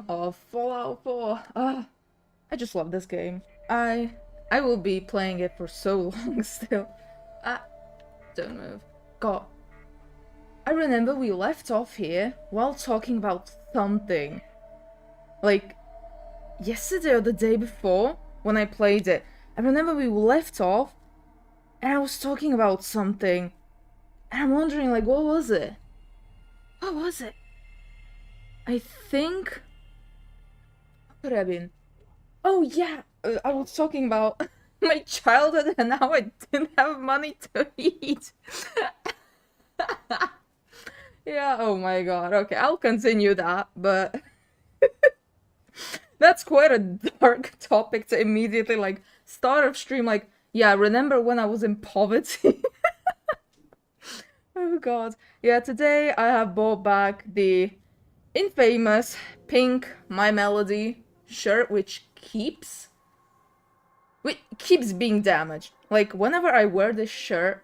Of Fallout 4. I just love this game. I will be playing it for so long still. Ah, don't move. God, I remember we left off here while talking about something. Like, yesterday or the day before, when I played it. I remember we left off, and I was talking about something. And I'm wondering, like, what was it? What was it? I think... What could have been? Oh yeah, I was talking about my childhood and how I didn't have money to eat. Yeah, oh my god. Okay, I'll continue that, but that's quite a dark topic to immediately like start of stream like, yeah, remember when I was in poverty? Oh god. Yeah, today I have bought back the infamous pink My Melody shirt which keeps being damaged. Like, whenever I wear this shirt,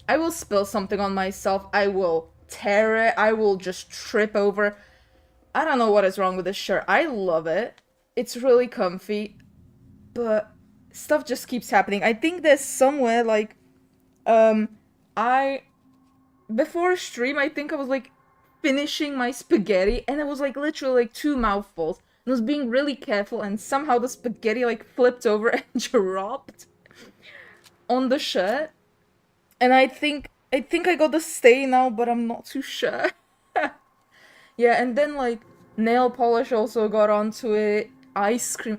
I will spill something on myself, I will tear it, I will just trip over. I don't know what is wrong with this shirt. I love it. It's really comfy, but stuff just keeps happening. I think there's somewhere, like, um, I... Before stream, I think I was, like, finishing my spaghetti, and it was, like, literally, like, 2 mouthfuls. And I was being really careful, and somehow the spaghetti, like, flipped over and dropped on the shirt. And I think I got the stain now, but I'm not too sure. Yeah, and then like nail polish also got onto it, ice cream,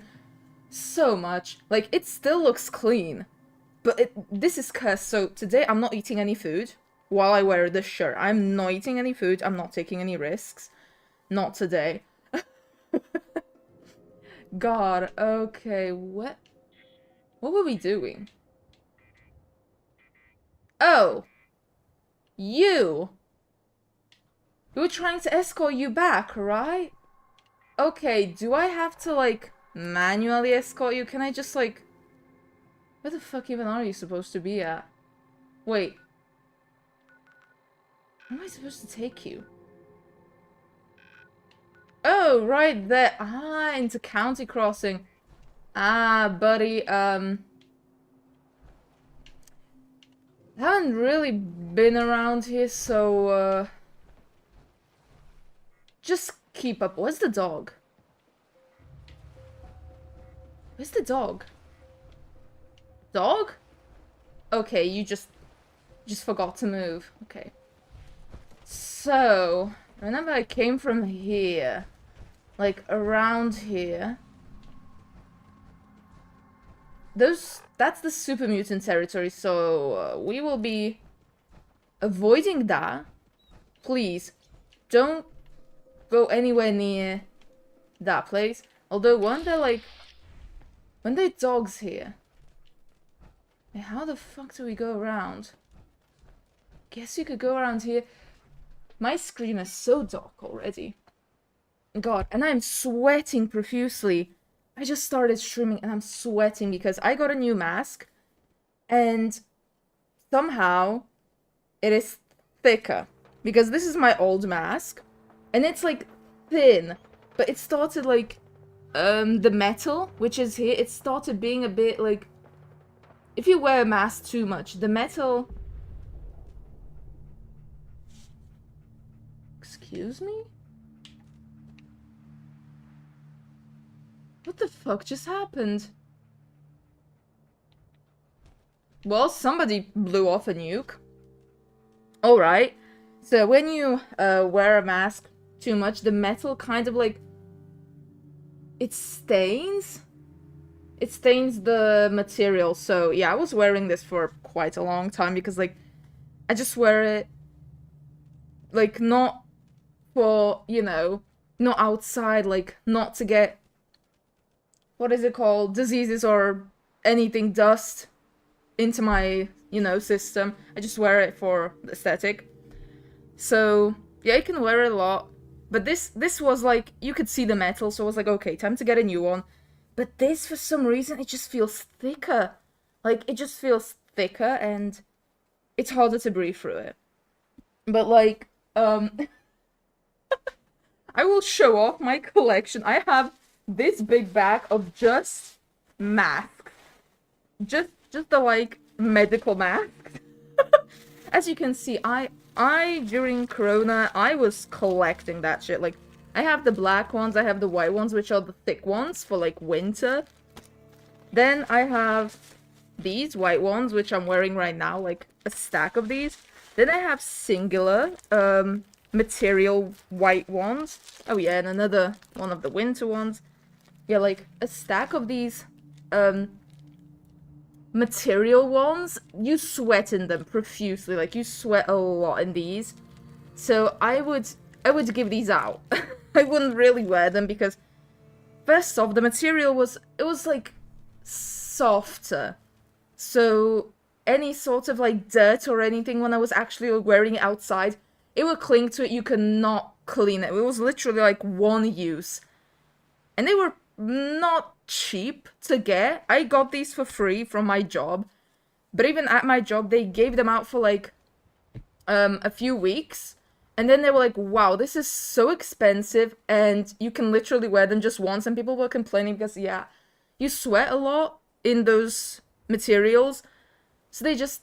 so much. Like it still looks clean, but this is cursed. So today I'm not eating any food while I wear this shirt. I'm not eating any food. I'm not taking any risks. Not today. God, okay, what were we doing? Oh, you. We were trying to escort you back, right? Okay, do I have to, like, manually escort you? Can I just, like... Where the fuck even are you supposed to be at? Wait. Where am I supposed to take you? Oh, right there. Ah, into County Crossing. Ah, buddy, haven't really been around here, so, just keep up. Where's the dog? Where's the dog? Dog? Okay, you just forgot to move. Okay. So, remember I came from here. Like, around here. That's the super mutant territory, so we will be avoiding that. Please, don't go anywhere near that place. Although, weren't there dogs here? Hey, how the fuck do we go around? Guess you could go around here. My screen is so dark already. God, and I'm sweating profusely. I just started streaming and I'm sweating because I got a new mask and somehow it is thicker. Because this is my old mask and it's like thin, but it started like the metal, which is here, it started being a bit like if you wear a mask too much, the metal... Excuse me? What the fuck just happened? Well, somebody blew off a nuke. Alright. So when you wear a mask too much, the metal kind of like... It stains? It stains the material. So yeah, I was wearing this for quite a long time because like, I just wear it like not for, you know, not outside, like not to get... What is it called? Diseases or anything, dust into my, you know, system. I just wear it for aesthetic. So, yeah, I can wear it a lot. But this was like, you could see the metal, so I was like, okay, time to get a new one. But this, for some reason, it just feels thicker. Like, it just feels thicker and it's harder to breathe through it. But like, I will show off my collection. I have this big bag of just masks. Just the like medical masks. As you can see, I during Corona, I was collecting that shit. Like, I have the black ones, I have the white ones, which are the thick ones for like winter. Then I have these white ones, which I'm wearing right now, like a stack of these. Then I have singular material white ones. Oh yeah, and another one of the winter ones. Yeah, like a stack of these material ones. You sweat in them profusely, like you sweat a lot in these. So I would give these out. I wouldn't really wear them because first off, the material was like softer. So any sort of like dirt or anything when I was actually wearing it outside, it would cling to it. You cannot clean it. It was literally like one use. And they were not cheap to get. I got these for free from my job. But even at my job, they gave them out for like a few weeks. And then they were like, wow, this is so expensive and you can literally wear them just once. And people were complaining because, yeah, you sweat a lot in those materials. So they just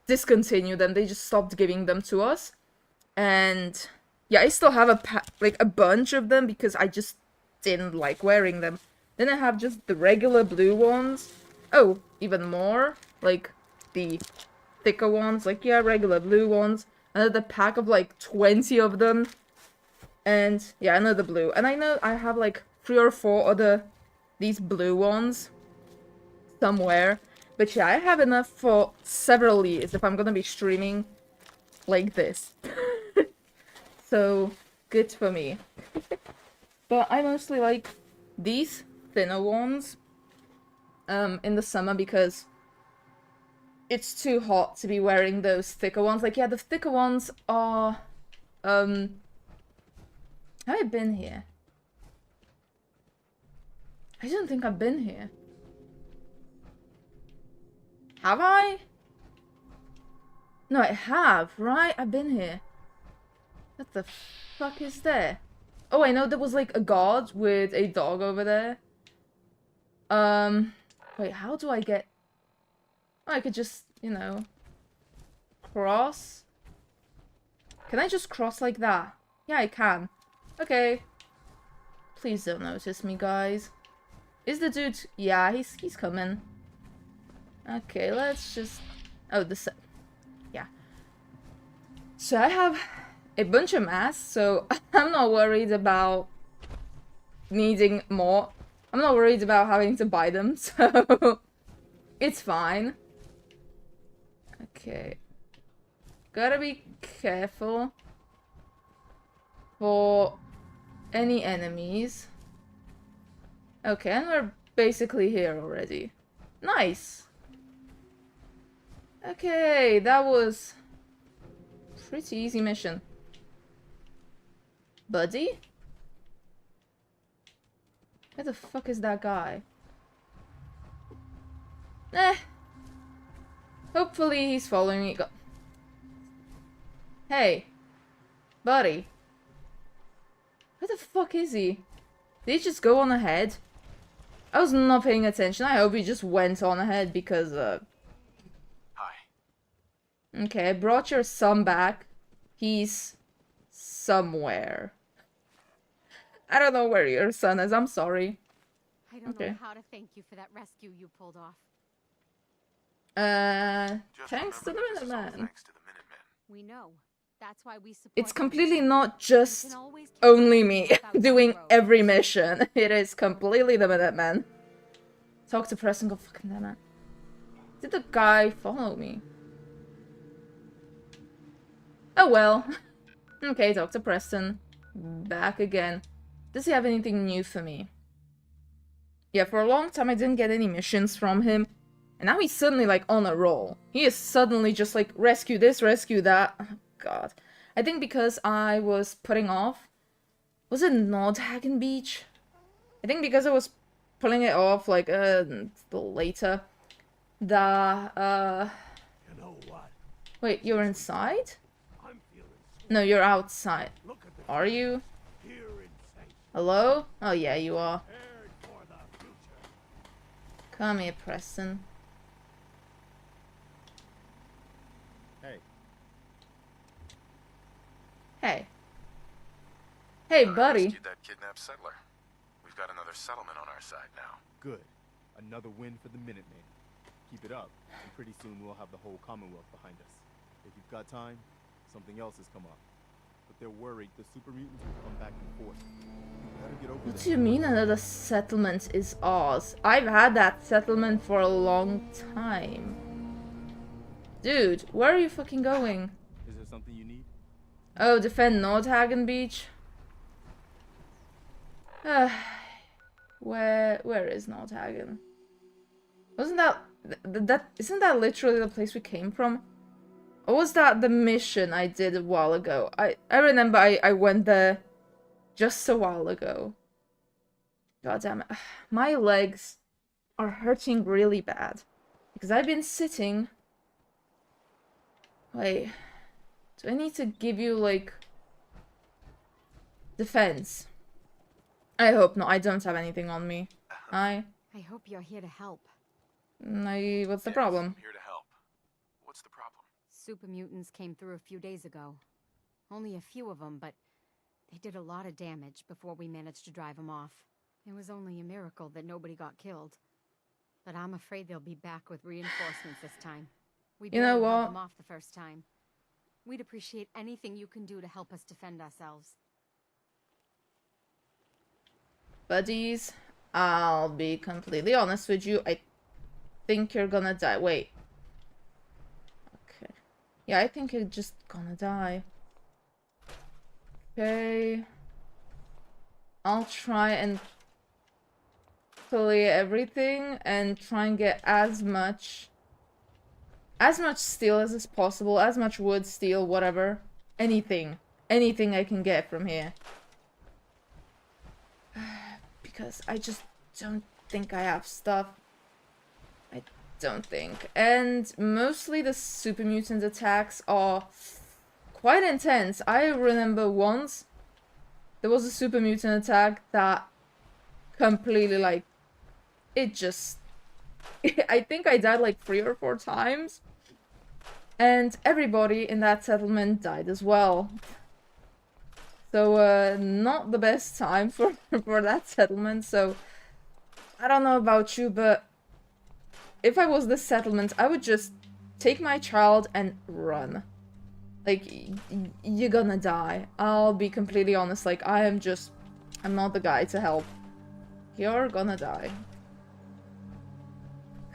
discontinued them. They just stopped giving them to us. And yeah, I still have a bunch of them because I just didn't like wearing them. Then I have just the regular blue ones. Oh, even more. Like the thicker ones. Like, yeah, regular blue ones. Another pack of like 20 of them. And yeah, another blue. And I know I have like 3 or 4 other these blue ones somewhere. But yeah, I have enough for several years if I'm gonna be streaming like this. So, good for me. But I mostly like these thinner ones in the summer because it's too hot to be wearing those thicker ones. Like, yeah, the thicker ones are... Have I been here? I don't think I've been here. Have I? No, I have, right? I've been here. What the fuck is there? Oh, I know there was like a guard with a dog over there. Wait, how do I get... Oh, I could just, you know, cross. Can I just cross like that? Yeah, I can. Okay. Please don't notice me, guys. Is the dude... Yeah, he's coming. Okay, let's just... Oh, this... Yeah. So I have a bunch of masks, so I'm not worried about needing more. I'm not worried about having to buy them, so it's fine. Okay. Gotta be careful for any enemies. Okay, and we're basically here already. Nice! Okay, that was pretty easy mission. Buddy? Where the fuck is that guy? Eh. Hopefully he's following me. Hey. Buddy. Where the fuck is he? Did he just go on ahead? I was not paying attention. I hope he just went on ahead because, Hi. Okay, I brought your son back. He's somewhere. I don't know where your son is. I'm sorry. I don't know how to thank you for that rescue you pulled off. Thanks to the Minuteman. Thanks to the Minutemen. We know. That's why we support It's them. completely not just You can always count only on me us about doing Road. every mission. It is completely the Minuteman. Talk to Preston, go fucking damn it. Did the guy follow me? Oh well. Okay, talk to Preston. Back again. Does he have anything new for me? Yeah, for a long time I didn't get any missions from him. And now he's suddenly like on a roll. He is suddenly just like rescue this, rescue that. Oh, God. I think because I was putting off... Was it Nordhagen Beach? I think because I was pulling it off like later. You know what? Wait, you're inside? I'm feeling No, you're outside. Look at the Are you? here in Hello? Oh yeah, you are. Come here, Preston. Hey. Hey. Hey, I buddy. rescued that kidnapped settler. We've got another settlement on our side now. Good. Another win for the Minutemen. Keep it up, and pretty soon we'll have the whole Commonwealth behind us. If you've got time, something else has come up. But they're worried the super mutants will come back in force. You better get over What there. do you mean another settlement is ours? I've had that settlement for a long time. Dude, where are you fucking going? Is there something you need? Oh, defend Nordhagen Beach? Where is Nordhagen? Wasn't that isn't that literally the place we came from? Or was that the mission I did a while ago? I remember I went there just a while ago. God damn it. My legs are hurting really bad. Because I've been sitting... Wait. Do I need to give you, like... defense? I hope not. I don't have anything on me. I hope you're here to help. What's the Yes, problem? I'm here to help. What's the problem? Super mutants came through a few days ago. Only a few of them, but they did a lot of damage before we managed to drive them off. It was only a miracle that nobody got killed. But I'm afraid they'll be back with reinforcements this time. We You know barely held what? them off the first time. We'd appreciate anything you can do to help us defend ourselves. Buddies, I'll be completely honest with you. I think you're gonna die. Wait. Okay. Yeah, I think you're just gonna die. Okay. I'll try and clear everything and try and get as much steel as is possible, as much wood, steel, whatever. Anything I can get from here. Because I just don't think I have stuff. I don't think. And mostly the super mutant attacks are quite intense. I remember once there was a super mutant attack that completely, like, it just... I think I died like 3 or 4 times. And everybody in that settlement died as well. So, not the best time for that settlement, so... I don't know about you, but... if I was this settlement, I would just take my child and run. Like, you're gonna die. I'll be completely honest, like, I'm not the guy to help. You're gonna die.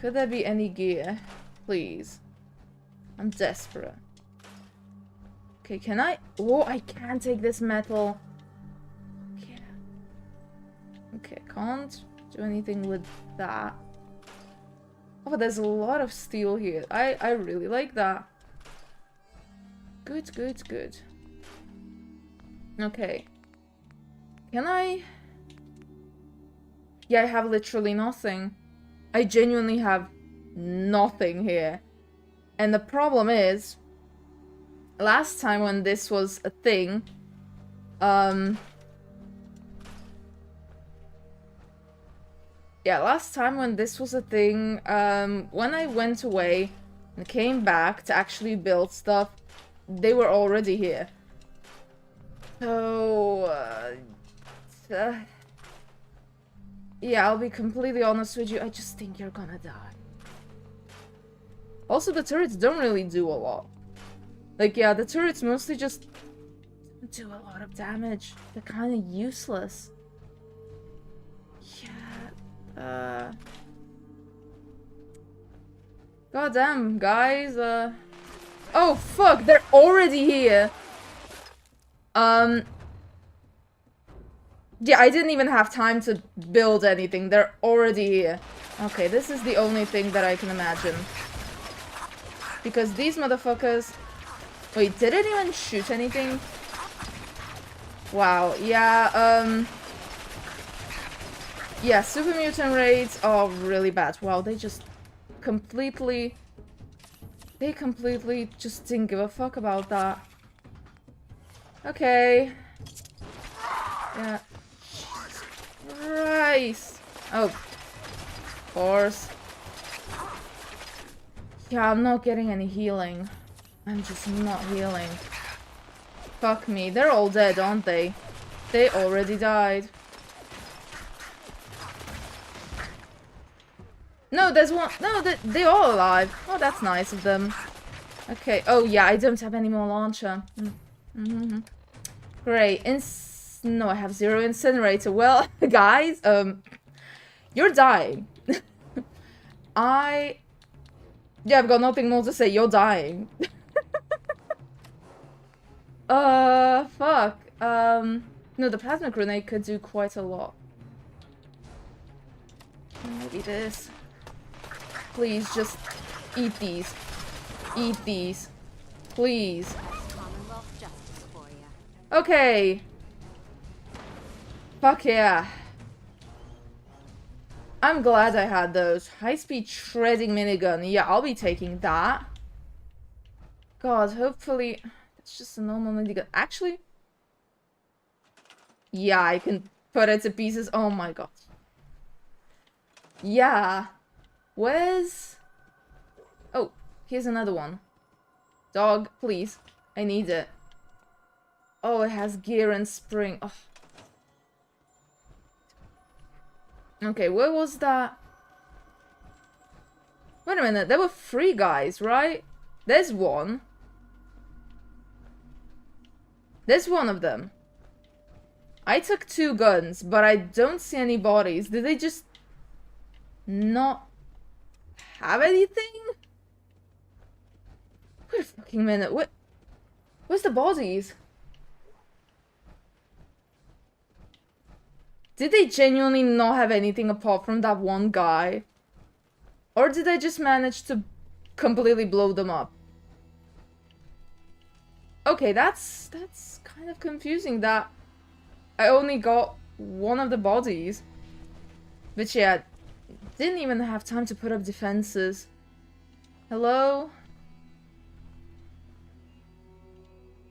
Could there be any gear? Please. I'm desperate. Okay, can I? Oh, I can take this metal. Yeah. Okay, can't do anything with that. Oh, but there's a lot of steel here. I really like that. Good, good, good. Okay. Can I? Yeah, I have literally nothing. I genuinely have nothing here. And the problem is, last time when this was a thing, yeah, last time when this was a thing, when I went away and came back to actually build stuff, they were already here. So, yeah, I'll be completely honest with you, I just think you're gonna die. Also, the turrets don't really do a lot. Like, yeah, the turrets mostly just do a lot of damage. They're kind of useless. Yeah, goddamn, guys, oh, fuck, they're already here! Yeah, I didn't even have time to build anything. They're already here. Okay, this is the only thing that I can imagine. Because these motherfuckers... Wait, did anyone shoot anything? Wow, yeah, yeah, super mutant raids are really bad. Wow, they just completely... They completely just didn't give a fuck about that. Okay. Yeah. Christ! Oh, of course. Yeah, I'm not getting any healing. I'm just not healing. Fuck me. They're all dead, aren't they? They already died. No, there's one. No, they're all alive. Oh, that's nice of them. Okay. Oh, yeah, I don't have any more launcher. Great. No, I have 0 incinerator. Well, guys, you're dying. Yeah, I've got nothing more to say. You're dying. Fuck. No, the plasma grenade could do quite a lot. Maybe this. Please, just eat these. Eat these. Please. Commonwealth justice for ya. Okay. Fuck yeah. I'm glad I had those. High-speed shredding minigun. Yeah, I'll be taking that. God, hopefully... It's just a normal minigun. Actually... Yeah, I can put it to pieces. Oh my god. Yeah. Where's... Oh, here's another one. Dog, please. I need it. Oh, it has gear and spring. Oh. Okay, where was that? Wait a minute, there were 3 guys, right? There's one. There's one of them. I took 2 guns, but I don't see any bodies. Did they just not have anything? Wait a fucking minute. Where's the bodies? Did they genuinely not have anything apart from that one guy? Or did I just manage to completely blow them up? Okay, that's kind of confusing that I only got one of the bodies. But yeah, didn't even have time to put up defenses. Hello?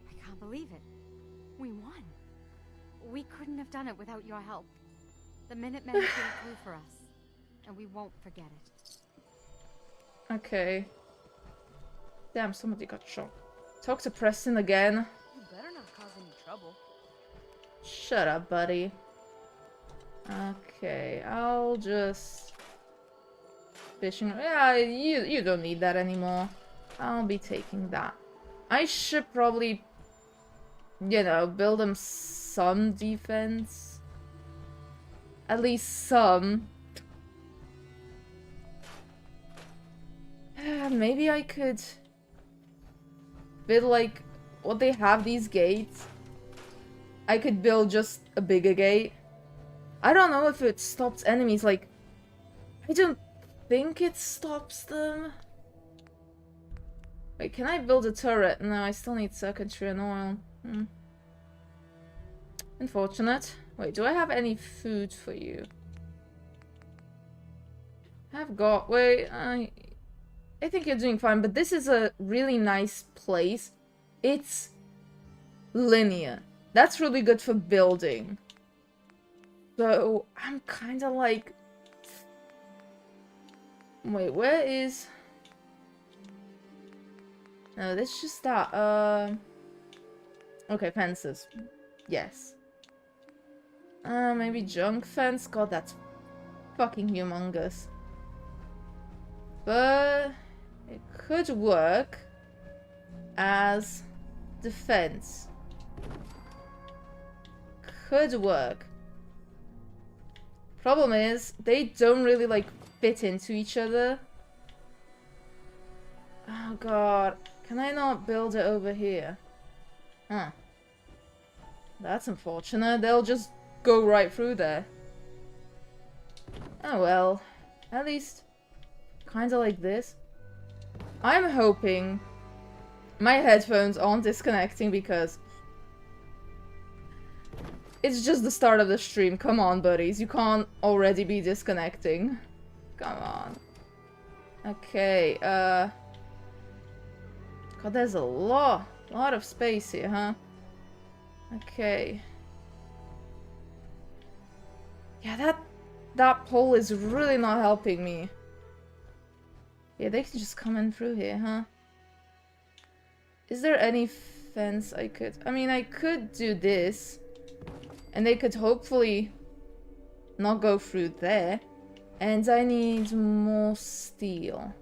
I can't believe it. We won. We couldn't have done it without your help. The Minutemen came through for us, and we won't forget it. Okay. Damn, somebody got shot. Talk to Preston again. You better not cause any trouble. Shut up, buddy. Okay, I'll just... Fishing... Yeah, you don't need that anymore. I'll be taking that. I should probably... You know, build them some defense. At least some. Maybe I could... build, like... What they have, these gates. I could build just a bigger gate. I don't know if it stops enemies, like... I don't think it stops them. Wait, can I build a turret? No, I still need circuitry and oil. Unfortunate. Wait, do I have any food for you? I've got... Wait, I think you're doing fine, but this is a really nice place. It's linear. That's really good for building. So, I'm kind of like... Wait, where is... No, that's just that, Okay, fences. Yes. Maybe junk fence? God, that's fucking humongous. But... it could work as defense. Could work. Problem is, they don't really, like, fit into each other. Oh god. Can I not build it over here? Huh. That's unfortunate. They'll just go right through there. Oh well. At least, kinda like this. I'm hoping my headphones aren't disconnecting because it's just the start of the stream. Come on, buddies. You can't already be disconnecting. Come on. Okay, God, there's a lot of space here, huh? Okay. Yeah, that pole is really not helping me. Yeah, they can just come in through here, huh? Is there any fence I could... I mean, I could do this. And they could hopefully not go through there. And I need more steel.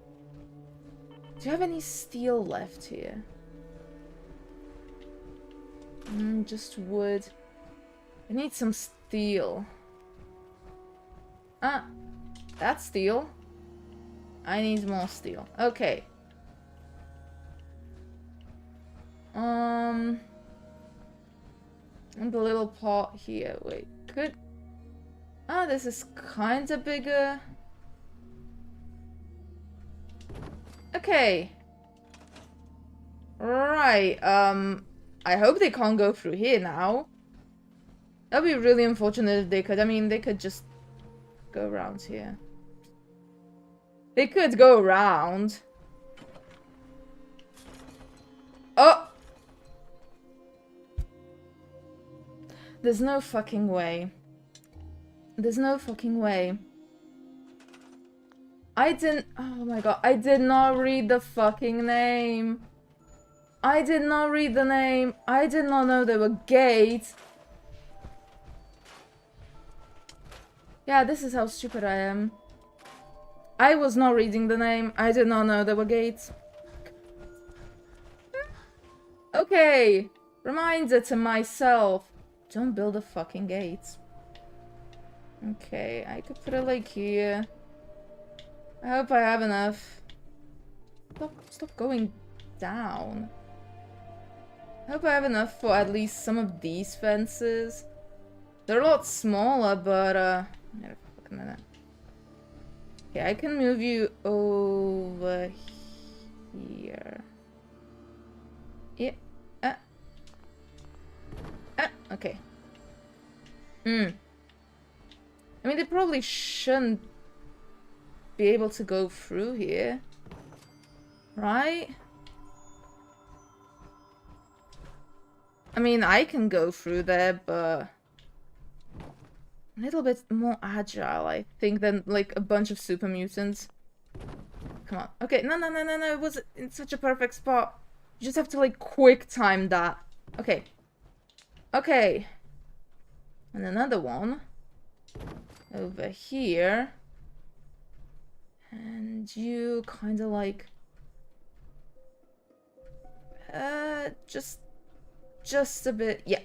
Do you have any steel left here? Just wood. I need some steel. Ah, that's steel. I need more steel. Okay. And the little pot here. Wait, could... Ah, this is kind of bigger. Okay. Right, I hope they can't go through here now. That'd be really unfortunate if they could. I mean, they could just go around here. They could go around. Oh! There's no fucking way. There's no fucking way. I didn't... Oh my god. I did not read the fucking name. I did not read the name. I did not know there were gates. Yeah, this is how stupid I am. I was not reading the name. I did not know there were gates. Okay. Reminder to myself. Don't build a fucking gate. Okay, I could put it like here. I hope I have enough. Stop going down. I hope I have enough for at least some of these fences. They're a lot smaller, but wait a fucking minute. Okay, I can move you over here. Yeah. Okay. I mean, they probably shouldn't be able to go through here. Right? I mean, I can go through there, but... a little bit more agile, I think, than, like, a bunch of super mutants. Come on. Okay, no, it was in such a perfect spot. You just have to, like, quick time that. Okay. Okay. And another one. Over here. And you kind of, like... Just a bit... Yeah.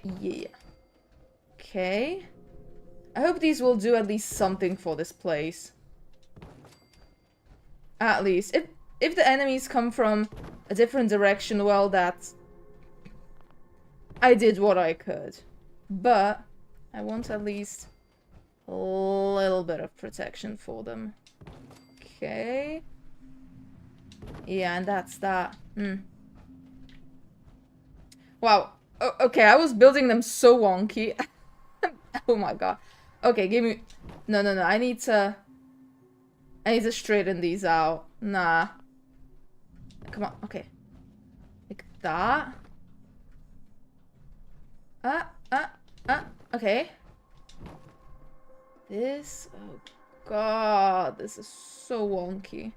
Okay. I hope these will do at least something for this place. At least. If the enemies come from a different direction, well, that's... I did what I could. But I want at least a little bit of protection for them. Okay. Yeah, and that's that. Wow. Okay, I was building them so wonky. Oh my god. Okay, give me... No. I need to straighten these out. Nah. Come on. Okay. Like that. Okay. This... Oh god. This is so wonky.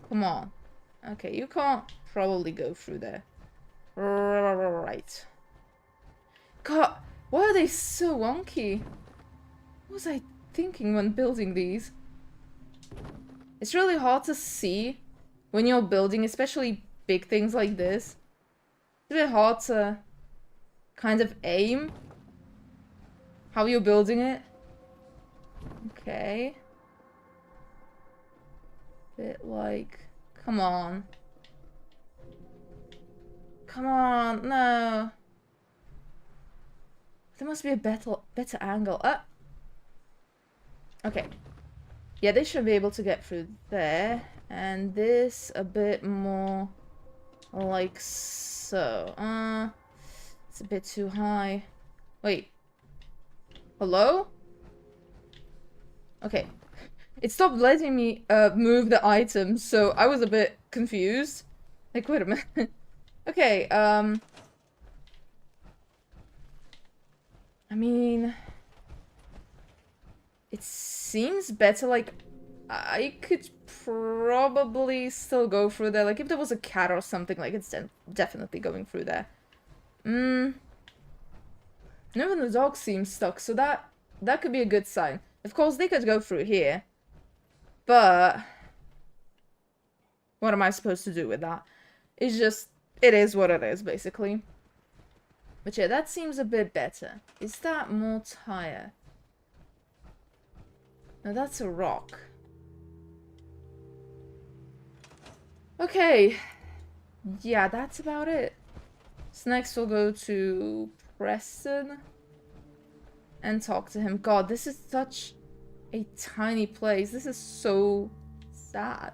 Come on. Okay, you can't probably go through there. Right. God, why are they so wonky? What was I thinking when building these? It's really hard to see when you're building, especially big things like this. It's a bit hard to kind of aim how you're building it. Okay. Bit like... Come on. Come on, no. There must be a better angle. Okay. Yeah, they should be able to get through there. And this a bit more like so. It's a bit too high. Wait. Hello? Okay. It stopped letting me move the items, so I was a bit confused. Like, wait a minute. Okay, I mean... It seems better, like, I could probably still go through there. Like, if there was a cat or something, like, it's definitely going through there. No, even the dog seems stuck, so that could be a good sign. Of course, they could go through here. But what am I supposed to do with that? It's just, it is what it is, basically. But yeah, that seems a bit better. Is that more tire? No, that's a rock. Okay. Yeah, that's about it. So next we'll go to Preston and talk to him. God, this is such a tiny place. This is so sad.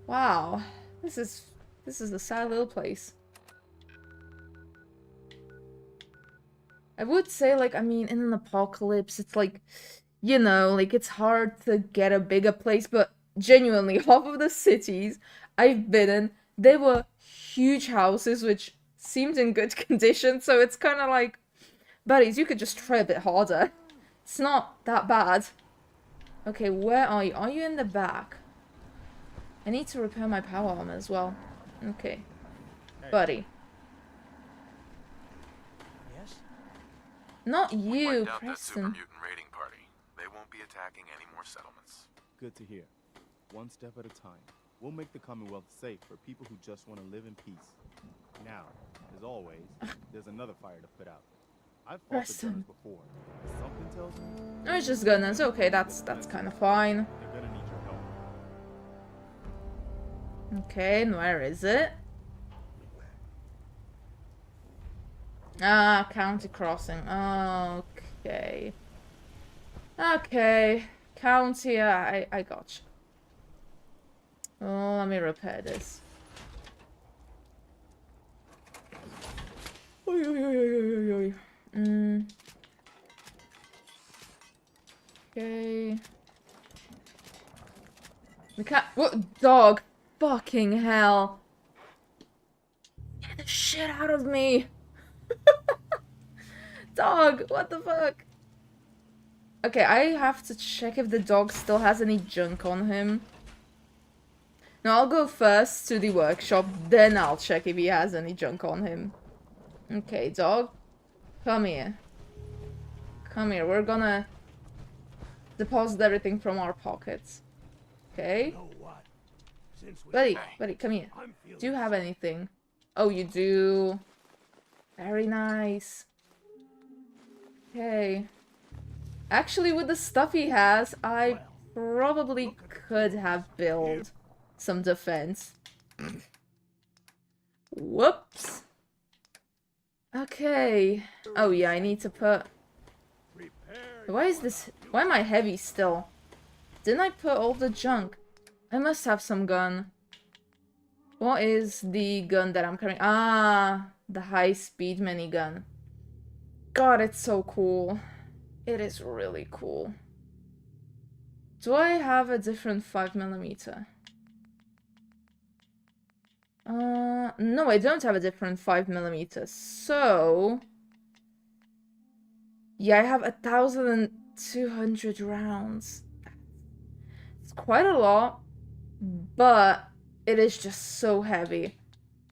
Wow. This is a sad little place. I would say, like, I mean, in an apocalypse, it's like, you know, like, it's hard to get a bigger place, but genuinely, half of the cities I've been in, they were huge houses, which seemed in good condition, so it's kind of like, buddies, you could just try a bit harder. It's not that bad. Okay, where are you? Are you in the back? I need to repair my power armor as well. Okay. Buddy. Yes? Not We you, wiped out that super Preston. mutant raiding party. They won't be attacking any more settlements. Good to hear. One step at a time. We'll make the Commonwealth safe for people who just want to live in peace. Now, as always, there's another fire to put out. I've fought the Preston. gunners before. Something tells me No, it's just gunners. Okay, that's kind of fine. they're gonna need your help. Okay, and where is it? Ah, county crossing. Okay. Okay. County, I got you. Oh, let me repair this. Oy, oy, oy, oy, oy, oy. Okay. The cat. What dog? Fucking hell. Get the shit out of me. Dog, what the fuck? Okay, I have to check if the dog still has any junk on him. No, I'll go first to the workshop, then I'll check if he has any junk on him. Okay, dog. Come here. Come here, we're gonna deposit everything from our pockets. Okay? Buddy, come here. Do you have anything? Oh, you do. Very nice. Okay. Actually, with the stuff he has, I probably could have built some defense. Whoops. Okay. Oh yeah, I need to put... Why is this... Why am I heavy still? Didn't I put all the junk? I must have some gun. What is the gun that I'm carrying? Ah, the high-speed minigun. God, it's so cool. It is really cool. Do I have a different 5mm? No, I don't have a different 5mm. So... Yeah, I have 1,200 rounds. It's quite a lot, but it is just so heavy.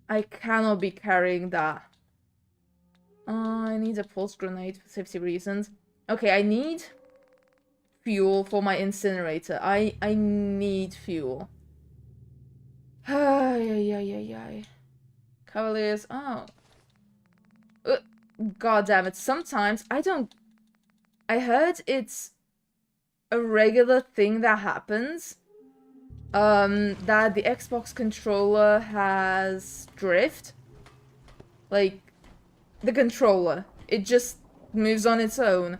I cannot be carrying that. I need a pulse grenade for safety reasons. Okay, I need fuel for my incinerator. I need fuel. Ay. Cavaliers. Oh. God damn it. Sometimes I don't... I heard it's a regular thing that happens. That the Xbox controller has drift. Like, the controller. It just moves on its own.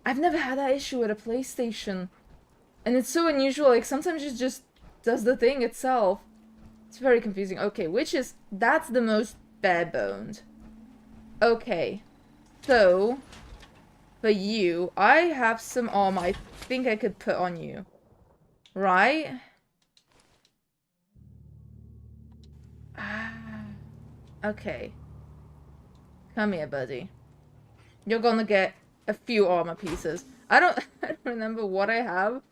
I've never had that issue with a PlayStation. And it's so unusual, like, sometimes it just does the thing itself. It's very confusing. Okay, that's the most bare-boned. Okay. So, for you, I have some armor I think I could put on you. Right? Okay. Come here, buddy. You're gonna get a few armor pieces. I don't I don't remember what I have.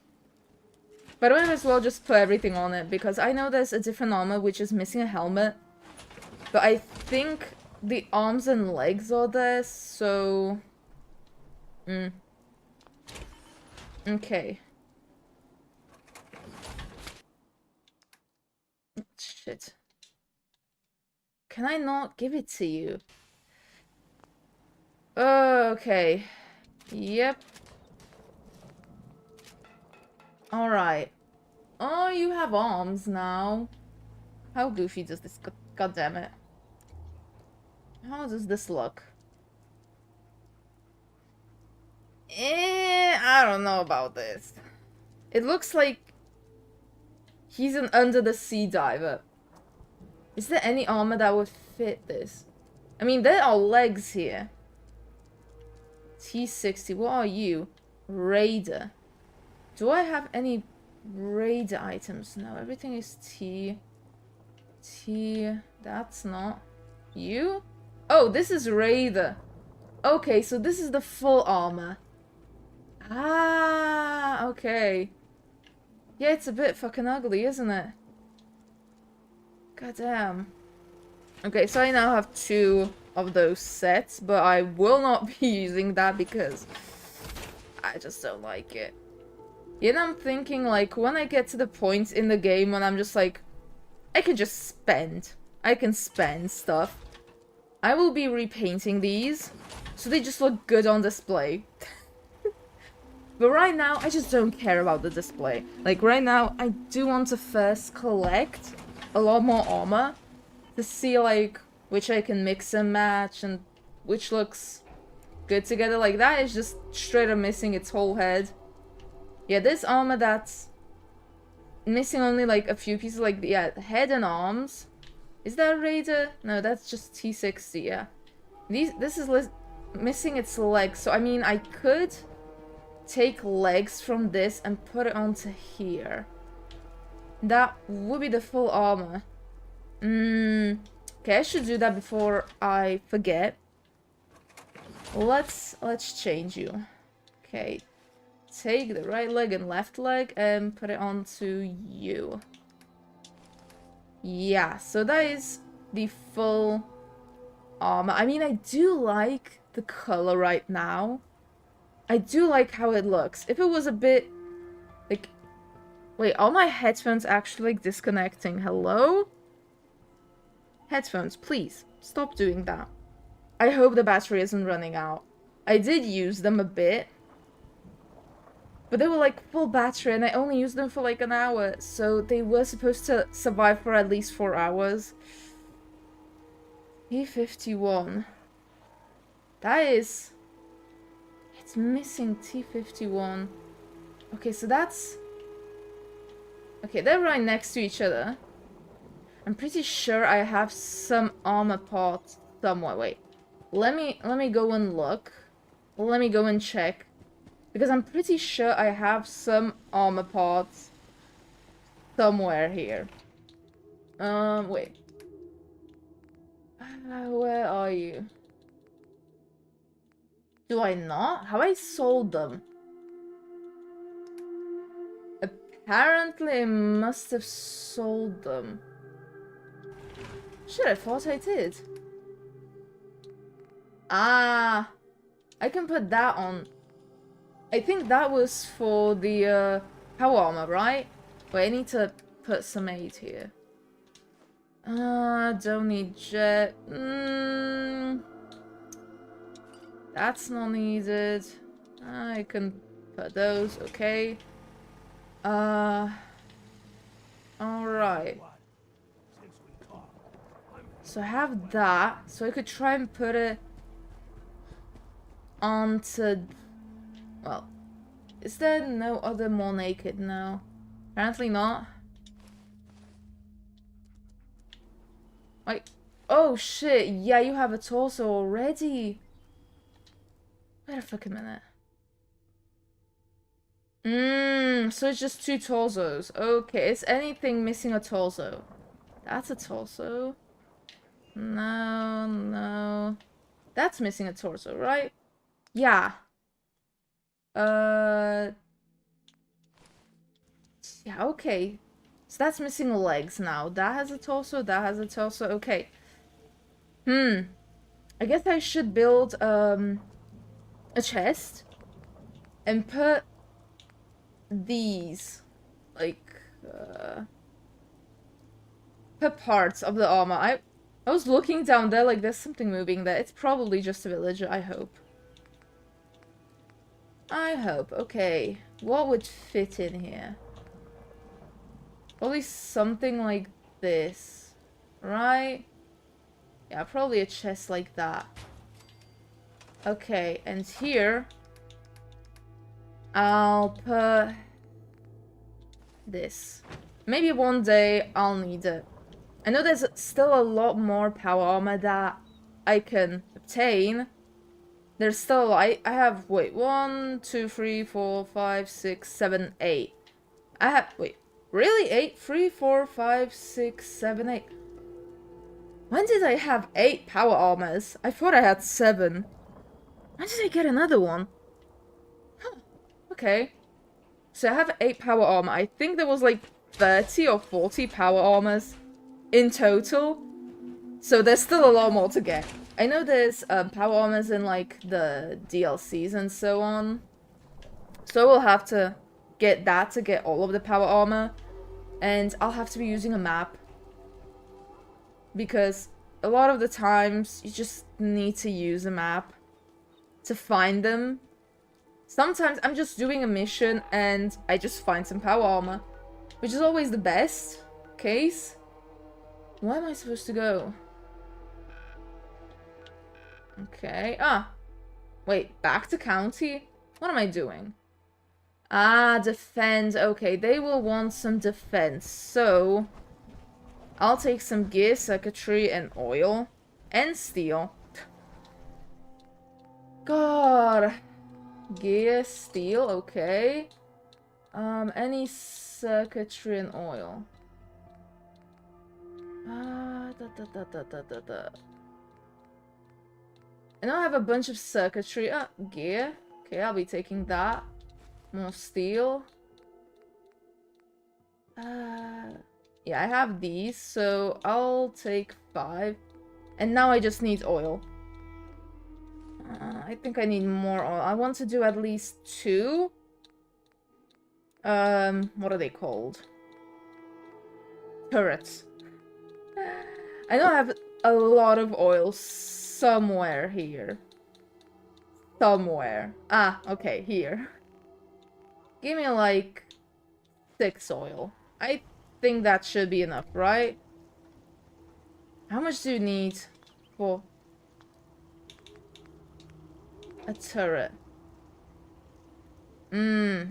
But I might as well just put everything on it, because I know there's a different armor which is missing a helmet. But I think the arms and legs are there, so... Okay. Shit. Can I not give it to you? Okay. Yep. Alright. Oh, you have arms now. How goofy does this... God damn it. How does this look? I don't know about this. It looks like he's an under-the-sea diver. Is there any armor that would fit this? I mean, there are legs here. T60, what are you? Raider. Do I have any Raider items? No, everything is T. That's not. You? Oh, this is Raider. Okay, so this is the full armor. Ah, okay. Yeah, it's a bit fucking ugly, isn't it? God damn. Okay, so I now have 2 of those sets, but I will not be using that because I just don't like it. You know, I'm thinking, like, when I get to the point in the game when I'm just like, I can just spend. I can spend stuff. I will be repainting these so they just look good on display. But right now, I just don't care about the display. Like, right now, I do want to first collect a lot more armor to see, like, which I can mix and match and which looks good together. Like, that is just straight up missing its whole head. Yeah, this armor that's missing only, like, a few pieces, like, yeah, head and arms. Is that a Raider? No, that's just T60, yeah. This is missing its legs, so, I mean, I could take legs from this and put it onto here. That would be the full armor. Okay, I should do that before I forget. Let's change you. Okay. Take the right leg and left leg and put it onto you. Yeah, so that is the full armor. I mean, I do like the color right now. I do like how it looks. If it was a bit, like... Wait, are my headphones actually, like, disconnecting? Hello? Headphones, please, stop doing that. I hope the battery isn't running out. I did use them a bit. But they were, like, full battery, and I only used them for, like, an hour. So they were supposed to survive for at least 4 hours. T51. That is... It's missing T51. Okay, so that's... Okay, they're right next to each other. I'm pretty sure I have some armor parts somewhere. Wait. Let me go and look. Let me go and check. Because I'm pretty sure I have some armor parts somewhere here. Wait. Where are you? Do I not? Have I sold them? Apparently I must have sold them. Shit, I thought I did. Ah, I can put that on. I think that was for the power armor, right? Wait, I need to put some aid here. Don't need jet. That's not needed. I can put those, okay. Alright. So I have that, so I could try and put it onto... Well, is there no other more naked? No. Apparently not. Wait. Oh shit, yeah, you have a torso already. Wait a fucking minute. So it's just 2 torsos. Okay, is anything missing a torso? That's a torso. No, no. That's missing a torso, right? Yeah. Yeah, okay. So that's missing legs now. That has a torso, that has a torso. Okay. I guess I should build a chest and put these like put parts of the armor. I was looking down there like there's something moving there. It's probably just a villager, I hope. I hope. Okay. What would fit in here? Probably something like this. Right? Yeah, probably a chest like that. Okay, and here I'll put this. Maybe one day I'll need it. I know there's still a lot more power armor that I can obtain. There's still, I have, wait, 1, 2, 3, 4, 5, 6, 7, 8. I have, wait, really? 8? 3, 4, 5, 6, 7, 8. When did I have 8 power armors? I thought I had 7. When did I get another one? Huh. Okay. So I have 8 power armor. I think there was like 30 or 40 power armors in total. So there's still a lot more to get. I know there's power armors in like the DLCs and so on. So we'll have to get that to get all of the power armor. And I'll have to be using a map. Because a lot of the times you just need to use a map to find them. Sometimes I'm just doing a mission and I just find some power armor. Which is always the best case. Where am I supposed to go? Okay. Ah. Wait, back to county? What am I doing? Ah, defend. Okay, they will want some defense. So, I'll take some gear, circuitry, and oil. And steel. God. Gear, steel, okay. Any circuitry and oil. I know I have a bunch of circuitry. Gear. Okay, I'll be taking that. More steel. Yeah, I have these, so I'll take 5. And now I just need oil. I think I need more oil. I want to do at least 2. What are they called? Turrets. I know I have a lot of oil somewhere here. Somewhere. Ah, okay, here. Give me like 6 oil. I think that should be enough, right? How much do you need for a turret? Yeah,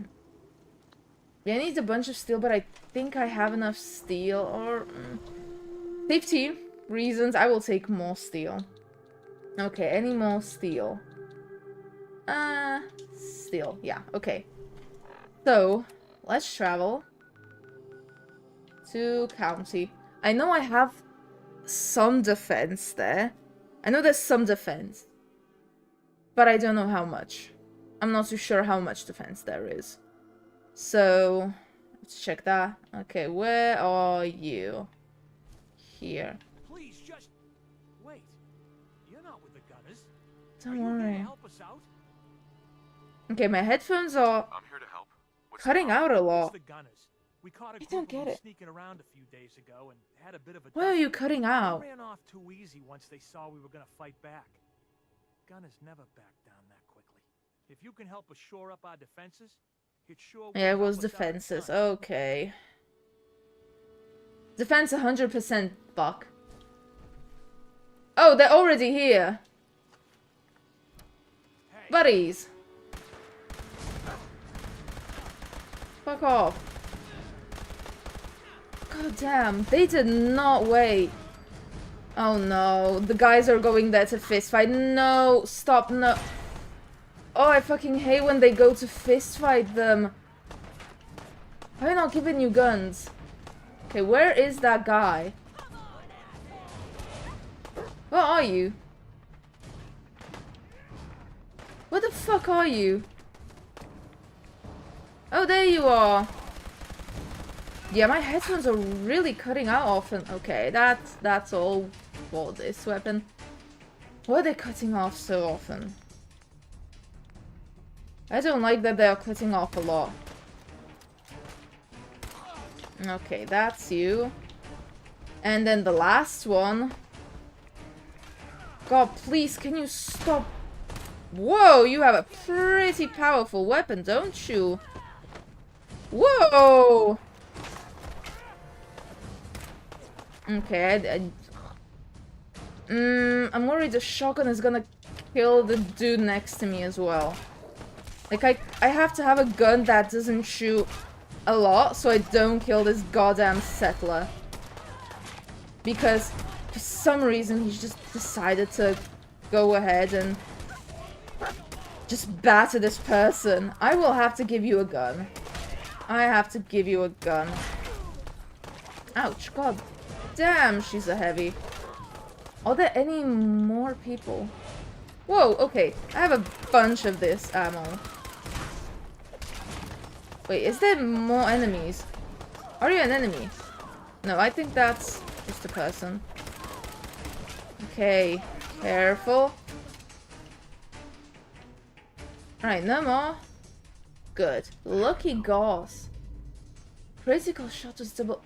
I need a bunch of steel, but I think I have enough steel, or... Safety reasons, I will take more steel. Okay, any more steel? Steel, yeah, okay. So, let's travel to county. I know I have some defense there. I know there's some defense. But I don't know how much. I'm not too sure how much defense there is. So, let's check that. Okay, where are you? Here. Please just wait. You're not with the gunners. Don't Are you here worry. to help us out? Okay, my headphones are I'm here to help. What's cutting the out a It's lot. the gunners. We caught a I group don't of get them it. sneaking around a few days ago and had a bit of a Why are you tussle. cutting They out? ran off too easy once they saw we were gonna fight back. Gunners never back down that quickly. If you can help us shore up our defenses, it sure will Yeah, it help was us out a defenses. ton. Okay. Defense 100%, Buck. Oh, they're already here. Hey, Buddies. Fuck off. God damn, they did not wait. Oh no, the guys are going there to fist fight. No, stop, no. Oh, I fucking hate when they go to fist fight them. Why are they not giving you guns? Okay, where is that guy? Where are you? Where the fuck are you? Oh, there you are. Yeah, my headphones are really cutting out often. Okay, that's all for this weapon. Why are they cutting off so often? I don't like that they are cutting off a lot. Okay, that's you. And then the last one. God, please, can you stop? Whoa, you have a pretty powerful weapon, don't you? Whoa! Okay, I'm worried the shotgun is gonna kill the dude next to me as well. Like, I have to have a gun that doesn't shoot a lot so I don't kill this goddamn settler. Because for some reason he just decided to go ahead and just batter this person. I will have to give you a gun. I have to give you a gun. Ouch, god damn, she's a heavy. Are there any more people? Whoa, okay. I have a bunch of this ammo. Wait, is there more enemies? Are you an enemy? No, I think that's just a person. Okay, careful. Alright, no more. Good. Lucky gauze. Critical shot was double.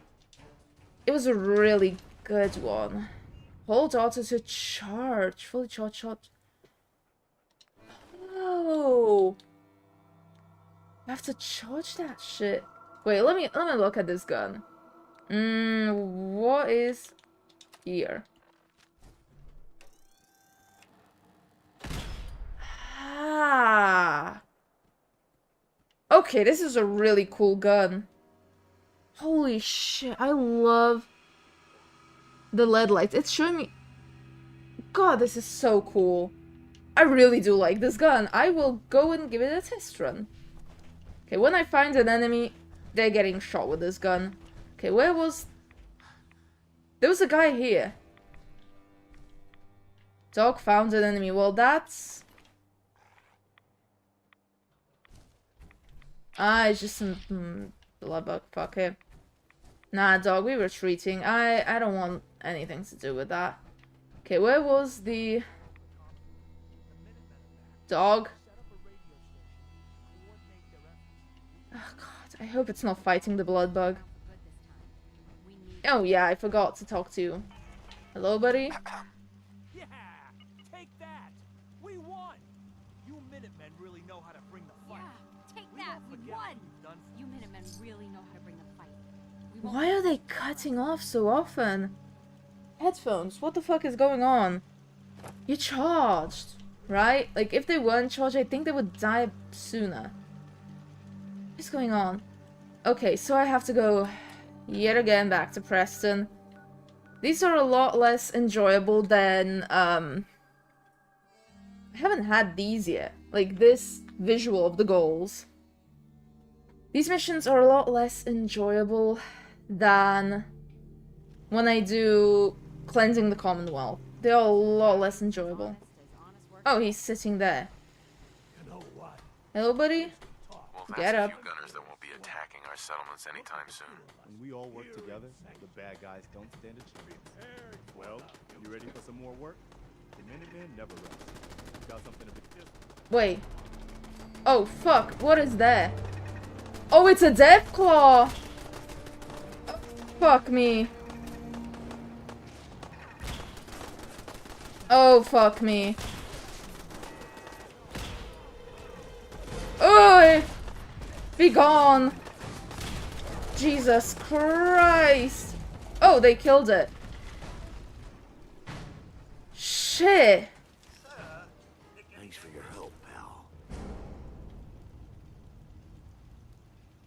It was a really good one. Hold auto to charge. Fully charged shot. Oh. I have to charge that shit. Wait, let me look at this gun. What is here? Ah. Okay, this is a really cool gun. Holy shit, I love the LED lights. It's showing me... God, this is so cool. I really do like this gun. I will go and give it a test run. Okay, when I find an enemy, they're getting shot with this gun. Okay, where was... There was a guy here. Dog found an enemy. Well, that's... Ah, it's just some bloodbug. Fuck it. Nah, dog, we were retreating. I don't want anything to do with that. Okay, where was the... Dog? Oh god, I hope it's not fighting the bloodbug. Oh yeah, I forgot to talk to you. Hello, buddy? Yeah, take that. We won. You Minutemen really know how to bring the fight. Yeah, take We that. won't We forget won. what you've done for You us. Minutemen really know how to bring the fight. We won't Why are they cutting off so often? Headphones, what the fuck is going on? You charged, right? Like, if they weren't charged, I think they would die sooner. What's going on? Okay, so I have to go yet again back to Preston. These are a lot less enjoyable than, I haven't had these yet. Like, this visual of the goals. These missions are a lot less enjoyable than when I do Cleansing the Commonwealth. They are a lot less enjoyable. Oh, he's sitting there. You know what? Hello, buddy? We'll Get pass up. a few gunners that won't be attacking our settlements anytime soon. When we all work together, the bad guys don't stand a chance. Well, you ready for some more work? The Minutemen never rest. You got something to be... Wait. Oh, fuck. What is that? Oh, it's a Deathclaw! Oh, fuck me. Oh, fuck me. Oi! Be gone! Jesus Christ! Oh, they killed it. Shit! Thanks for your help, pal.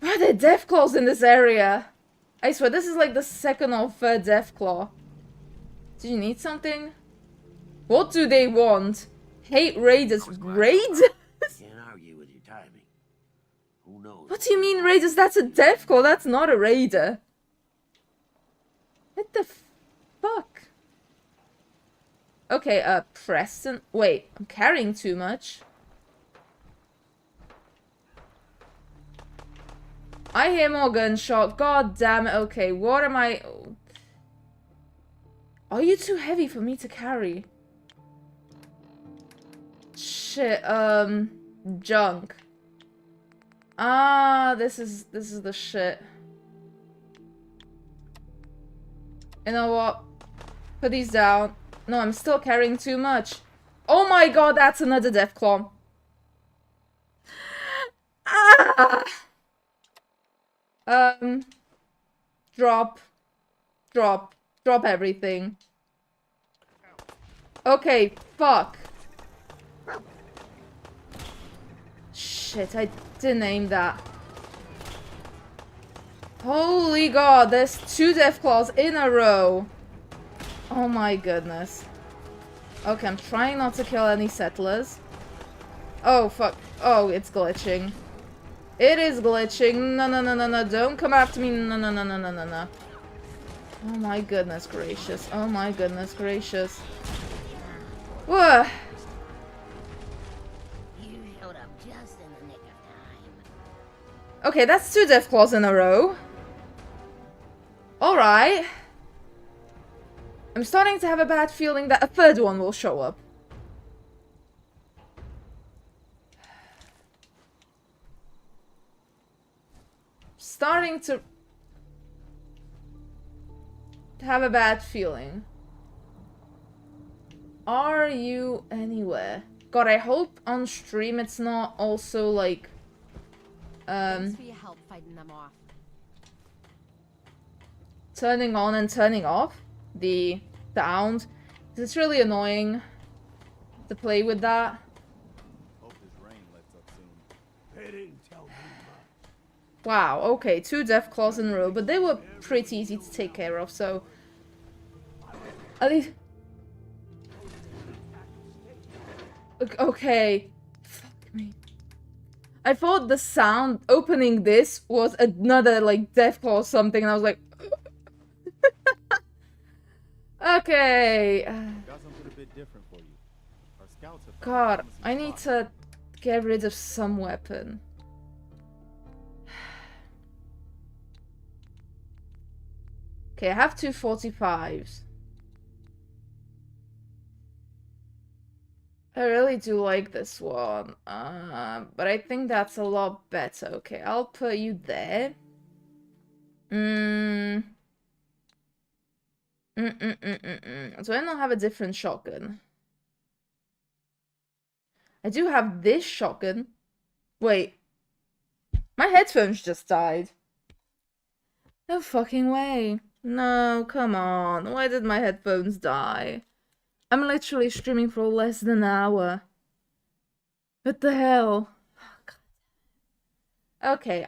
Why are there Deathclaws in this area? I swear, this is like the second or third Deathclaw. Did you need something? What do they want? Hate raiders. Raid? Can't argue with your timing. Who knows? What do you mean raiders? That's a Deathclaw. That's not a raider. What the fuck? Okay, Preston. Wait, I'm carrying too much. I hear more gunshot. God damn it. Okay, what am I... Are you too heavy for me to carry? Shit, junk. Ah, this is the shit. You know what? Put these down. No, I'm still carrying too much. Oh my god, that's another Deathclaw. Ah! Drop. Drop. Drop everything. Okay, fuck. Shit, I didn't aim that. Holy god, there's 2 Deathclaws in a row. Oh my goodness. Okay, I'm trying not to kill any settlers. Oh, fuck. Oh, it's glitching. It is glitching. No, no, no, no, no. Don't come after me. No, no, no, no, no, no, no. Oh my goodness gracious. Oh my goodness gracious. Whoa. You showed up just in the nick of time. Okay, that's 2 Deathclaws in a row. Alright. I'm starting to have a bad feeling that a 3rd one will show up. Starting to have a bad feeling. Are you anywhere? God, I hope on stream it's not also like Thanks for your help fighting them off. turning on and turning off the sound. It's really annoying to play with that. Hope this rain lets up soon. They didn't tell me much. Wow, okay, 2 Deathclaws in a row, but they were pretty easy to take care of, so... At least... Okay. Fuck me. I thought the sound opening this was another, like, Deathclaw or something, and I was like... Okay. Got something a bit different for you. Our scouts have God, promising I need spots. to get rid of some weapon. Okay, I have 2 45s. I really do like this one, but I think that's a lot better. Okay, I'll put you there. Do I not have a different shotgun? I do have this shotgun. Wait. My headphones just died. No fucking way. No, come on. Why did my headphones die? I'm literally streaming for less than an hour. What the hell? Okay,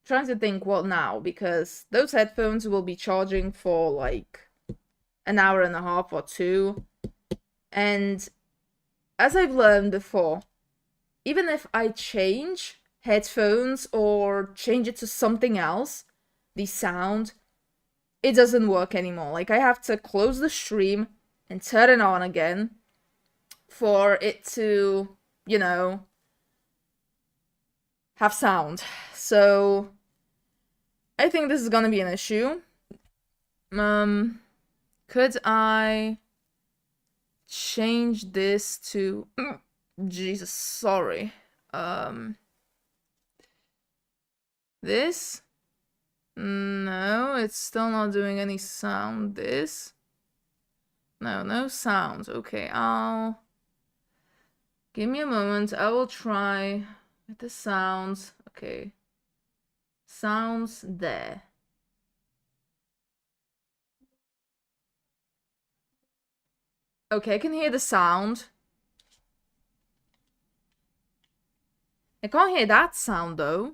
trying to think what now, because those headphones will be charging for like an hour and a half or 2. And as I've learned before, even if I change headphones or change it to something else, the sound, it doesn't work anymore. Like, I have to close the stream and turn it on again for it to, you know, have sound. So I think this is gonna be an issue. Could I change this to Jesus, sorry. This? No, it's still not doing any sound. This? No, no sound. Okay, give me a moment. I will try with the sounds. Okay. Sounds there. Okay, I can hear the sound. I can't hear that sound though.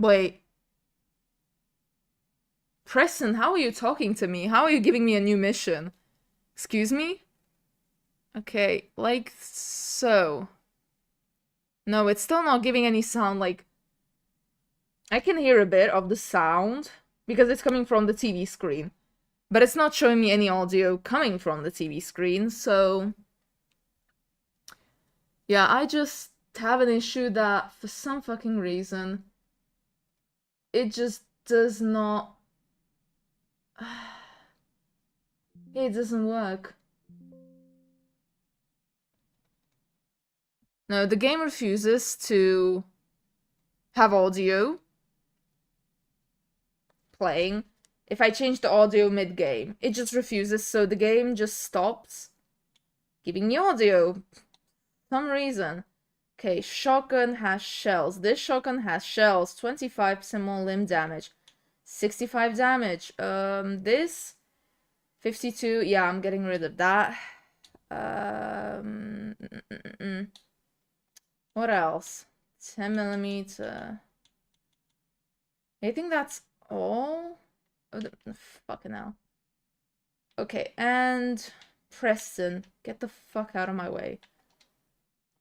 Wait. Preston, how are you talking to me? How are you giving me a new mission? Excuse me? Okay, like so. No, it's still not giving any sound. Like, I can hear a bit of the sound because it's coming from the TV screen. But it's not showing me any audio coming from the TV screen, so... Yeah, I just have an issue that for some fucking reason it just does not. It doesn't work. No, the game refuses to have audio playing. If I change the audio mid-game, it just refuses, so the game just stops giving the audio. For some reason. Okay, shotgun has shells. This shotgun has shells. 25% more limb damage. 65 damage. This 52. Yeah, I'm getting rid of that. What else? 10mm. I think that's all. Oh, fucking hell. Okay, and Preston, get the fuck out of my way.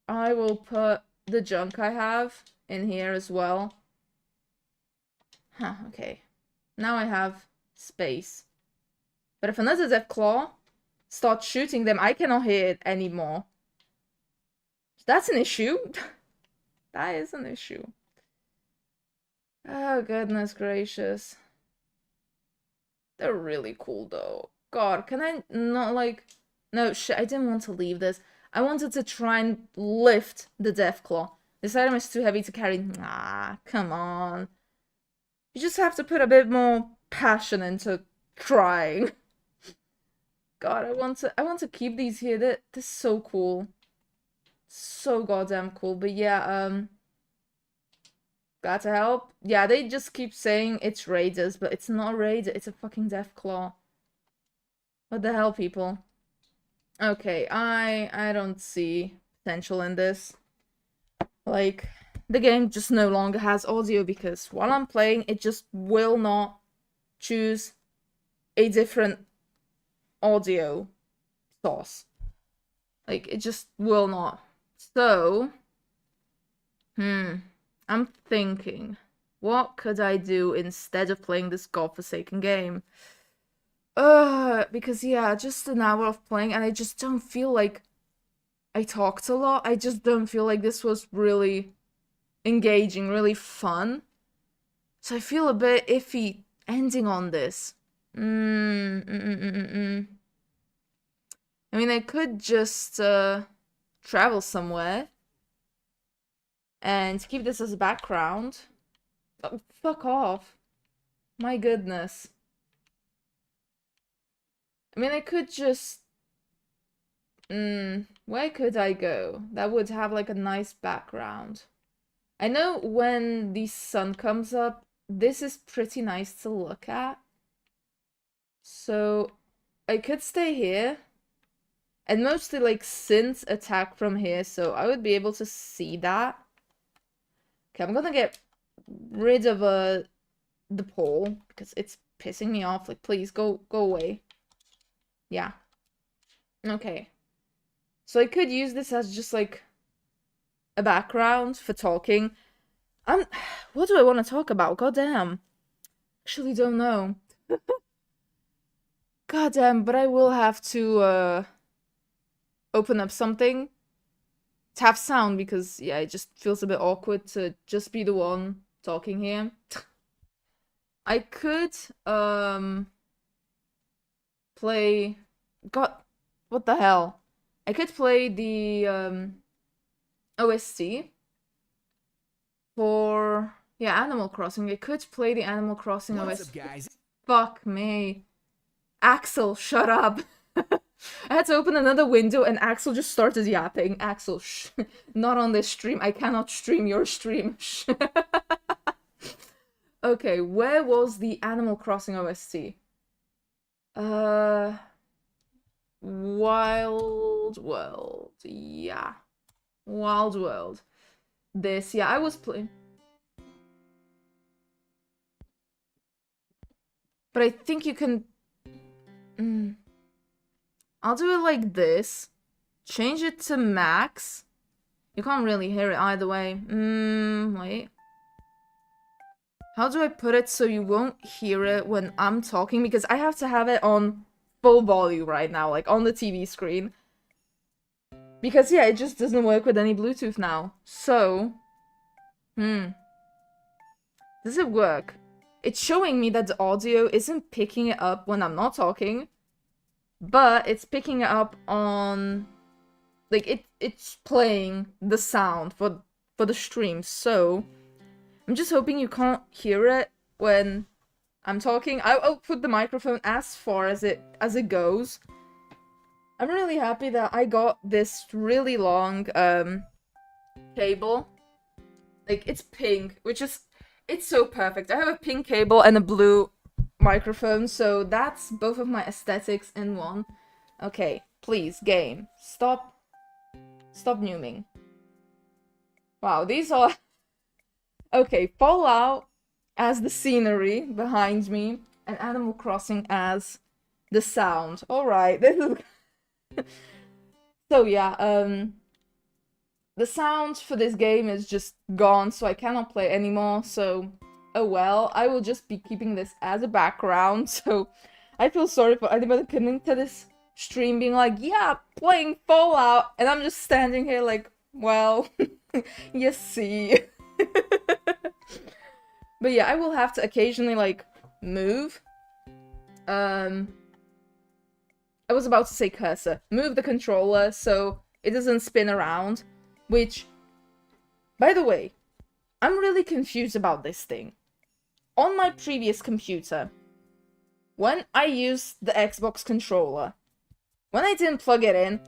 I will put the junk I have in here as well. Huh, okay. Now I have space. But if another Deathclaw starts shooting them, I cannot hear it anymore. That's an issue. That is an issue. Oh, goodness gracious. They're really cool, though. God, can I not, like... No, shit, I didn't want to leave this. I wanted to try and lift the Deathclaw. This item is too heavy to carry. Ah, come on. You just have to put a bit more passion into trying. God, I want to keep these here. They're so cool. So goddamn cool. But yeah, gotta help. Yeah, they just keep saying it's Raiders, but it's not a Raider, it's a fucking Deathclaw. What the hell, people? Okay, I don't see potential in this. Like, the game just no longer has audio because while I'm playing, it just will not choose a different audio source. Like, it just will not. So, I'm thinking, what could I do instead of playing this godforsaken game? Because yeah, just an hour of playing and I just don't feel like I talked a lot. I just don't feel like this was really engaging, really fun. So I feel a bit iffy ending on this. I mean, I could just travel somewhere and keep this as a background. Oh, fuck off. My goodness. I mean, I could just... where could I go? That would have, like, a nice background. I know when the sun comes up, this is pretty nice to look at. So, I could stay here. And mostly, like, synths attack from here, so I would be able to see that. Okay, I'm gonna get rid of the pole, because it's pissing me off. Like, please, go away. Yeah. Okay. So I could use this as just, like, a background for talking. What do I want to talk about? Goddamn. Actually don't know. Goddamn, but I will have to, open up something to have sound because, yeah, it just feels a bit awkward to just be the one talking here. I could, play... God, what the hell? I could play the, OST for, yeah, Animal Crossing. I could play the Animal Crossing OST. Guys? Fuck me. Axel, shut up. I had to open another window and Axel just started yapping. Axel, shh. Not on this stream. I cannot stream your stream. Okay, where was the Animal Crossing OST? Wild World. Yeah. Wild World. This, yeah, I was playing. But I think you can... I'll do it like this. Change it to max. You can't really hear it either way. Wait. How do I put it so you won't hear it when I'm talking? Because I have to have it on full volume right now, like on the TV screen. Because, yeah, it just doesn't work with any Bluetooth now. So, does it work? It's showing me that the audio isn't picking it up when I'm not talking, but it's picking it up on, like, it's playing the sound for the stream. So, I'm just hoping you can't hear it when I'm talking. I'll put the microphone as far as it goes. I'm really happy that I got this really long cable. Like, it's pink, which is, it's so perfect. I have a pink cable and a blue microphone, so that's both of my aesthetics in one. Okay, please, game. Stop nooming. Wow, these are... Okay, Fallout as the scenery behind me, and Animal Crossing as the sound. Alright, this is... So yeah, the sound for this game is just gone, so I cannot play anymore, so oh well. I will just be keeping this as a background, so I feel sorry for anybody coming to this stream being like, yeah, playing Fallout, and I'm just standing here like, well, you see. But yeah, I will have to occasionally, like, move. I was about to say cursor. Move the controller so it doesn't spin around. Which, by the way, I'm really confused about this thing. On my previous computer, when I used the Xbox controller, when I didn't plug it in,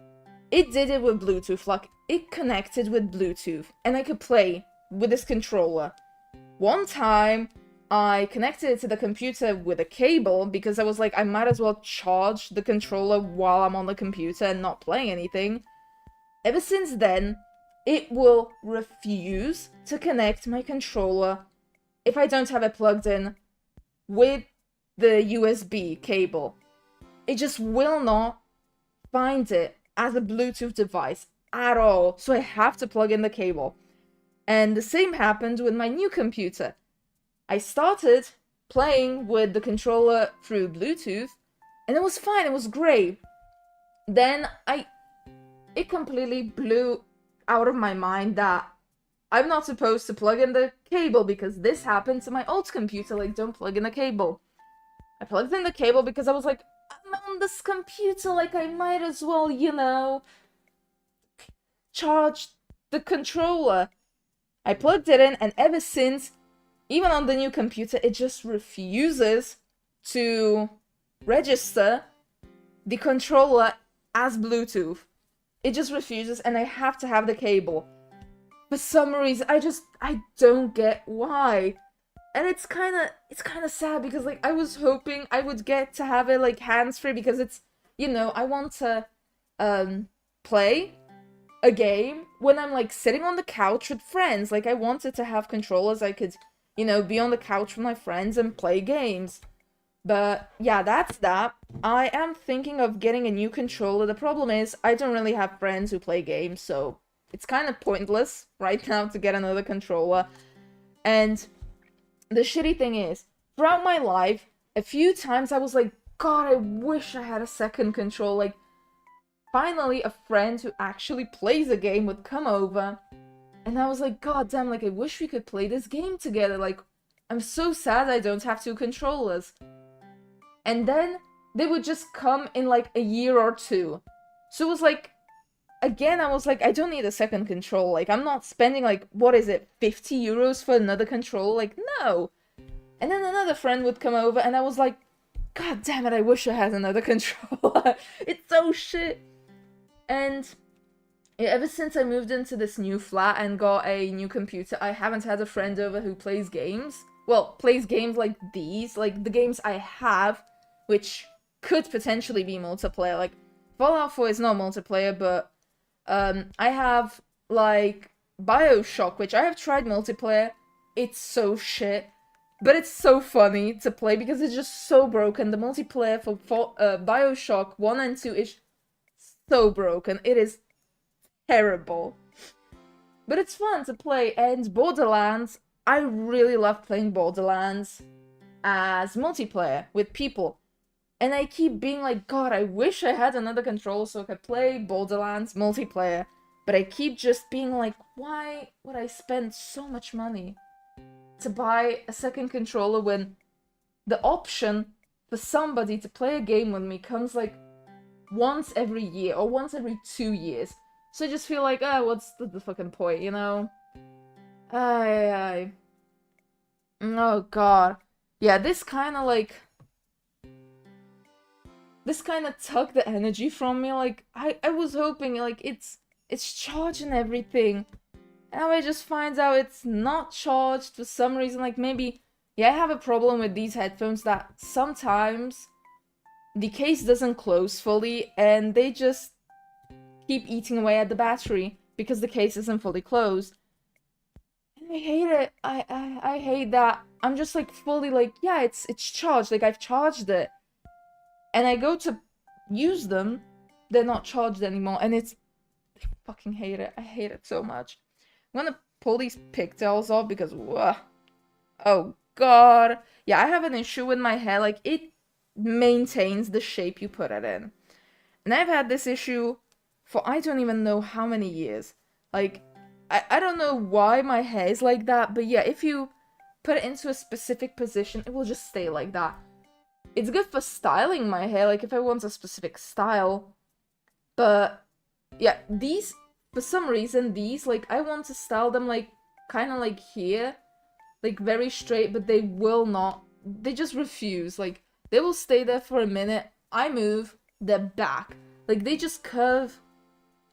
it did it with Bluetooth. Like, it connected with Bluetooth, and I could play with this controller. One time, I connected it to the computer with a cable because I was like, I might as well charge the controller while I'm on the computer and not playing anything. Ever since then, it will refuse to connect my controller if I don't have it plugged in with the USB cable. It just will not find it as a Bluetooth device at all, so I have to plug in the cable. And the same happened with my new computer. I started playing with the controller through Bluetooth, and it was fine, it was great. Then it completely blew out of my mind that I'm not supposed to plug in the cable because this happened to my old computer, like, don't plug in the cable. I plugged in the cable because I was like, I'm on this computer, like, I might as well, you know, charge the controller. I plugged it in, and ever since, even on the new computer, it just refuses to register the controller as Bluetooth. It just refuses, and I have to have the cable. For some reason, I don't get why. And it's kind of sad because, like, I was hoping I would get to have it, like, hands-free because it's, you know, I want to play a game when I'm, like, sitting on the couch with friends. Like, I wanted to have controllers I could, you know, be on the couch with my friends and play games. But yeah, that's that. I am thinking of getting a new controller. The problem is I don't really have friends who play games, so it's kind of pointless right now to get another controller. And the shitty thing is, throughout my life, a few times I was like, God, I wish I had a second controller. Like, finally, a friend who actually plays a game would come over, and I was like, God damn, like, I wish we could play this game together. Like, I'm so sad I don't have two controllers. And then they would just come in, like, a year or two. So it was like, again, I was like, I don't need a second controller. Like, I'm not spending, like, what is it, 50 euros for another controller? Like, no. And then another friend would come over, and I was like, God damn it, I wish I had another controller. It's so shit. And yeah, ever since I moved into this new flat and got a new computer, I haven't had a friend over who plays games. Well, plays games like these. Like, the games I have, which could potentially be multiplayer. Like, Fallout 4 is not multiplayer, but I have, like, BioShock, which I have tried multiplayer. It's so shit. But it's so funny to play because it's just so broken. The multiplayer for BioShock 1 and 2 is so broken. It is terrible. But it's fun to play. And Borderlands, I really love playing Borderlands as multiplayer with people. And I keep being like, God, I wish I had another controller so I could play Borderlands multiplayer. But I keep just being like, why would I spend so much money to buy a second controller when the option for somebody to play a game with me comes like once every year or once every 2 years. So I just feel like, what's the fucking point, you know? Oh god. Yeah, this kind of took the energy from me. Like, I was hoping, like, it's charging everything. Now I just find out it's not charged for some reason. Like, maybe, yeah, I have a problem with these headphones that sometimes the case doesn't close fully and they just keep eating away at the battery because the case isn't fully closed. And I hate it. I hate that. I'm just like fully like, yeah, it's charged. Like, I've charged it. And I go to use them, they're not charged anymore, and I fucking hate it. I hate it so much. I'm gonna pull these pigtails off because, oh god. Yeah, I have an issue with my hair, like, it maintains the shape you put it in. And I've had this issue for I don't even know how many years. Like, I don't know why my hair is like that, but yeah, if you put it into a specific position, it will just stay like that. It's good for styling my hair, like if I want a specific style. But yeah, these, for some reason, like, I want to style them like, kind of like here. Like, very straight, but they will not. They just refuse. Like, they will stay there for a minute. I move, they're back. Like, they just curve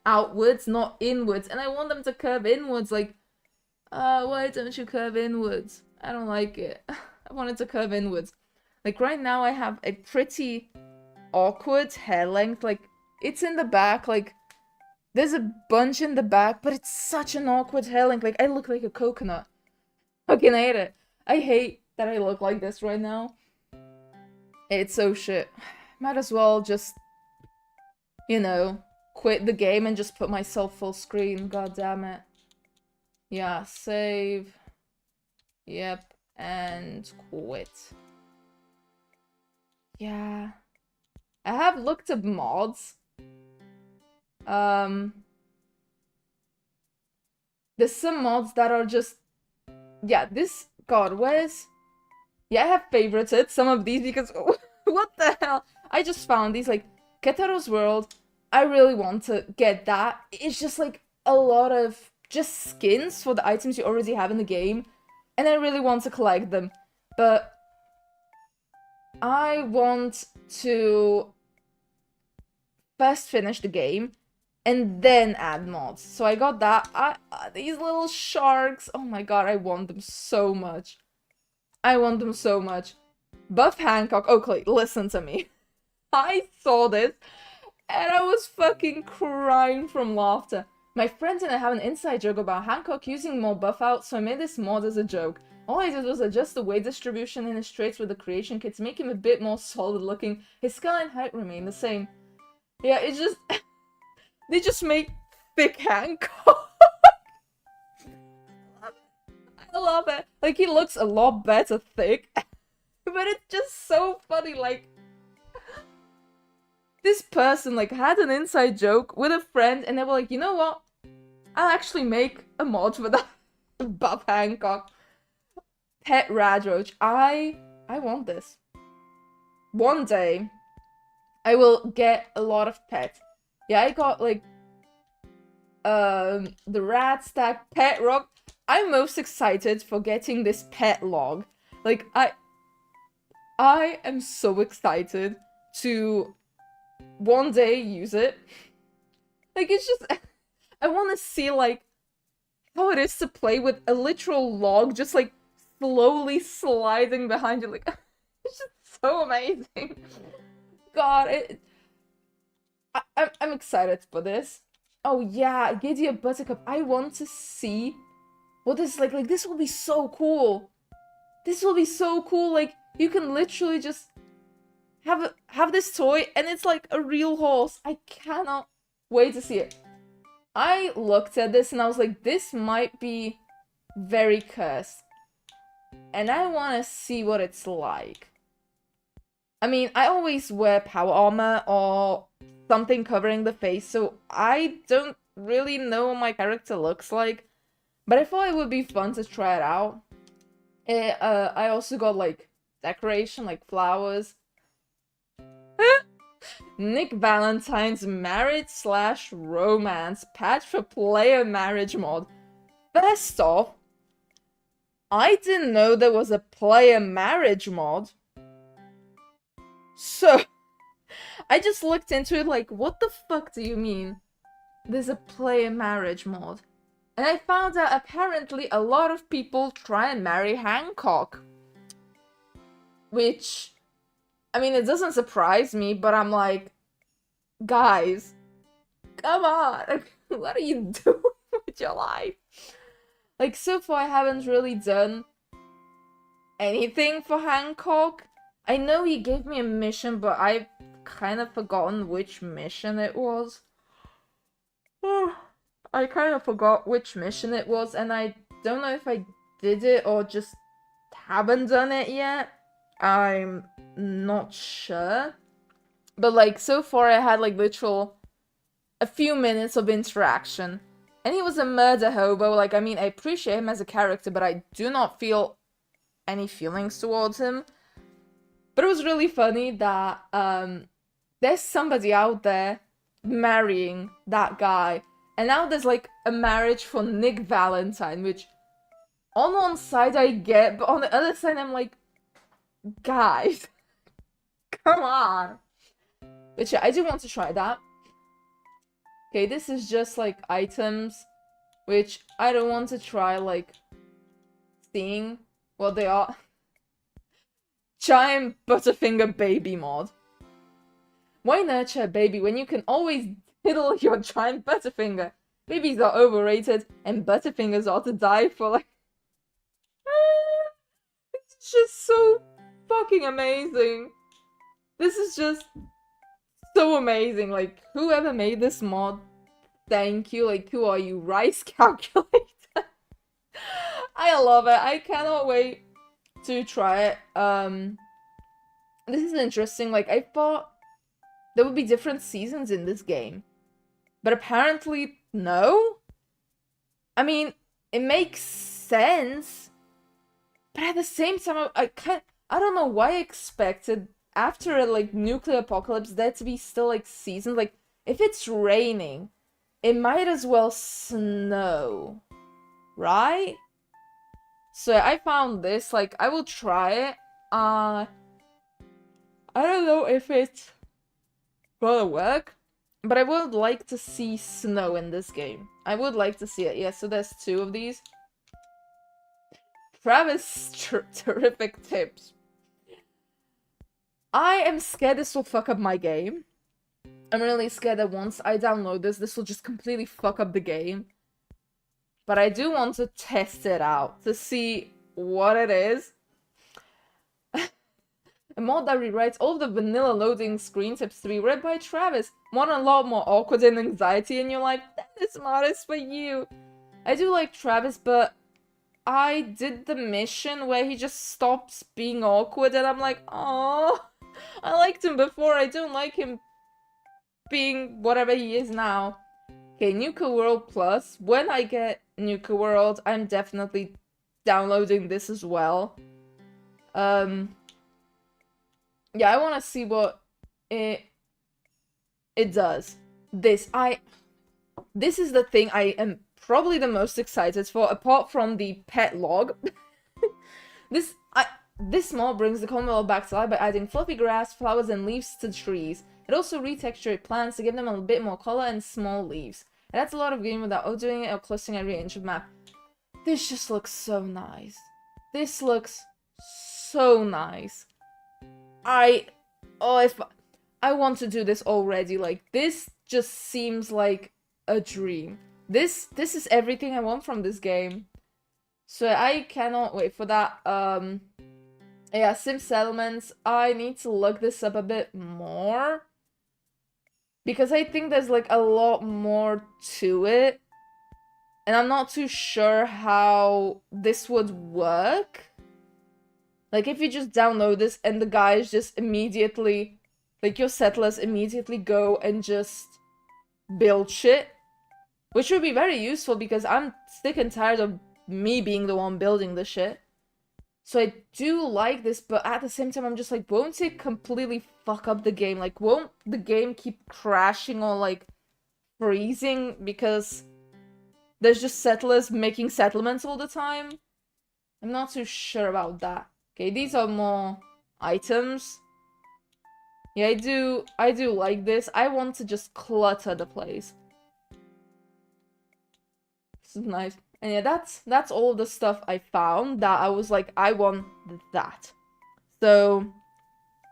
outwards, not inwards. And I want them to curve inwards. Like, why don't you curve inwards? I don't like it. I want it to curve inwards. Like, right now I have a pretty awkward hair length. Like, it's in the back. Like, there's a bunch in the back, but it's such an awkward hair length. Like, I look like a coconut. Fucking hate it. I hate that I look like this right now. It's so shit. Might as well just, you know, quit the game and just put myself full screen. God damn it. Yeah, save. Yep, and quit. Yeah. I have looked at mods. There's some mods that are just... Yeah, this... God, where's... Yeah, I have favorited some of these because... What the hell? I just found these, like, Ketero's World. I really want to get that. It's just, like, a lot of just skins for the items you already have in the game. And I really want to collect them. But... I want to first finish the game and then add mods. So I got that. These little sharks. Oh my god, I want them so much. I want them so much. Buff Hancock. Okay, listen to me. I saw this and I was fucking crying from laughter. My friends and I have an inside joke about Hancock using more buff out, so I made this mod as a joke. All I did was adjust the weight distribution in his traits with the creation kit to make him a bit more solid looking. His skull and height remain the same. Yeah, it's just... they just make thick Hancock. I love it. Like, he looks a lot better thick. But it's just so funny, like... This person, like, had an inside joke with a friend and they were like, you know what? I'll actually make a mod for that. Buff Hancock. Pet Radroach. I want this. One day, I will get a lot of pets. Yeah, I got, like, the Rat Stack, Pet Rock. I'm most excited for getting this pet log. Like, I am so excited to one day use it. Like, it's just... I want to see, like, how it is to play with a literal log just, like, slowly sliding behind you. Like, it's just so amazing. God, I'm excited for this. Oh yeah, Gideon Buttercup. I want to see what this is like. Like, this will be so cool. This will be so cool. Like, you can literally just have this toy and it's like a real horse. I cannot wait to see it. I looked at this and I was like, this might be very cursed. And I want to see what it's like. I mean, I always wear power armor or something covering the face, so I don't really know what my character looks like. But I thought it would be fun to try it out. I also got, like, decoration, like flowers. Nick Valentine's marriage/romance patch for player marriage mod. First off, I didn't know there was a player marriage mod. So, I just looked into it like, what the fuck do you mean? There's a player marriage mod. And I found out apparently a lot of people try and marry Hancock. Which, I mean, it doesn't surprise me, but I'm like, guys, come on. What are you doing with your life? Like, so far I haven't really done anything for Hancock. I know he gave me a mission, but I've kind of forgotten which mission it was. I kind of forgot which mission it was, and I don't know if I did it or just haven't done it yet. I'm not sure. But, like, so far I had, like, a few minutes of interaction. And he was a murder hobo. Like, I mean, I appreciate him as a character, but I do not feel any feelings towards him. But it was really funny that there's somebody out there marrying that guy. And now there's, like, a marriage for Nick Valentine, which on one side I get, but on the other side I'm like, guys, come on. But yeah, I do want to try that. Okay, this is just, like, items, which I don't want to try, like, seeing what they are. Giant Butterfinger baby mod. Why nurture a baby when you can always diddle your giant Butterfinger? Babies are overrated, and Butterfingers are to die for, like... It's just so fucking amazing. This is just so amazing. Like, whoever made this mod, thank you. Like, who are you? Rice calculator? I love it. I cannot wait to try it. This is interesting. Like, I thought there would be different seasons in this game. But apparently, no. I mean, it makes sense. But at the same time, I don't know why I expected after a, like, nuclear apocalypse there to be still, like, seasons. Like, if it's raining, it might as well snow. Right? So I found this, like, I will try it. I don't know if it's gonna work, but I would like to see snow in this game. I would like to see it. Yeah, so there's 2 of these. Travis, terrific tips. I am scared this will fuck up my game. I'm really scared that once I download this will just completely fuck up the game. But I do want to test it out to see what it is. A mod that rewrites all the vanilla loading screen tips to be read by Travis. Want a lot more awkward and anxiety in your life? This mod is for you. I do like Travis, but I did the mission where he just stops being awkward and I'm like, oh, I liked him before. I don't like him being whatever he is now. Okay, Nuka World Plus. When I get Nuka World, I'm definitely downloading this as well. Yeah, I want to see what it does. This is the thing I am probably the most excited for, apart from the pet log. This mod brings the Commonwealth back to life by adding fluffy grass, flowers, and leaves to trees. It also retextured plants to give them a bit more color and small leaves. It adds a lot of green without overdoing it or clustering every inch of map. This just looks so nice. This looks so nice. If I want to do this already. Like, this just seems like a dream. This is everything I want from this game. So I cannot wait for that. Yeah, Sim Settlements. I need to look this up a bit more. Because I think there's, like, a lot more to it. And I'm not too sure how this would work. Like, if you just download this and the guys just immediately, like, your settlers immediately go and just build shit, which would be very useful because I'm sick and tired of me being the one building the shit. So I do like this, but at the same time, I'm just like, won't it completely fuck up the game? Like, won't the game keep crashing or, like, freezing because there's just settlers making settlements all the time? I'm not too sure about that. Okay, these are more items. Yeah, I do like this. I want to just clutter the place. This is nice. And yeah, that's all the stuff I found that I was like, I want that. So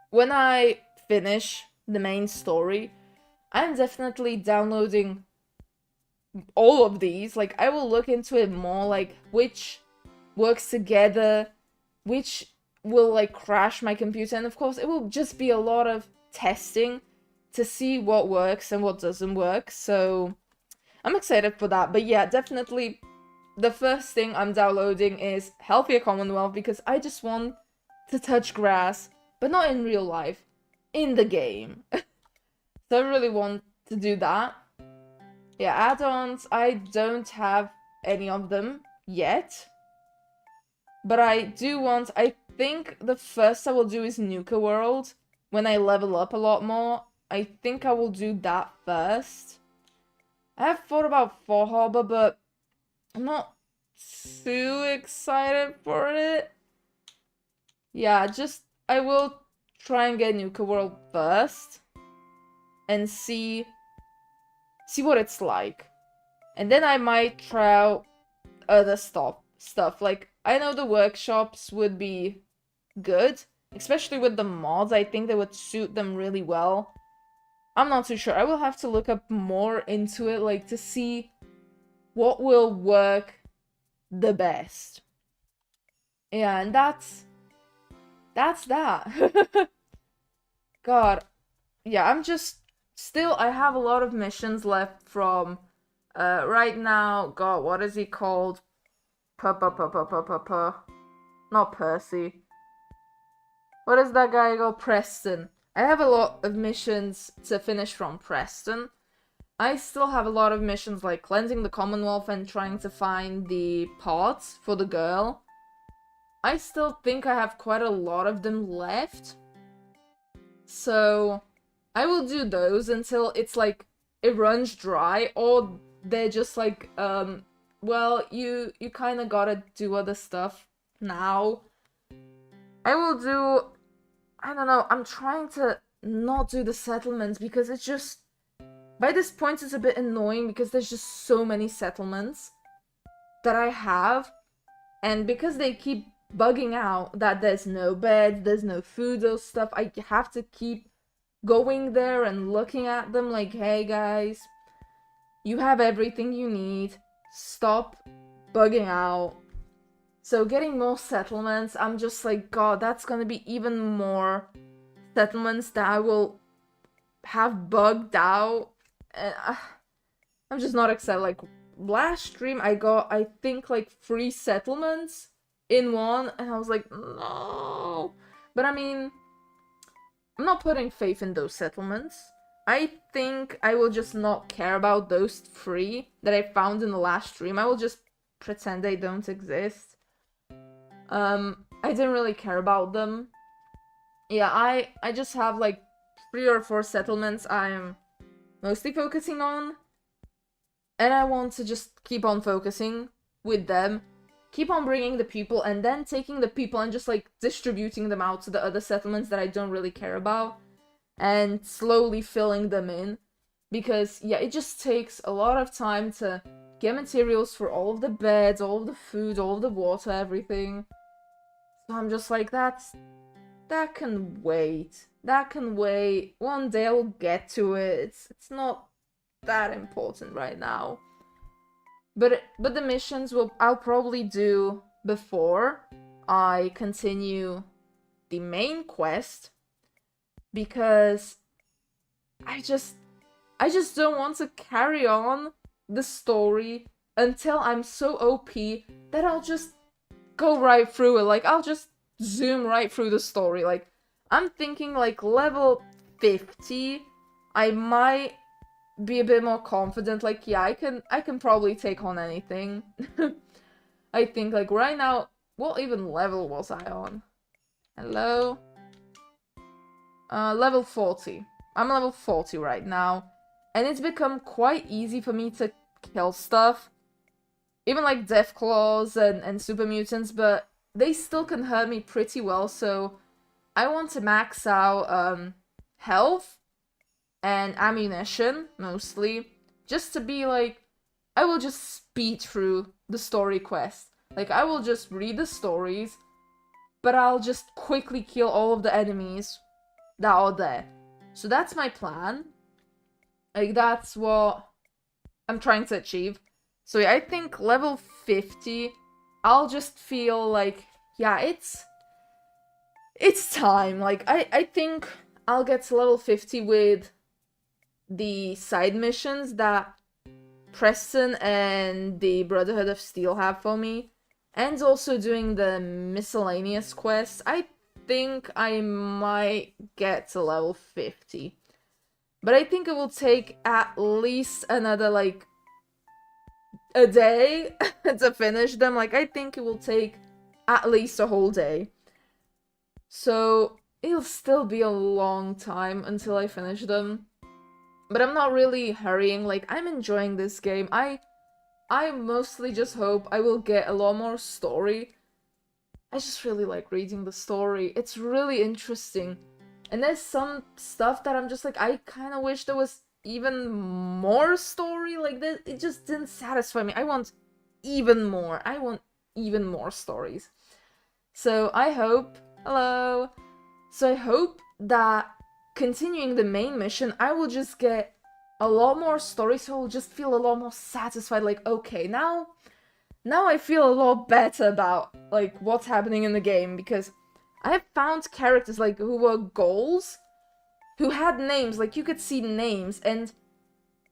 when I finish the main story, I'm definitely downloading all of these. Like, I will look into it more, like, which works together, which will, like, crash my computer. And of course, it will just be a lot of testing to see what works and what doesn't work. So I'm excited for that. But yeah, definitely the first thing I'm downloading is Healthier Commonwealth because I just want to touch grass, but not in real life, in the game. So I really want to do that. Yeah, add-ons, I don't have any of them yet. But I do want, I think the first I will do is Nuka World. When I level up a lot more, I think I will do that first. I have thought about Fall Harbor, but I'm not too excited for it. Yeah, just, I will try and get Nuka World first. And see what it's like. And then I might try out other stuff. Like, I know the workshops would be good. Especially with the mods, I think they would suit them really well. I'm not too sure. I will have to look up more into it, like, to see what will work the best. Yeah, and that's that. God. Yeah, I'm just... Still, I have a lot of missions left from... right now... God, what is he called? Not Percy. What is that guy called? Preston. I have a lot of missions to finish from Preston. I still have a lot of missions like cleansing the Commonwealth and trying to find the parts for the girl. I still think I have quite a lot of them left. So I will do those until it's like it runs dry, or they're just like, well, you kind of gotta do other stuff now. I will do... I don't know, I'm trying to not do the settlements because it's just... By this point, it's a bit annoying because there's just so many settlements that I have. And because they keep bugging out that there's no beds, there's no food or stuff, I have to keep going there and looking at them like, hey guys, you have everything you need. Stop bugging out. So getting more settlements, I'm just like, God, that's gonna be even more settlements that I will have bugged out. And I'm just not excited. Like, last stream I got, I think, like 3 settlements in one, and I was like, no. But I mean, I'm not putting faith in those settlements. I think I will just not care about those 3 that I found in the last stream. I will just pretend they don't exist. I didn't really care about them. Yeah, I just have like 3 or 4 settlements I'm mostly focusing on. And I want to just keep on focusing with them. Keep on bringing the people and then taking the people and just like distributing them out to the other settlements that I don't really care about. And slowly filling them in. Because, yeah, it just takes a lot of time to get materials for all of the beds, all of the food, all of the water, everything. So I'm just like, that can wait. That can wait. One day I'll get to it. It's not that important right now. But the missions I'll probably do before I continue the main quest. Because I just don't want to carry on the story until I'm so OP that I'll just go right through it. Like, I'll just zoom right through the story. Like, I'm thinking like level 50, I might be a bit more confident. Like, yeah, I can probably take on anything. I think like right now, what even level was I on? Hello? Level 40. I'm level 40 right now. And it's become quite easy for me to kill stuff. Even like Death Claws and Super Mutants, but they still can hurt me pretty well, so I want to max out health and ammunition, mostly. Just to be like, I will just speed through the story quest. Like, I will just read the stories, but I'll just quickly kill all of the enemies that are there. So that's my plan. Like, that's what I'm trying to achieve. So yeah, I think level 50, I'll just feel like, yeah, it's time. Like, I think I'll get to level 50 with the side missions that Preston and the Brotherhood of Steel have for me. And also doing the miscellaneous quests. I think I might get to level 50. But I think it will take at least another, like, a day to finish them. Like, I think it will take at least a whole day. So, it'll still be a long time until I finish them. But I'm not really hurrying. Like, I'm enjoying this game. I mostly just hope I will get a lot more story. I just really like reading the story. It's really interesting. And there's some stuff that I'm just like, I kind of wish there was even more story. Like, that, it just didn't satisfy me. I want even more. I want even more stories. So I hope... Hello! So I hope that continuing the main mission, I will just get a lot more stories, so I'll just feel a lot more satisfied. Like, okay, now I feel a lot better about, like, what's happening in the game, because I have found characters, like, who were goals, who had names, like, you could see names, and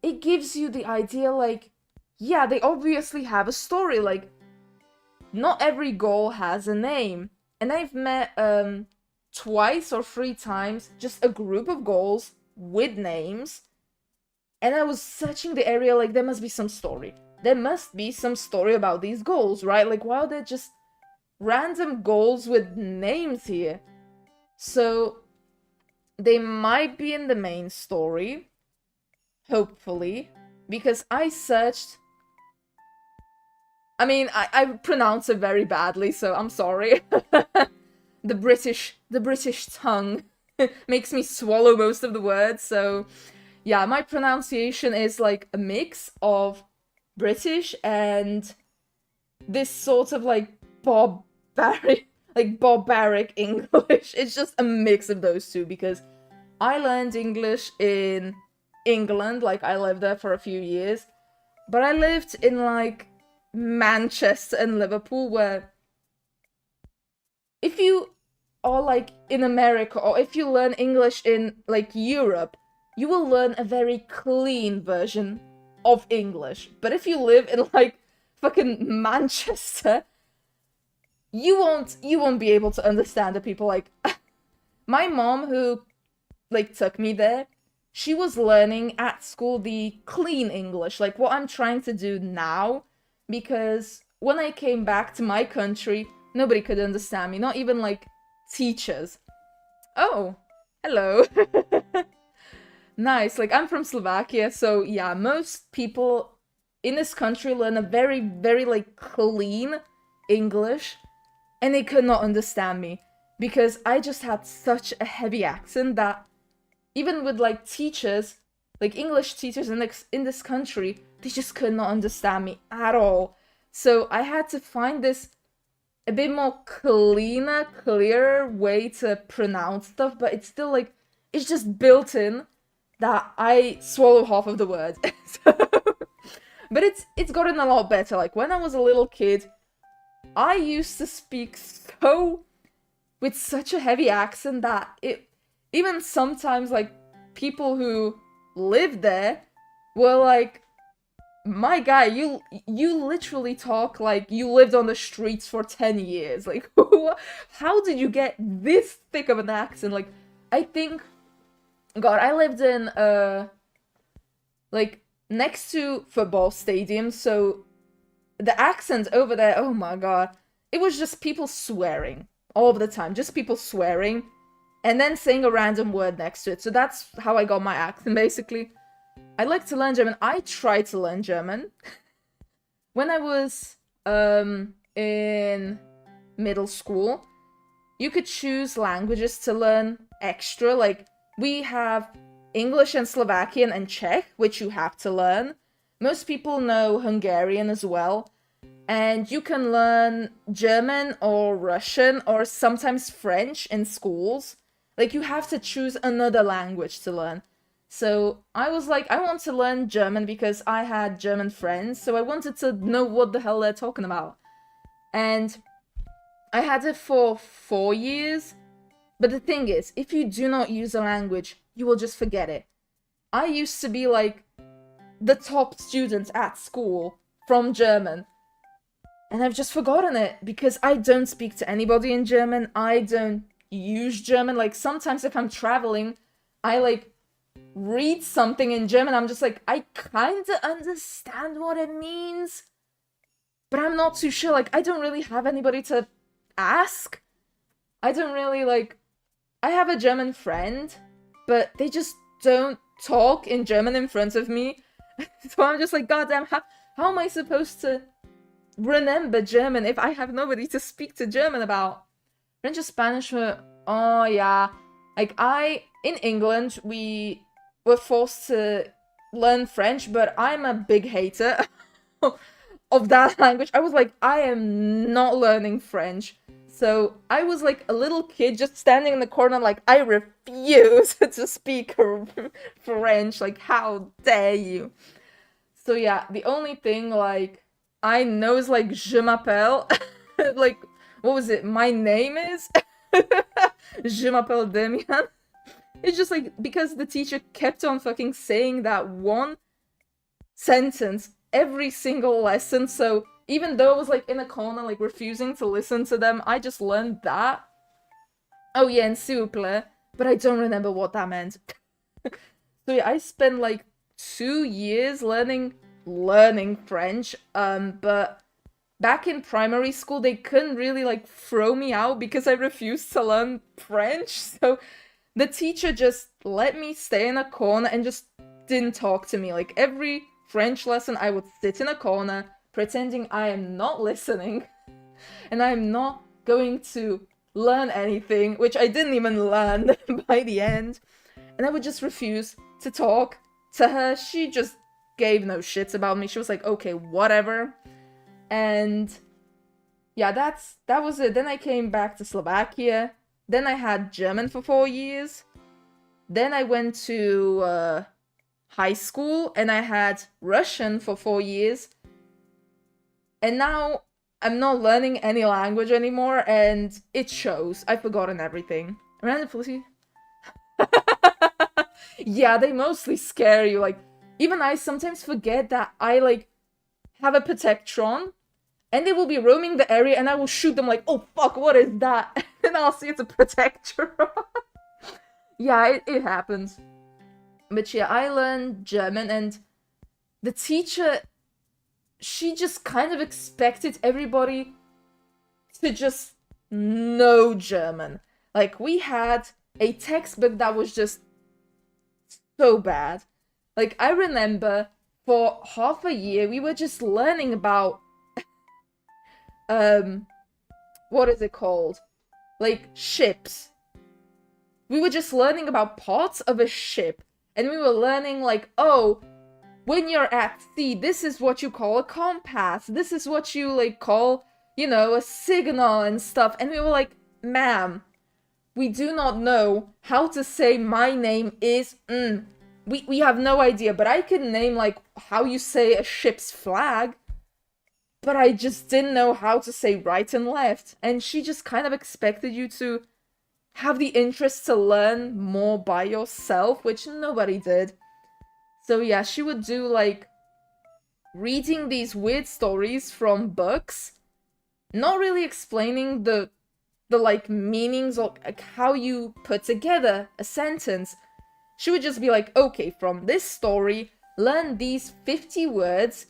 it gives you the idea, like, yeah, they obviously have a story, like, not every goal has a name. And I've met, twice or 3 times, just a group of goals with names, and I was searching the area like, there must be some story. There must be some story about these goals, right? Like, why are there just random goals with names here? So, they might be in the main story, hopefully, because I searched... I mean, I pronounce it very badly, so I'm sorry. The British tongue makes me swallow most of the words, so... Yeah, my pronunciation is like a mix of British and this sort of like barbaric English. It's just a mix of those two, because I learned English in England, like I lived there for a few years, but I lived in like Manchester and Liverpool, where if you are like in America, or if you learn English in like Europe, you will learn a very clean version of English. But if you live in like fucking Manchester, you won't be able to understand the people. Like, my mom, who like took me there, she was learning at school the clean English, like what I'm trying to do now, because when I came back to my country, nobody could understand me, not even like teachers. Oh, hello. Nice, like, I'm from Slovakia, so yeah, most people in this country learn a very, very, like, clean English, and they could not understand me, because I just had such a heavy accent that even with, like, teachers, like, English teachers in this country, they just could not understand me at all. So I had to find this a bit more clearer way to pronounce stuff, but it's still, like, it's just built in that I swallow half of the word. But it's gotten a lot better. Like, when I was a little kid, I used to speak with such a heavy accent that even sometimes, like, people who lived there were like, my guy, you literally talk like you lived on the streets for 10 years. Like, how did you get this thick of an accent? Like, I think, God, I lived in, like, next to football stadiums, so the accent over there, oh my God, it was just people swearing all of the time, just people swearing, and then saying a random word next to it. So that's how I got my accent, basically. I like to learn German. I tried to learn German when I was in middle school. You could choose languages to learn extra. Like, we have English and Slovakian and Czech, which you have to learn. Most people know Hungarian as well. And you can learn German or Russian or sometimes French in schools. Like, you have to choose another language to learn. So I was like, I want to learn German because I had German friends, so I wanted to know what the hell they're talking about. And I had it for 4 years, but the thing is, if you do not use a language, you will just forget it. I used to be like the top student at school from German, and I've just forgotten it because I don't speak to anybody in German. I don't use German. Like, sometimes if I'm traveling, I like read something in German, I'm just like, I kinda understand what it means, but I'm not too sure. Like, I don't really have anybody to ask. I don't really, like, I have a German friend, but they just don't talk in German in front of me. So I'm just like, goddamn, how am I supposed to remember German if I have nobody to speak to German about? French or Spanish were, oh yeah, like, in England, we were forced to learn French, but I'm a big hater of that language. I was like, I am not learning French. So I was like a little kid just standing in the corner like, I refuse to speak French. Like, how dare you? So yeah, the only thing, like, I know is like, je m'appelle. Like, what was it? My name is? Je m'appelle Demian. It's just like, because the teacher kept on fucking saying that one sentence every single lesson, so even though I was like in a corner, like refusing to listen to them, I just learned that. Oh yeah, and s'il vous plaît, but I don't remember what that meant. So yeah, I spent like 2 years learning French, but back in primary school, they couldn't really like throw me out because I refused to learn French, so the teacher just let me stay in a corner and just didn't talk to me. Like, every French lesson, I would sit in a corner, pretending I am not listening, and I'm not going to learn anything, which I didn't even learn by the end. And I would just refuse to talk to her. She just gave no shits about me. She was like, okay, whatever. And yeah, that was it. Then I came back to Slovakia. Then I had German for 4 years. Then I went to high school and I had Russian for 4 years. And now I'm not learning any language anymore, and it shows. I've forgotten everything. Random Felicity? Yeah, they mostly scare you. Like, even I sometimes forget that I, like, have a Protectron, and they will be roaming the area, and I will shoot them like, oh fuck, what is that? And I'll see it's a Protectron. Yeah, it happens. But yeah, I learned German, and the teacher, she just kind of expected everybody to just know German. Like, we had a textbook that was just so bad. Like, I remember for half a year, we were just learning about, what is it called? Like, ships. We were just learning about parts of a ship. And we were learning, like, oh, when you're at sea, this is what you call a compass. This is what you, like, call, you know, a signal and stuff. And we were like, ma'am, we do not know how to say my name is, We have no idea, but I can name, like, how you say a ship's flag. But I just didn't know how to say right and left. And she just kind of expected you to have the interest to learn more by yourself, which nobody did. So yeah, she would do, like, reading these weird stories from books, not really explaining the like meanings or like how you put together a sentence. She would just be like, okay, from this story, learn these 50 words,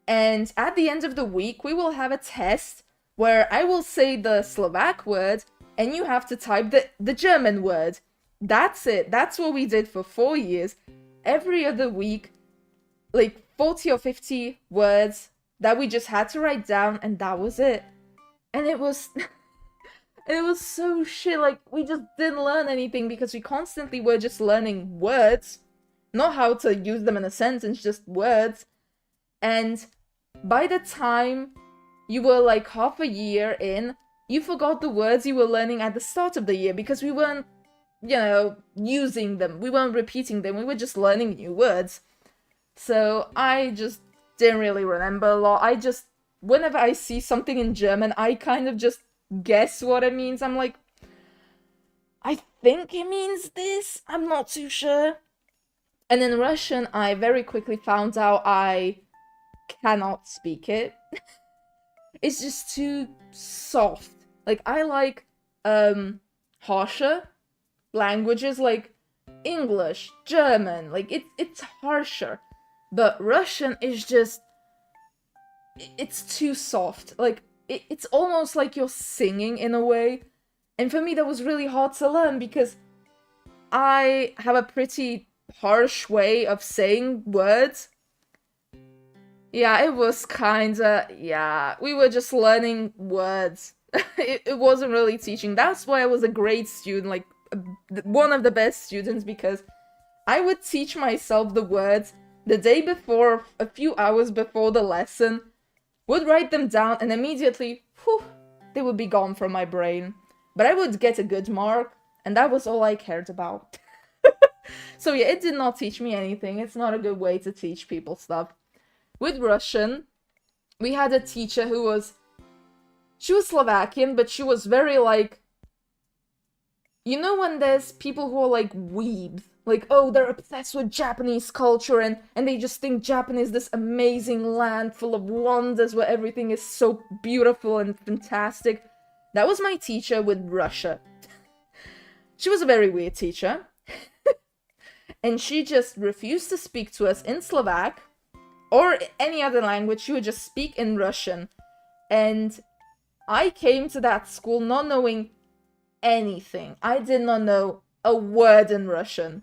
and at the end of the week, we will have a test where I will say the Slovak word, and you have to type the German word. That's it. That's what we did for 4 years. Every other week, like 40 or 50 words that we just had to write down, and that was it. And it was... it was so shit, like, we just didn't learn anything because we constantly were just learning words. Not how to use them in a sentence, just words. And by the time you were like half a year in, you forgot the words you were learning at the start of the year because we weren't, you know, using them. We weren't repeating them. We were just learning new words. So I just didn't really remember a lot. I just, whenever I see something in German, I kind of just guess what it means. I'm like, I think it means this. I'm not too sure. And in Russian, I very quickly found out I cannot speak it. It's just too soft. Like, I like harsher languages like English, German. Like, it's harsher. But Russian is just... it's too soft. Like, it's almost like you're singing in a way. And for me, that was really hard to learn because I have a pretty harsh way of saying words. Yeah, it was kinda... yeah, we were just learning words. It wasn't really teaching. That's why I was a great student, like, one of the best students, because I would teach myself the words the day before, a few hours before the lesson, would write them down, and immediately, whew, they would be gone from my brain. But I would get a good mark, and that was all I cared about. So yeah, it did not teach me anything. It's not a good way to teach people stuff. With Russian, we had a teacher who was... she was Slovakian, but she was very like... you know when there's people who are like weebs? Like, oh, they're obsessed with Japanese culture and they just think Japan is this amazing land full of wonders where everything is so beautiful and fantastic. That was my teacher with Russia. She was a very weird teacher. And she just refused to speak to us in Slovak or any other language. She would just speak in Russian. And I came to that school not knowing anything. I did not know a word in Russian.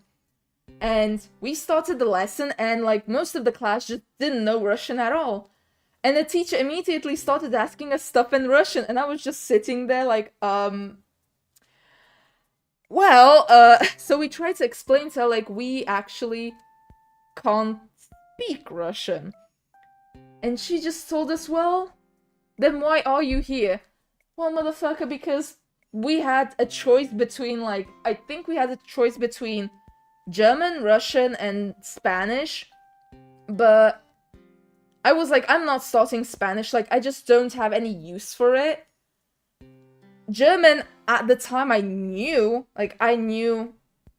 And we started the lesson and like most of the class just didn't know Russian at all. And the teacher immediately started asking us stuff in Russian and I was just sitting there like, so we tried to explain to her like we actually can't speak Russian. And she just told us, well, then why are you here? Well, motherfucker, because we had a choice between, like, I think we had a choice between German, Russian, and Spanish. But I was like, I'm not starting Spanish. Like, I just don't have any use for it. German, at the time, I knew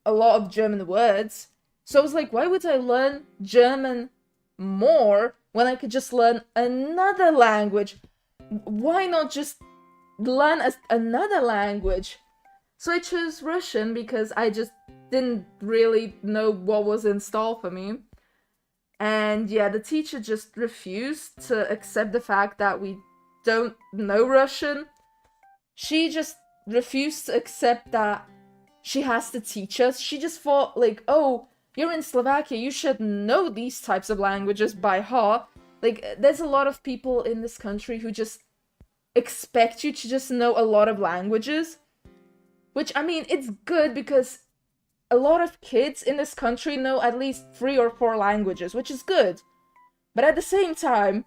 a lot of German words. So I was like, why would I learn German more when I could just learn another language? Why not just learn another language? So I chose Russian because I just didn't really know what was in store for me. And yeah, the teacher just refused to accept the fact that we don't know Russian. She just refused to accept that she has to teach us. She just thought like, oh, you're in Slovakia, you should know these types of languages by heart. Like, there's a lot of people in this country who just expect you to just know a lot of languages. Which, I mean, it's good because a lot of kids in this country know at least 3 or 4 languages, which is good. But at the same time,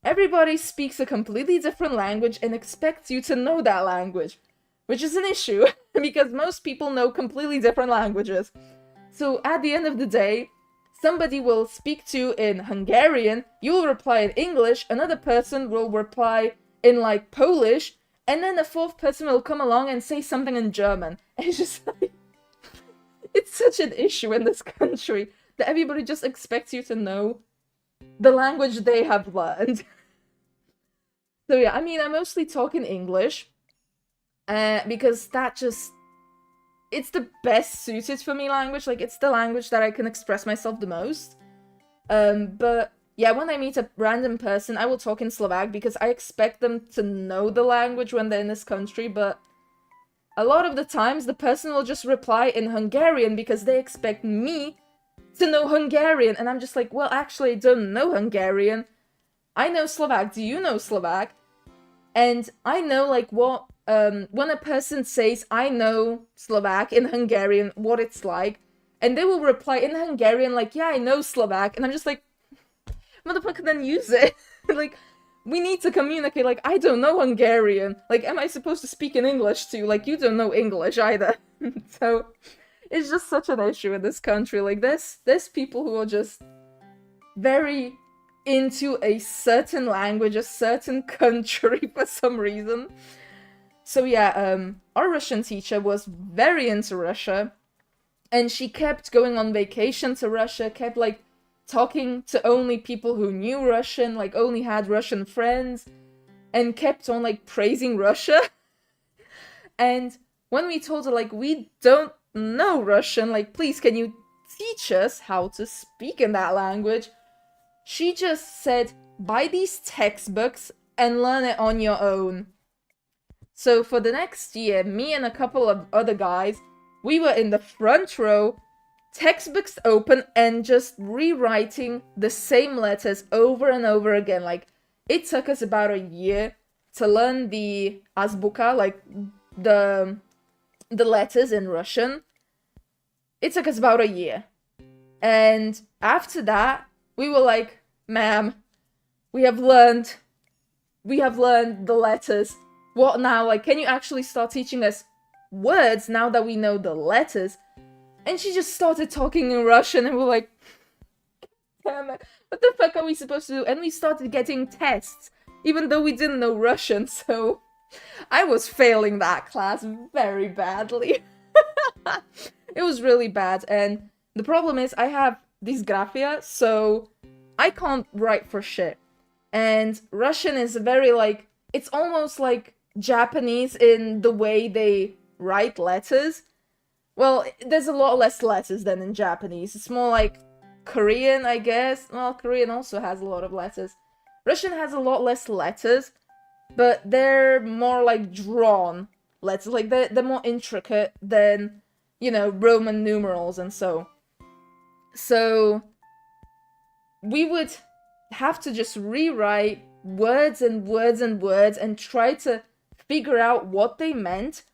everybody speaks a completely different language and expects you to know that language. Which is an issue, because most people know completely different languages. So at the end of the day, somebody will speak to you in Hungarian, you will reply in English, another person will reply in like Polish, and then a 4th person will come along and say something in German. And it's just like, it's such an issue in this country that everybody just expects you to know the language they have learned. So yeah, I mean, I mostly talk in English, because that just, it's the best suited for me language. Like, it's the language that I can express myself the most. But yeah, when I meet a random person, I will talk in Slovak because I expect them to know the language when they're in this country, but a lot of the times the person will just reply in Hungarian because they expect me to know Hungarian, and I'm just like, well, actually, I don't know Hungarian. I know Slovak. Do you know Slovak? And I know, like, what, when a person says, I know Slovak in Hungarian, what it's like, and they will reply in Hungarian, like, yeah, I know Slovak, and I'm just like, motherfucker, then use it. Like, we need to communicate. Like, I don't know Hungarian. Like, am I supposed to speak in English too? Like, you don't know English either. So, it's just such an issue in this country. Like, there's people who are just very into a certain language, a certain country for some reason. So yeah, our Russian teacher was very into Russia, and she kept going on vacation to Russia, kept like talking to only people who knew Russian, like only had Russian friends, and kept on like praising Russia. And when we told her, like, we don't know Russian, like, please, can you teach us how to speak in that language? She just said, buy these textbooks and learn it on your own. So for the next year, me and a couple of other guys, we were in the front row, textbooks open, and just rewriting the same letters over and over again. Like, it took us about a year to learn the azbuka, like the letters in Russian. It took us about a year. And after that, we were like, ma'am, we have learned the letters. What now? Like, can you actually start teaching us words now that we know the letters? And she just started talking in Russian, and we're like, damn it, what the fuck are we supposed to do? And we started getting tests, even though we didn't know Russian, so I was failing that class very badly. It was really bad, and the problem is I have dysgraphia, so I can't write for shit. And Russian is very like, it's almost like Japanese in the way they write letters. Well, there's a lot less letters than in Japanese. It's more like Korean, I guess. Well, Korean also has a lot of letters. Russian has a lot less letters, but they're more like drawn letters. Like, they're more intricate than, you know, Roman numerals and so. So we would have to just rewrite words and words and words and try to figure out what they meant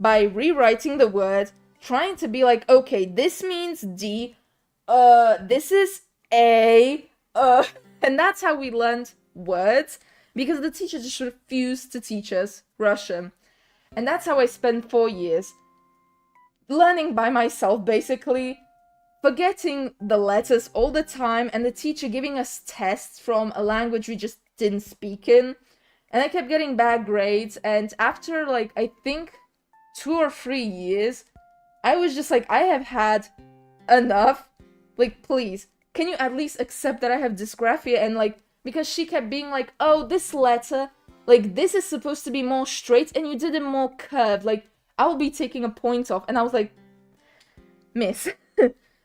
by rewriting the word, trying to be like, okay, this means D, this is A, and that's how we learned words, because the teacher just refused to teach us Russian. And that's how I spent 4 years learning by myself, basically, forgetting the letters all the time, and the teacher giving us tests from a language we just didn't speak in. And I kept getting bad grades, and after, like, I think 2 or 3 years, I was just like, I have had enough. Like, please, can you at least accept that I have dysgraphia? And, like, because she kept being like, oh, this letter, like, this is supposed to be more straight, and you did it more curved. Like, I will be taking a point off. And I was like, miss,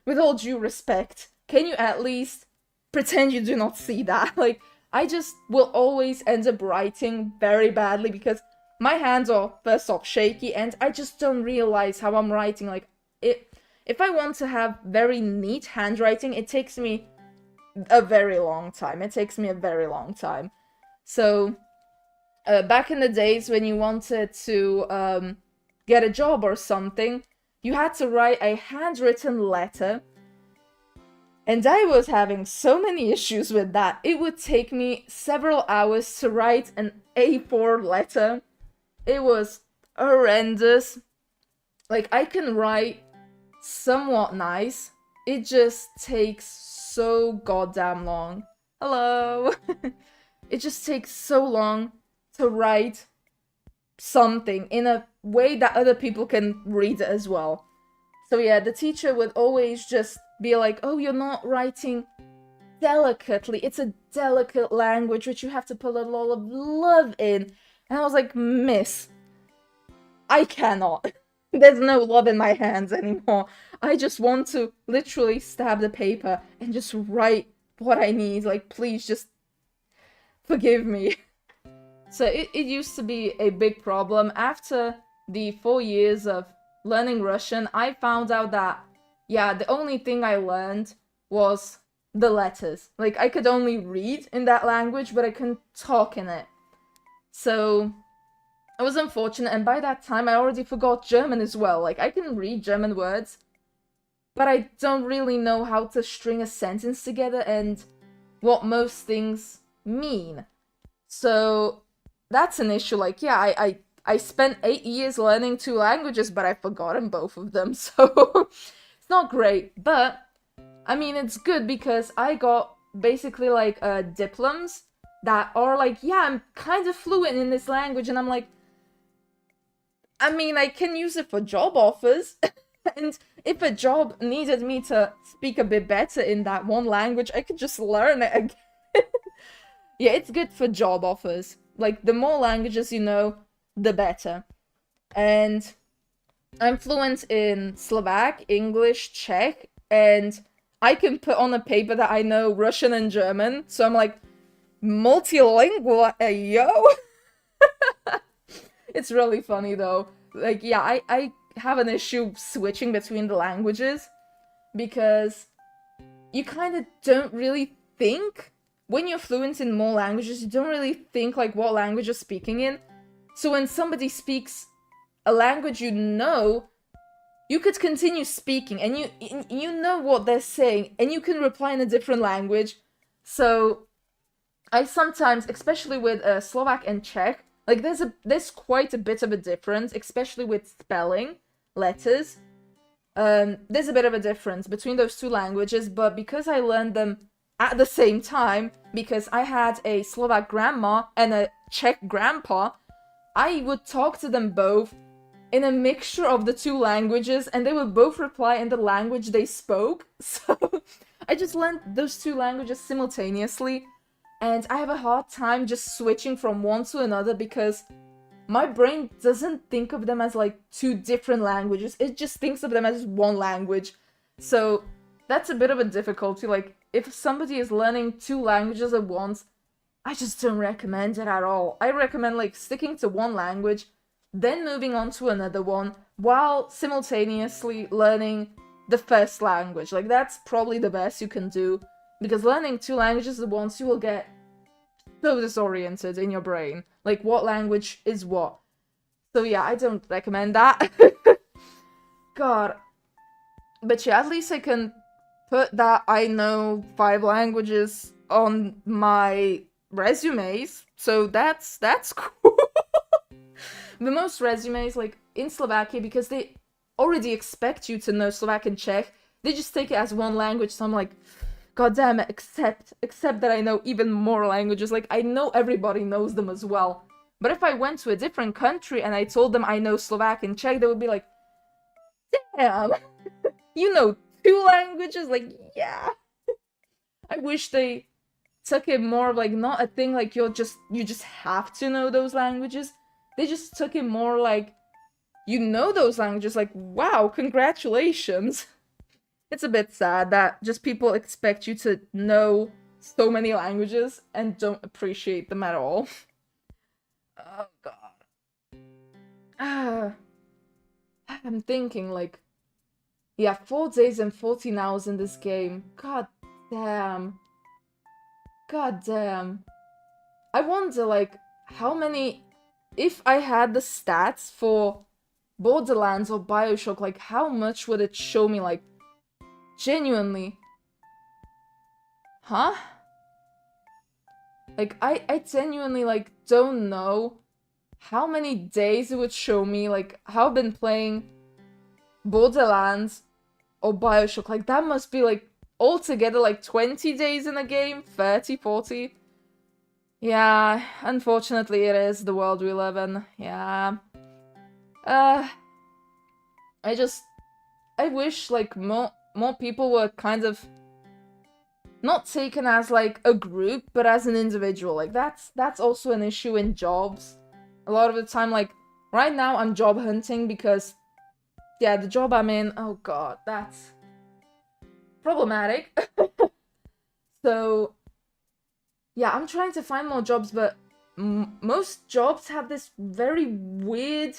with all due respect, can you at least pretend you do not see that? Like, I just will always end up writing very badly because my hands are, first off, shaky, and I just don't realize how I'm writing. Like, if I want to have very neat handwriting, it takes me a very long time. So, back in the days when you wanted to get a job or something, you had to write a handwritten letter. And I was having so many issues with that. It would take me several hours to write an A4 letter. It was horrendous. Like, I can write somewhat nice. It just takes so goddamn long. Hello! It just takes so long to write something in a way that other people can read it as well. So yeah, the teacher would always just be like, oh, you're not writing delicately. It's a delicate language which you have to put a lot of love in. And I was like, miss, I cannot. There's no love in my hands anymore. I just want to literally stab the paper and just write what I need. Like, please just forgive me. So it used to be a big problem. After the 4 years of learning Russian, I found out that, yeah, the only thing I learned was the letters. Like, I could only read in that language, but I couldn't talk in it. So it was unfortunate, and by that time I already forgot German as well. Like, I can read German words, but I don't really know how to string a sentence together and what most things mean. So that's an issue. Like, yeah, I spent 8 years learning 2 languages, but I've forgotten both of them, so it's not great. But, I mean, it's good because I got basically, like, diplomas that are like, yeah, I'm kind of fluent in this language, and I'm like, I mean, I can use it for job offers, and if a job needed me to speak a bit better in that one language, I could just learn it again. Yeah, it's good for job offers. Like, the more languages you know, the better. And I'm fluent in Slovak, English, Czech, and I can put on a paper that I know Russian and German, so I'm like, multilingual, yo! It's really funny, though. Like, yeah, I have an issue switching between the languages, because you kind of don't really think. When you're fluent in more languages, you don't really think, like, what language you're speaking in. So when somebody speaks a language you know, you could continue speaking, and you know what they're saying, and you can reply in a different language. So I sometimes, especially with Slovak and Czech, like, there's quite a bit of a difference, especially with spelling letters. There's a bit of a difference between those 2 languages, but because I learned them at the same time, because I had a Slovak grandma and a Czech grandpa, I would talk to them both in a mixture of the 2 languages, and they would both reply in the language they spoke. So I just learned those 2 languages simultaneously, and I have a hard time just switching from one to another because my brain doesn't think of them as, like, 2 different languages. It just thinks of them as one language. So that's a bit of a difficulty. Like, if somebody is learning 2 languages at once, I just don't recommend it at all. I recommend, like, sticking to one language, then moving on to another one, while simultaneously learning the first language. Like, that's probably the best you can do, because learning 2 languages at once, you will get so disoriented in your brain. Like, what language is what? So yeah, I don't recommend that. God. But yeah, at least I can put that I know 5 languages on my resumes, so that's cool. But most resumes, like, in Slovakia, because they already expect you to know Slovak and Czech, they just take it as one language, so I'm like, god damn it, except that I know even more languages. Like, I know everybody knows them as well. But if I went to a different country and I told them I know Slovak and Czech, they would be like, damn, you know 2 languages? Like, yeah. I wish they took it more of, like, not a thing like you just have to know those languages. They just took it more like, you know those languages, like, wow, congratulations. It's a bit sad that just people expect you to know so many languages and don't appreciate them at all. Oh god. I'm thinking, like, yeah, 4 days and 14 hours in this game. God damn. God damn. I wonder, like, how many... If I had the stats for Borderlands or Bioshock, like, how much would it show me, like, genuinely? Huh? Like, I genuinely, like, don't know how many days it would show me, like, how I've been playing Borderlands or Bioshock. Like, that must be, like, altogether, like, 20 days in a game? 30, 40? Yeah, unfortunately it is the world we live in. Yeah. I wish, like, more people were kind of not taken as like a group, but as an individual. Like that's also an issue in jobs. A lot of the time, like right now I'm job hunting because yeah, the job I'm in, oh god, that's problematic. So yeah, I'm trying to find more jobs, but most jobs have this very weird,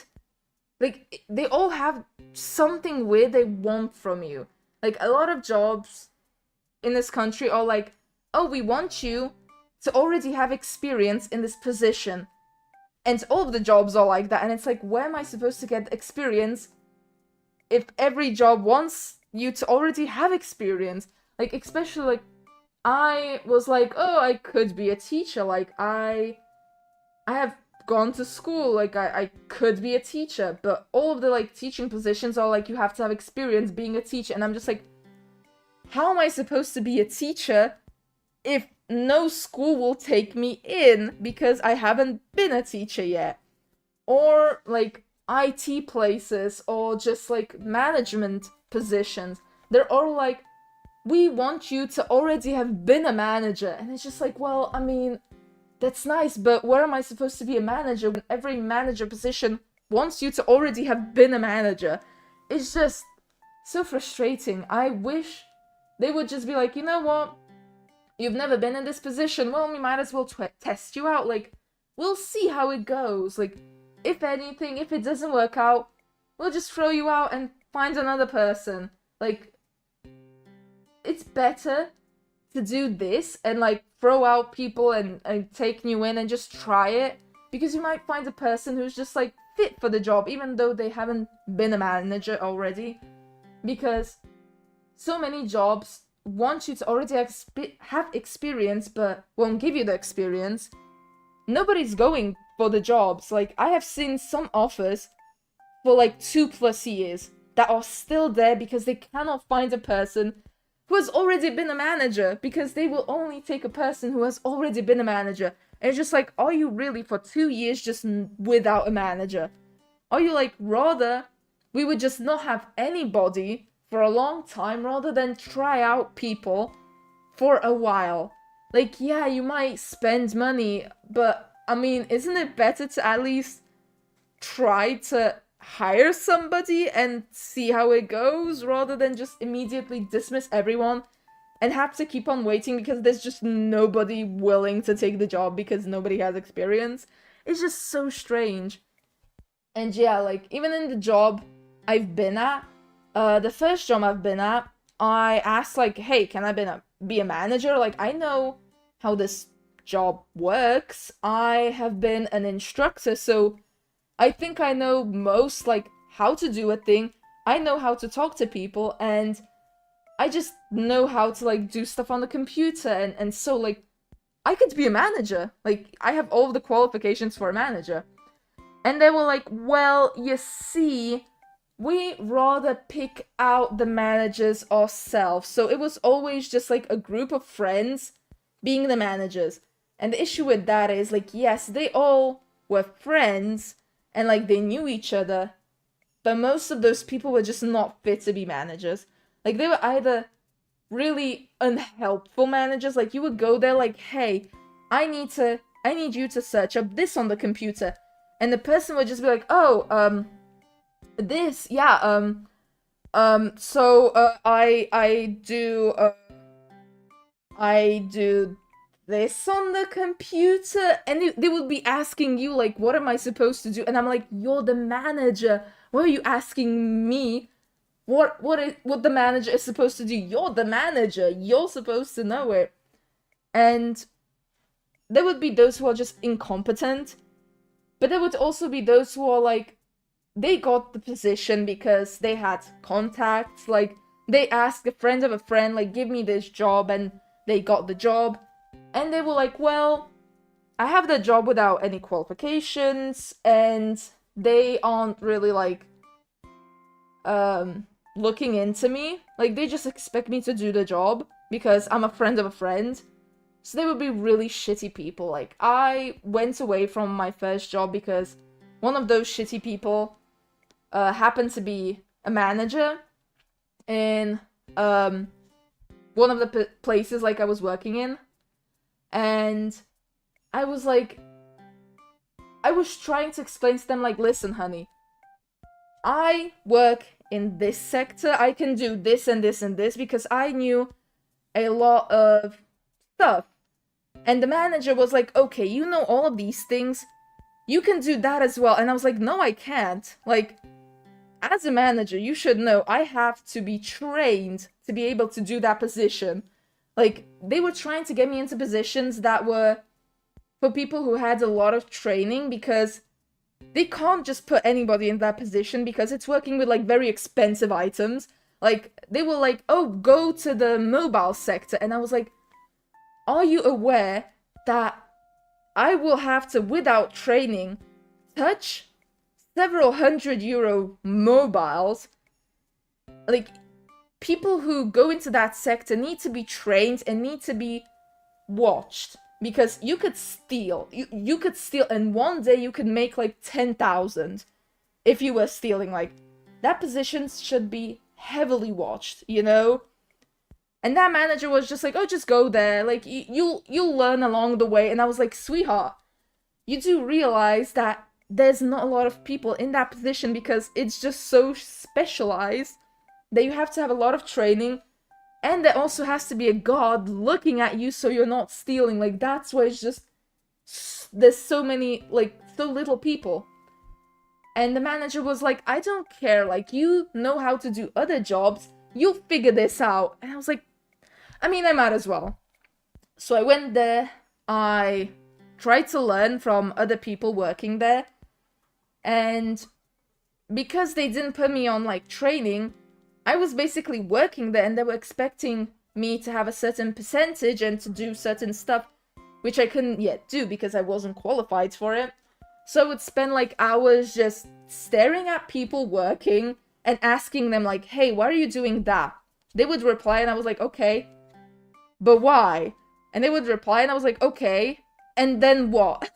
like they all have something weird they want from you. Like a lot of jobs in this country are like, oh, we want you to already have experience in this position. And all of the jobs are like that. And it's like, where am I supposed to get experience if every job wants you to already have experience? Like, especially like, I was like, oh, I could be a teacher. Like, I have gone to school. Like, I could be a teacher. But all of the like teaching positions are like, you have to have experience being a teacher. And I'm just like, how am I supposed to be a teacher if no school will take me in because I haven't been a teacher yet? Or like IT places or just like management positions. They're all like, we want you to already have been a manager. And it's just like, well, I mean, that's nice, but where am I supposed to be a manager when every manager position wants you to already have been a manager? It's just so frustrating. I wish they would just be like, you know what? You've never been in this position. Well, we might as well test you out. Like, we'll see how it goes. Like, if anything, if it doesn't work out, we'll just throw you out and find another person. Like, it's better to do this and, like, throw out people and take you in and just try it. Because you might find a person who's just, like, fit for the job, even though they haven't been a manager already. Because so many jobs want you to already have experience, but won't give you the experience. Nobody's going for the jobs. Like, I have seen some offers for like 2+ years that are still there because they cannot find a person who has already been a manager, because they will only take a person who has already been a manager. And it's just like, are you really for 2 years just without a manager? Are you like, rather we would just not have anybody for a long time rather than try out people for a while? Like, yeah, you might spend money, but I mean, isn't it better to at least try to hire somebody and see how it goes rather than just immediately dismiss everyone and have to keep on waiting because there's just nobody willing to take the job because nobody has experience? It's just so strange. And yeah, like, even in the job I've been at, the first job I've been at, I asked like, hey, can I be a manager? Like, I know how this job works. I have been an instructor, so I think I know most, like, how to do a thing. I know how to talk to people, and I just know how to, like, do stuff on the computer, and so, like, I could be a manager. Like, I have all of the qualifications for a manager. And they were like, well, you see, we rather pick out the managers ourselves. So it was always just, like, a group of friends being the managers. And the issue with that is, like, yes, they all were friends, and, like, they knew each other, but most of those people were just not fit to be managers. Like, they were either really unhelpful managers, like, you would go there like, hey, I need you to search up this on the computer, and the person would just be like, oh, this, yeah, I do this on the computer, and they would be asking you, like, what am I supposed to do? And I'm like, you're the manager. Why are you asking me what the manager is supposed to do? You're the manager. You're supposed to know it. And there would be those who are just incompetent, but there would also be those who are like, they got the position because they had contacts. Like, they asked a friend of a friend, like, give me this job, and they got the job. And they were like, well, I have the job without any qualifications, and they aren't really, like, looking into me. Like, they just expect me to do the job because I'm a friend of a friend. So they would be really shitty people. Like, I went away from my first job because one of those shitty people happened to be a manager in one one of the places like I was working in. And I was like, I was trying to explain to them like, listen, honey, I work in this sector. I can do this and this and this because I knew a lot of stuff. And the manager was like, okay, you know all of these things. You can do that as well. And I was like, no, I can't. Like, as a manager, you should know I have to be trained to be able to do that position. Like, they were trying to get me into positions that were for people who had a lot of training because they can't just put anybody in that position because it's working with, like, very expensive items. Like, they were like, oh, go to the mobile sector. And I was like, are you aware that I will have to, without training, touch several €100 mobiles? Like, people who go into that sector need to be trained and need to be watched. Because you could steal. You could steal, and one day you could make like 10,000 if you were stealing. Like, that position should be heavily watched, you know? And that manager was just like, oh, just go there. Like, you'll learn along the way. And I was like, sweetheart, you do realize that there's not a lot of people in that position because it's just so specialized that you have to have a lot of training. And there also has to be a guard looking at you so you're not stealing. Like, that's why it's just... there's so many, like, so little people. And the manager was like, I don't care. Like, you know how to do other jobs. You'll figure this out. And I was like, I mean, I might as well. So I went there. I tried to learn from other people working there. And because they didn't put me on, like, training, I was basically working there and they were expecting me to have a certain percentage and to do certain stuff, which I couldn't yet do because I wasn't qualified for it. So I would spend like hours just staring at people working and asking them like, hey, why are you doing that? They would reply and I was like, okay, but why? And they would reply and I was like, okay, and then what?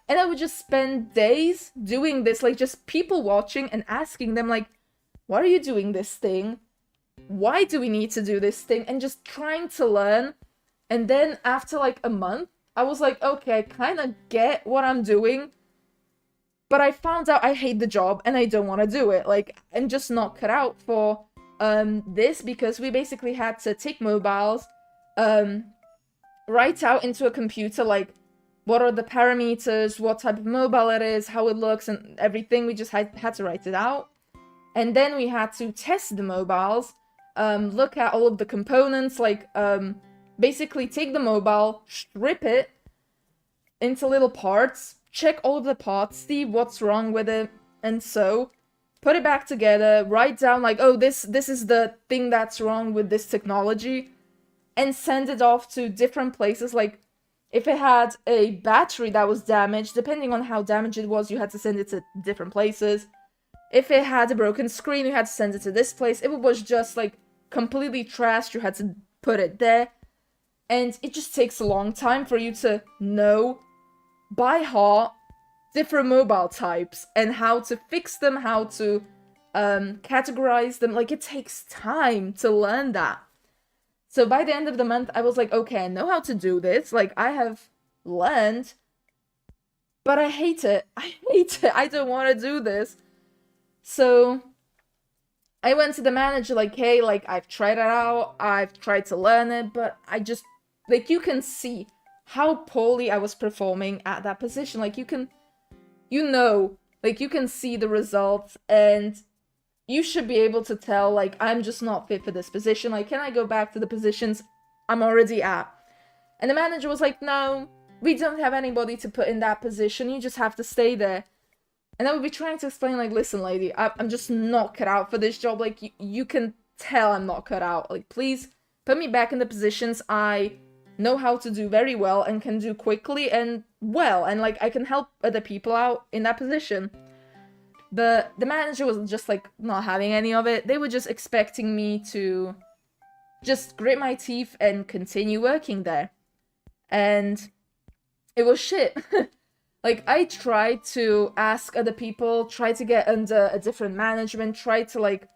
And I would just spend days doing this, like just people watching and asking them like, why are you doing this thing? Why do we need to do this thing? And just trying to learn. And then after like a month, I was like, okay, I kind of get what I'm doing. But I found out I hate the job and I don't want to do it. Like, I'm just not cut out for this because we basically had to take mobiles, write out into a computer like what are the parameters, what type of mobile it is, how it looks and everything. We just had to write it out. And then we had to test the mobiles, look at all of the components, like, basically take the mobile, strip it into little parts, check all of the parts, see what's wrong with it, and so put it back together, write down, like, oh, this is the thing that's wrong with this technology, and send it off to different places. Like, if it had a battery that was damaged, depending on how damaged it was, you had to send it to different places. If it had a broken screen, you had to send it to this place. If it was just, like, completely trashed, you had to put it there. And it just takes a long time for you to know by heart different mobile types and how to fix them, how to categorize them. Like, it takes time to learn that. So by the end of the month, I was like, okay, I know how to do this. Like, I have learned, but I hate it. I hate it. I don't want to do this. So I went to the manager like, hey, like, I've tried it out, I've tried to learn it, but I just, like, you can see how poorly I was performing at that position. Like, you can, you know, like, you can see the results, and you should be able to tell, like, I'm just not fit for this position. Like, can I go back to the positions I'm already at? And the manager was like, no, we don't have anybody to put in that position, you just have to stay there. And I would be trying to explain, like, listen, lady, I'm just not cut out for this job. Like, you can tell I'm not cut out. Like, please put me back in the positions I know how to do very well and can do quickly and well. And, like, I can help other people out in that position. But the manager was just, like, not having any of it. They were just expecting me to just grit my teeth and continue working there. And it was shit. Like, I tried to ask other people, try to get under a different management, try to, like,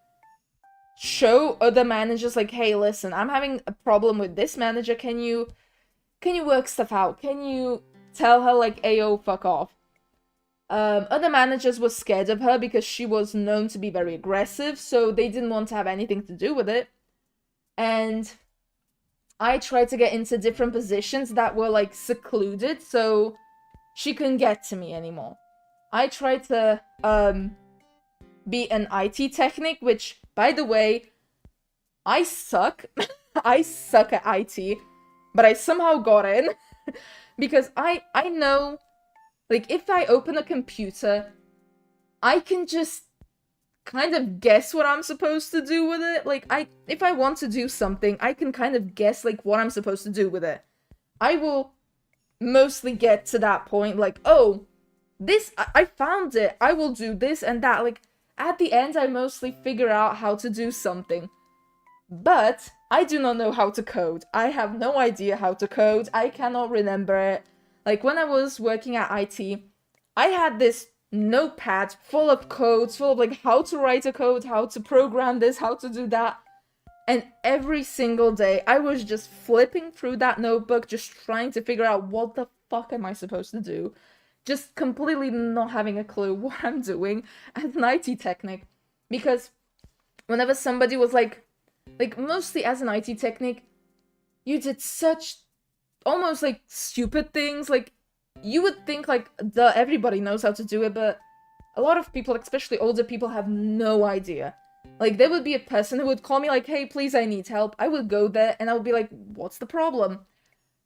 show other managers like, hey, listen, I'm having a problem with this manager. Can you work stuff out? Can you tell her like, ayo, fuck off? Other managers were scared of her because she was known to be very aggressive, so they didn't want to have anything to do with it. And I tried to get into different positions that were like secluded, so she couldn't get to me anymore. I tried to be an IT technic, which, by the way, I suck. I suck at IT, but I somehow got in because I know, like, if I open a computer, I can just kind of guess what I'm supposed to do with it. Like, if I want to do something, I can kind of guess, like, what I'm supposed to do with it. I will mostly get to that point, like, oh, this, I found it, I will do this and that. Like, at the end, I mostly figure out how to do something. But I do not know how to code. I have no idea how to code. I cannot remember it. Like, when I was working at IT, I had this notepad full of codes, full of, like, how to write a code, how to program this, how to do that. And every single day, I was just flipping through that notebook, just trying to figure out what the fuck am I supposed to do. Just completely not having a clue what I'm doing as an IT technic. Because whenever somebody was like, mostly as an IT technic, you did such almost like stupid things. Like, you would think like everybody knows how to do it, but a lot of people, especially older people, have no idea. Like, there would be a person who would call me like, hey, please, I need help. I would go there and I would be like, what's the problem?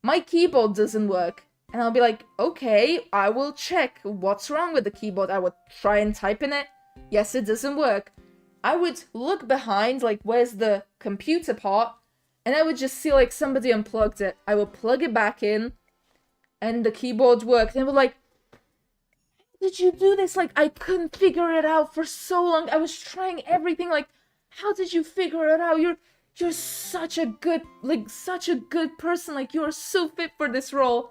My keyboard doesn't work. And I'll be like, okay, I will check what's wrong with the keyboard. I would try and type in it. Yes, it doesn't work. I would look behind, like, where's the computer part? And I would just see, like, somebody unplugged it. I would plug it back in, and the keyboard worked. And they were like, how did you do this? Like, I couldn't figure it out for so long. I was trying everything. Like, how did you figure it out? You're such a good person. Like, you are so fit for this role.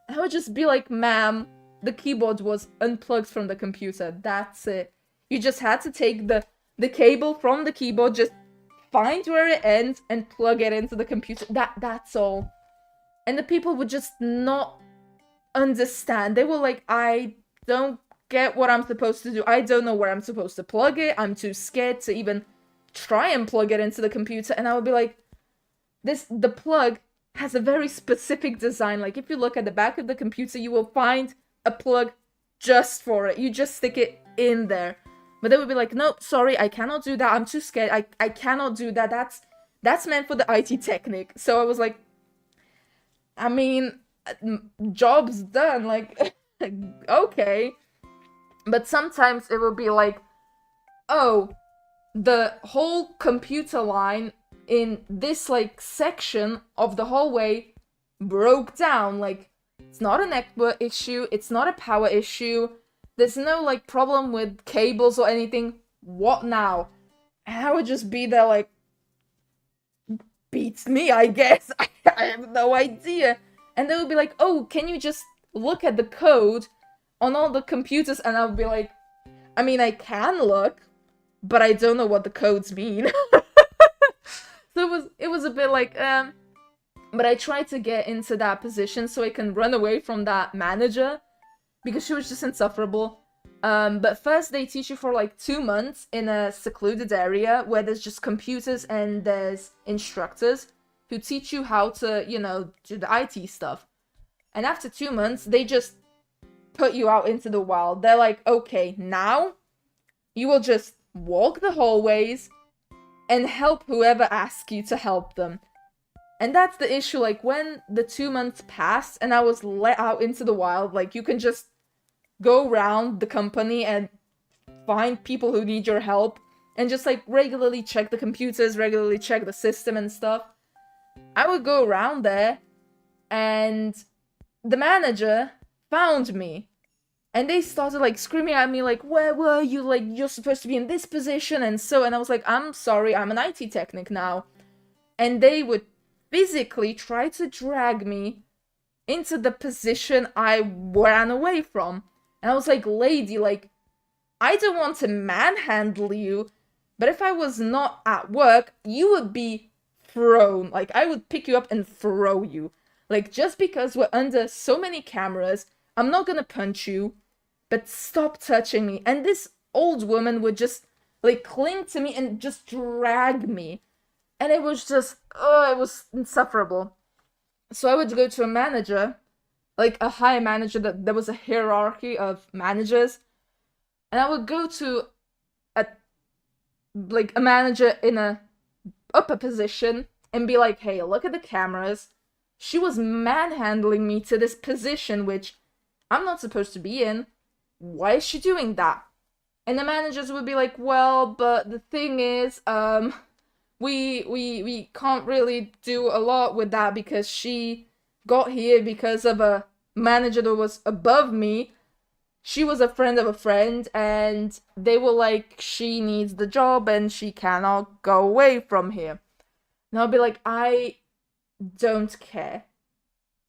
And I would just be like, ma'am, the keyboard was unplugged from the computer. That's it. You just had to take the cable from the keyboard, just find where it ends and plug it into the computer. That's all. And the people would just not understand. They were like, I don't get what I'm supposed to do. I don't know where I'm supposed to plug it. I'm too scared to even try and plug it into the computer. And I would be like, the plug has a very specific design. Like, if you look at the back of the computer, you will find a plug just for it. You just stick it in there. But they would be like, nope, sorry, I cannot do that. I'm too scared. I cannot do that. That's meant for the IT technic. So I was like, I mean, job's done. Like, okay. But sometimes it will be like, oh, the whole computer line in this, like, section of the hallway broke down. Like, it's not a network issue. It's not a power issue. There's no, like, problem with cables or anything. What now? And I would just be there like, beats me, I guess. I have no idea. And they would be like, oh, can you just look at the code on all the computers? And I would be like, I mean, I can look, but I don't know what the codes mean. So it was a bit like, but I tried to get into that position so I can run away from that manager, because she was just insufferable. But first they teach you for like 2 months in a secluded area where there's just computers and there's instructors who teach you how to, you know, do the IT stuff. And after 2 months, they just put you out into the wild. They're like, okay, now you will just walk the hallways and help whoever asks you to help them. And that's the issue. Like, when the 2 months passed and I was let out into the wild, like, you can just go around the company and find people who need your help and just, like, regularly check the computers, regularly check the system and stuff. I would go around there and the manager found me. And they started, like, screaming at me, like, where were you? Like, you're supposed to be in this position and so. And I was like, I'm sorry, I'm an IT technic now. And they would physically try to drag me into the position I ran away from. And I was like, lady, like, I don't want to manhandle you, But if I was not at work, you would be thrown. Like, I would pick you up and throw you. Like, just because we're under so many cameras, I'm not gonna punch you, but stop touching me. And this old woman would just, like, cling to me and just drag me. And it was just, it was insufferable. So I would go to a manager, like a higher manager, that there was a hierarchy of managers. And I would go to a manager in a upper position and be like, hey, look at the cameras. She was manhandling me to this position, which I'm not supposed to be in. Why is she doing that? And the managers would be like, well, but the thing is, we can't really do a lot with that because she got here because of a manager that was above me. She was a friend of a friend, and they were like, she needs the job and she cannot go away from here. And I'll be like, I don't care.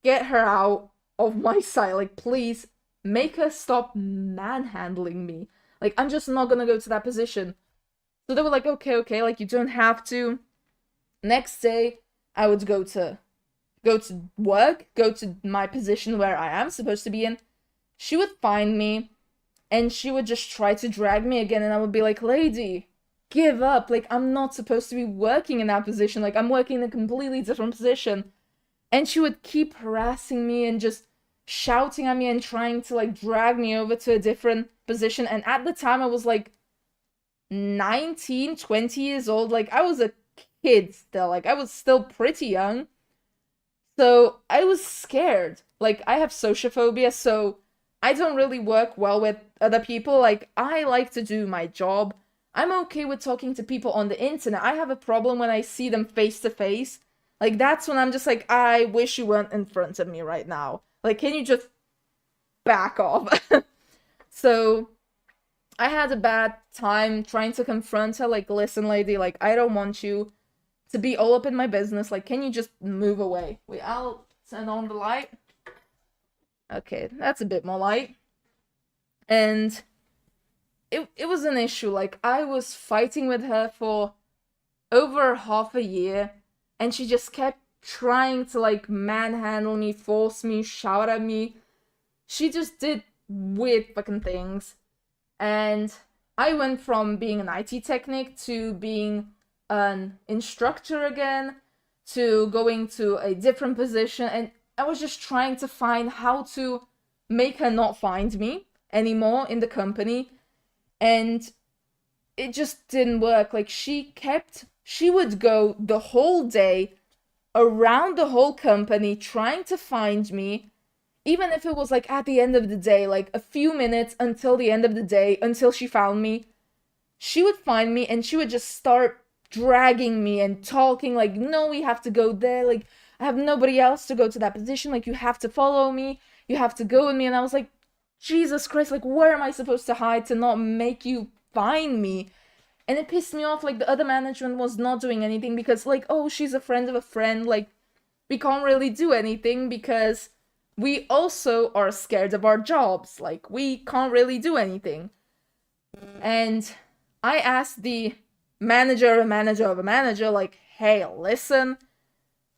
Get her out of my sight. Like, please, make her stop manhandling me. Like, I'm just not gonna go to that position. So they were like, okay, like, you don't have to. Next day, I would go to work, go to my position where I am supposed to be in. She would find me, and she would just try to drag me again, and I would be like, lady, give up. Like, I'm not supposed to be working in that position. Like, I'm working in a completely different position. And she would keep harassing me and just shouting at me and trying to, like, drag me over to a different position. And at the time, I was, like, 19, 20 years old. Like, I was a kid still. Like, I was still pretty young. So, I was scared. Like, I have sociophobia, so I don't really work well with other people. Like, I like to do my job. I'm okay with talking to people on the internet. I have a problem when I see them face to face. Like, that's when I'm just like, I wish you weren't in front of me right now. Like, can you just back off? So, I had a bad time trying to confront her. Like, listen, lady, like, I don't want you to be all up in my business. Like, can you just move away? Wait, I'll turn on the light. Okay, that's a bit more light. And it was an issue. Like, I was fighting with her for over half a year, and she just kept trying to, like, manhandle me, force me, shout at me. She just did weird fucking things. And I went from being an IT technic to being an instructor again, to going to a different position, and I was just trying to find how to make her not find me anymore in the company, and it just didn't work. Like, she would go the whole day around the whole company trying to find me, even if it was, like, at the end of the day, like, a few minutes until the end of the day, until she found me. She would find me, and she would just start dragging me and talking, like, no, we have to go there, like, I have nobody else to go to that position, like, you have to follow me, you have to go with me. And I was like, Jesus Christ, like, where am I supposed to hide to not make you find me? And it pissed me off. Like, the other management was not doing anything because, like, oh, she's a friend of a friend, like, we can't really do anything because we also are scared of our jobs. Like, we can't really do anything. And I asked the manager of a manager, like, hey, listen,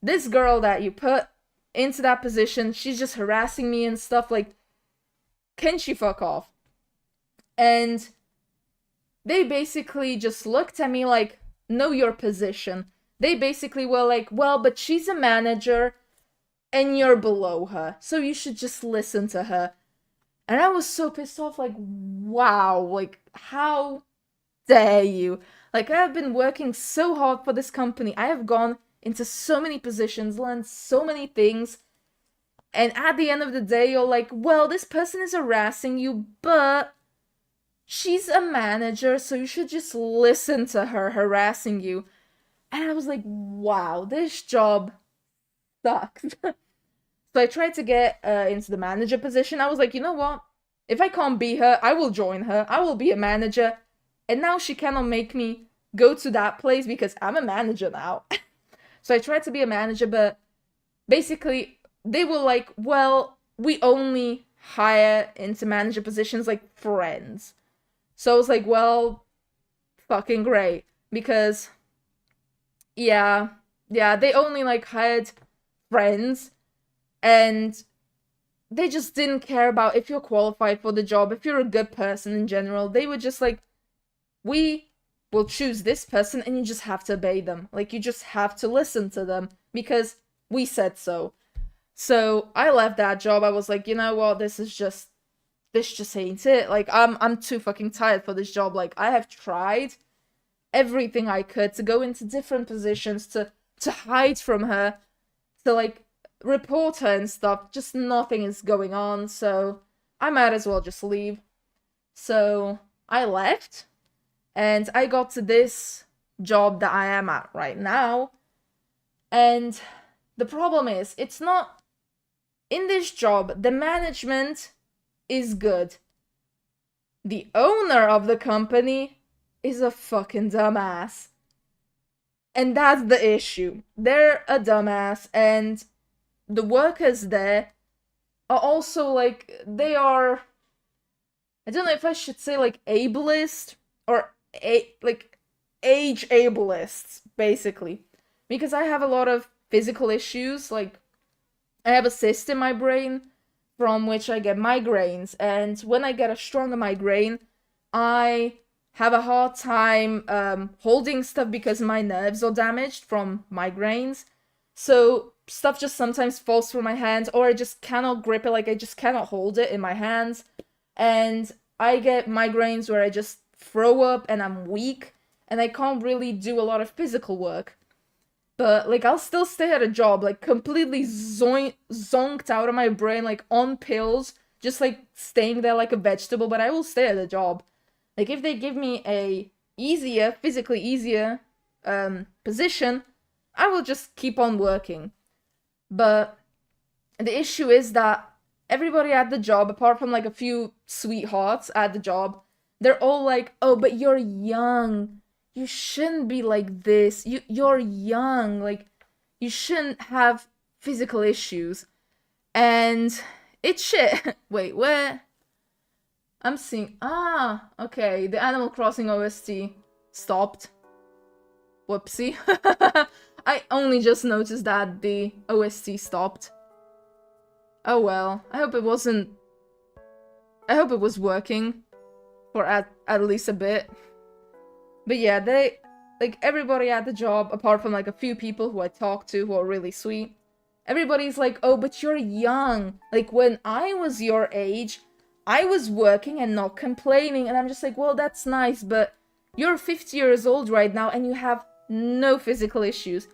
this girl that you put into that position, she's just harassing me and stuff, like, can she fuck off? And they basically just looked at me like, know your position. They basically were like, well, but she's a manager and you're below her, so you should just listen to her. And I was so pissed off, like, wow, like, how dare you? Like, I have been working so hard for this company. I have gone into so many positions, learned so many things, and at the end of the day, you're like, well, this person is harassing you, but she's a manager, so you should just listen to her harassing you. And I was like, wow, this job sucks. So I tried to get into the manager position. I was like, you know what? If I can't be her, I will join her. I will be a manager. And now she cannot make me go to that place because I'm a manager now. So I tried to be a manager, but basically they were like, well, we only hire into manager positions like friends. So I was like, well, fucking great. Because, yeah, they only, like, hired friends, and they just didn't care about if you're qualified for the job, if you're a good person in general. They were just like, we will choose this person and you just have to obey them. Like, you just have to listen to them because we said so. So I left that job. I was like, you know what, this just ain't it. Like, I'm too fucking tired for this job. Like, I have tried everything I could to go into different positions, to hide from her, to, like, report her and stuff. Just nothing is going on, so I might as well just leave. So I left, and I got to this job that I am at right now. And the problem is, it's not... In this job, the management is good. The owner of the company is a fucking dumbass. And that's the issue. They're a dumbass, and the workers there are also, like, they are... I don't know if I should say, like, ableist, or, like, age ableists, basically. Because I have a lot of physical issues, like, I have a cyst in my brain from which I get migraines, and when I get a stronger migraine, I have a hard time holding stuff because my nerves are damaged from migraines. So stuff just sometimes falls through my hands, or I just cannot grip it, like I just cannot hold it in my hands. And I get migraines where I just throw up and I'm weak, and I can't really do a lot of physical work. But, like, I'll still stay at a job, like, completely zonked out of my brain, like, on pills, just, like, staying there like a vegetable, but I will stay at a job. Like, if they give me a physically easier, position, I will just keep on working. But the issue is that everybody at the job, apart from, like, a few sweethearts at the job, they're all like, oh, but you're young. You shouldn't be like this. You're young. Like, you shouldn't have physical issues. And it's shit. Wait, where? I'm seeing... Ah, okay. The Animal Crossing OST stopped. Whoopsie. I only just noticed that the OST stopped. Oh well. I hope it wasn't... I hope it was working. For at least a bit. But yeah, they, like, everybody at the job, apart from, like, a few people who I talked to who are really sweet, everybody's like, oh, but you're young. Like, when I was your age, I was working and not complaining. And I'm just like, well, that's nice, but you're 50 years old right now and you have no physical issues.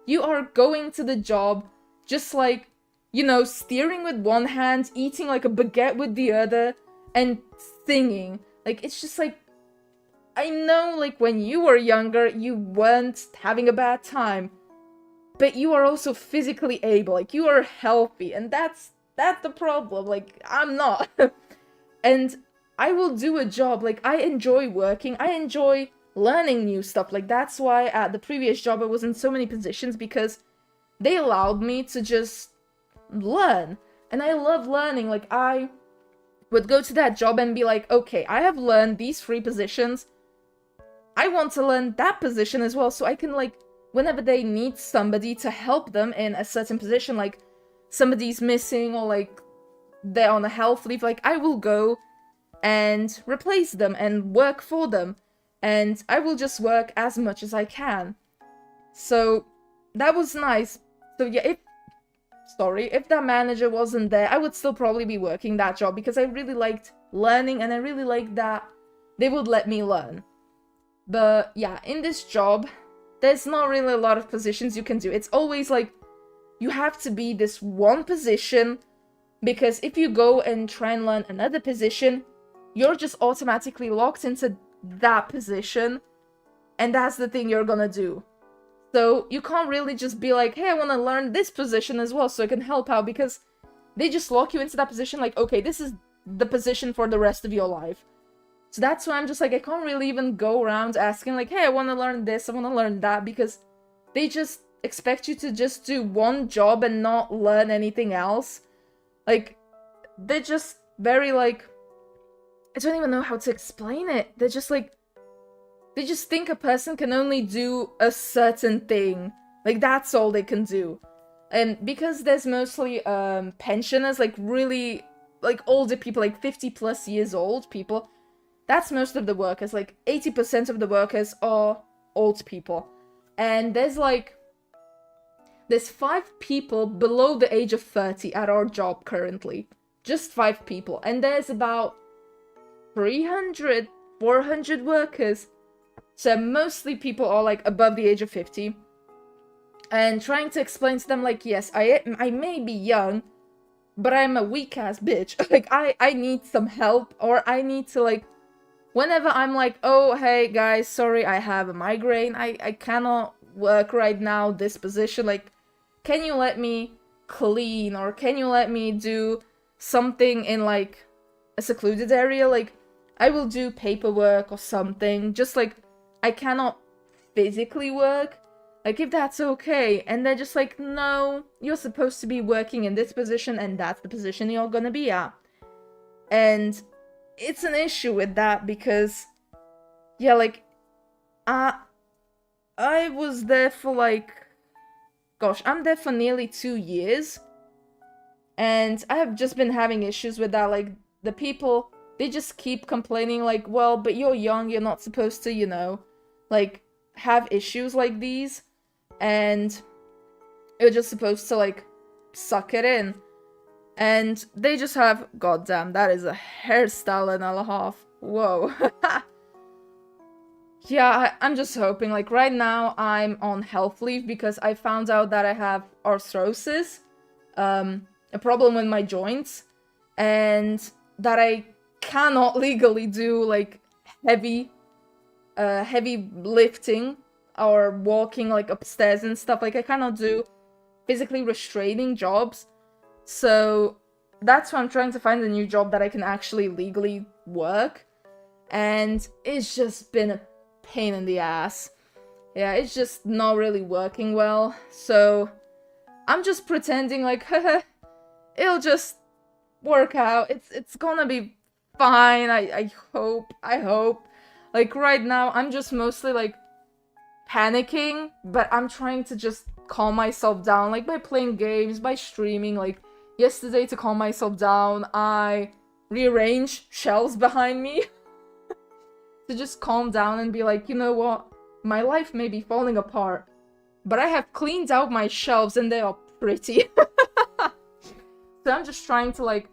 You are going to the job just, like, you know, steering with one hand, eating, like, a baguette with the other, and singing. Like, it's just like, I know, like, when you were younger, you weren't having a bad time, but you are also physically able, like, you are healthy, and that's the problem, like, I'm not. And I will do a job, like, I enjoy working, I enjoy learning new stuff, like, that's why at the previous job I was in so many positions, because they allowed me to just learn, and I love learning. Like, I would go to that job and be like, okay, I have learned these 3 positions, I want to learn that position as well, so I can, like, whenever they need somebody to help them in a certain position, like, somebody's missing, or, like, they're on a health leave, like, I will go and replace them and work for them, and I will just work as much as I can. So, that was nice. So yeah, if that manager wasn't there, I would still probably be working that job, because I really liked learning, and I really liked that they would let me learn. But yeah, in this job, there's not really a lot of positions you can do. It's always like, you have to be this one position, because if you go and try and learn another position, you're just automatically locked into that position, and that's the thing you're gonna do. So you can't really just be like, hey, I want to learn this position as well so I can help out, because they just lock you into that position like, okay, this is the position for the rest of your life. So that's why I'm just like, I can't really even go around asking like, hey, I want to learn this, I want to learn that, because they just expect you to just do one job and not learn anything else. Like, they're just very like, I don't even know how to explain it. They're just like, They just think a person can only do a certain thing. Like, that's all they can do. And because there's mostly pensioners, like really, like older people, like 50 plus years old people, that's most of the workers. Like 80% of the workers are old people. And there's 5 people below the age of 30 at our job currently. Just 5 people. And there's about 300, 400 workers. So mostly people are like above the age of 50. And trying to explain to them like, yes, I may be young, but I'm a weak ass bitch. Like I need some help, or I need to like, whenever I'm like, oh hey guys, sorry, I have a migraine, I cannot work right now this position, like, can you let me clean, or can you let me do something in like a secluded area? Like, I will do paperwork or something, just like, I cannot physically work, like, if that's okay. And they're just like, no, you're supposed to be working in this position, and that's the position you're gonna be at. And it's an issue with that, because, yeah, like, I was there for like, gosh, I'm there for nearly 2 years, and I have just been having issues with that. Like, the people, they just keep complaining like, well, but you're young, you're not supposed to, you know, like, have issues like these, and you're just supposed to like suck it in. And they just have, goddamn, that is a hairstyle and a half. Whoa. Yeah, I'm just hoping, like, right now I'm on health leave because I found out that I have arthrosis, a problem with my joints, and that I cannot legally do like heavy lifting or walking like upstairs and stuff. Like, I cannot do physically restraining jobs. So that's why I'm trying to find a new job that I can actually legally work. And it's just been a pain in the ass. Yeah, it's just not really working well. So I'm just pretending like, haha, it'll just work out. It's gonna be fine. I hope. Like, right now, I'm just mostly like panicking, but I'm trying to just calm myself down, like by playing games, by streaming. Like, yesterday, to calm myself down, I rearranged shelves behind me to just calm down and be like, you know what? My life may be falling apart, but I have cleaned out my shelves and they are pretty. So I'm just trying to like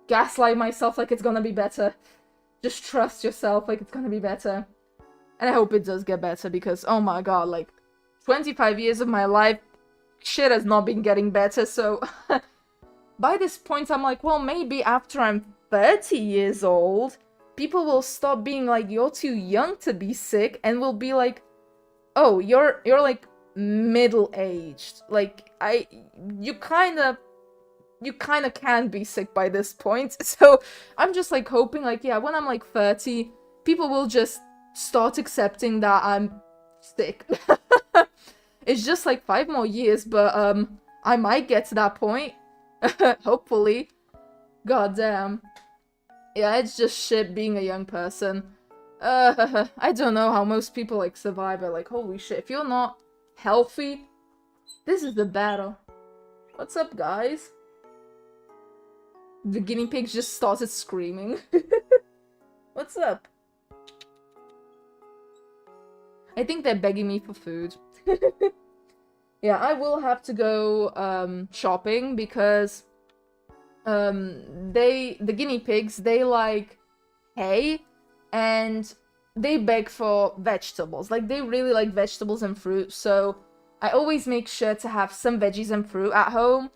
gaslight myself like it's gonna be better. Just trust yourself, like it's gonna be better. And I hope it does get better, because, oh my god, like, 25 years of my life, shit has not been getting better. So by this point, I'm like, well, maybe after I'm 30 years old, people will stop being like, you're too young to be sick, and will be like, oh, you're like middle-aged. Like, you kind of can be sick by this point. So I'm just like hoping, like, yeah, when I'm like 30, people will just start accepting that I'm sick. It's just like 5 more years, but I might get to that point. Hopefully. God damn. Yeah, it's just shit being a young person. I don't know how most people like survive it. Like, holy shit, if you're not healthy, this is the battle. What's up, guys? The guinea pigs just started screaming. What's up? I think they're begging me for food. Yeah, I will have to go shopping, because the guinea pigs, they like hay, and they beg for vegetables. Like, they really like vegetables and fruit, so I always make sure to have some veggies and fruit at home.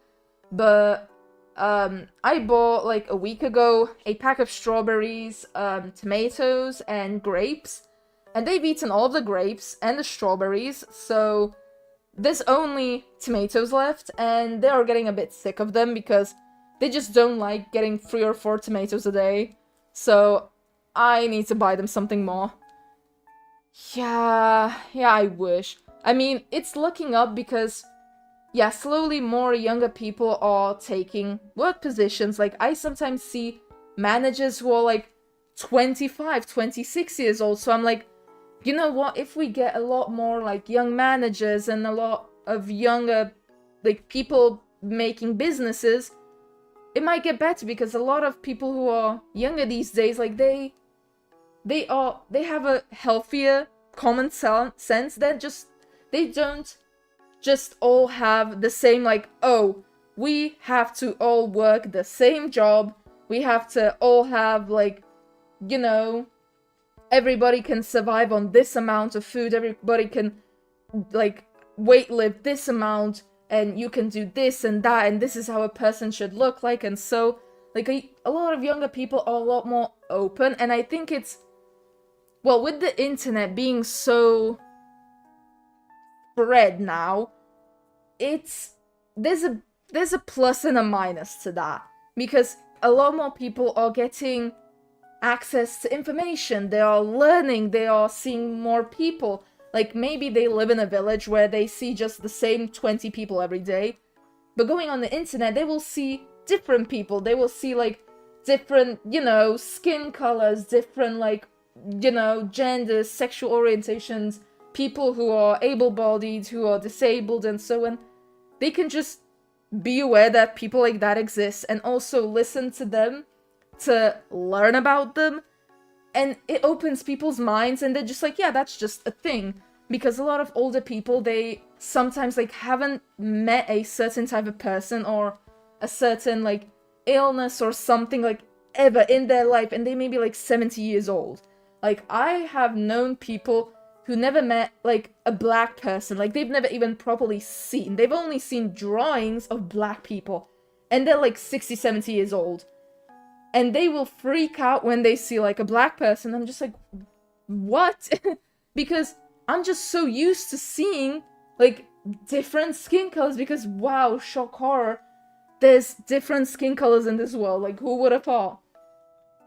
But I bought like a week ago a pack of strawberries, tomatoes, and grapes, and they've eaten all the grapes and the strawberries, so there's only tomatoes left, and they are getting a bit sick of them because they just don't like getting 3 or 4 tomatoes a day. So I need to buy them something more. Yeah, I wish. I mean, it's looking up because, yeah, slowly more younger people are taking work positions. Like, I sometimes see managers who are like 25, 26 years old. So I'm like, you know what, if we get a lot more like young managers and a lot of younger like people making businesses, it might get better, because a lot of people who are younger these days, like they have a healthier common sense. They don't just all have the same, like, oh, we have to all work the same job, we have to all have, like, you know, everybody can survive on this amount of food, everybody can, like, weight lift this amount, and you can do this and that, and this is how a person should look like. And so, like, a lot of younger people are a lot more open, and I think it's, well, with the internet being so spread now, there's a plus and a minus to that, because a lot more people are getting access to information, they are learning, they are seeing more people. Like, maybe they live in a village where they see just the same 20 people every day, but going on the internet, they will see different people, they will see, like, different, you know, skin colors, different, like, you know, genders, sexual orientations, people who are able-bodied, who are disabled, and so on. They can just be aware that people like that exist, and also listen to them, to learn about them, and it opens people's minds, and they're just like, yeah, that's just a thing. Because a lot of older people, they sometimes, like, haven't met a certain type of person, or a certain, like, illness or something, like, ever in their life, and they may be, like, 70 years old. Like, I have known people who never met, like, a black person. Like, they've never even properly seen. They've only seen drawings of black people. And they're, like, 60, 70 years old. And they will freak out when they see, like, a black person. I'm just like, what? Because I'm just so used to seeing, like, different skin colors. Because, wow, shock horror, there's different skin colors in this world. Like, who would have thought?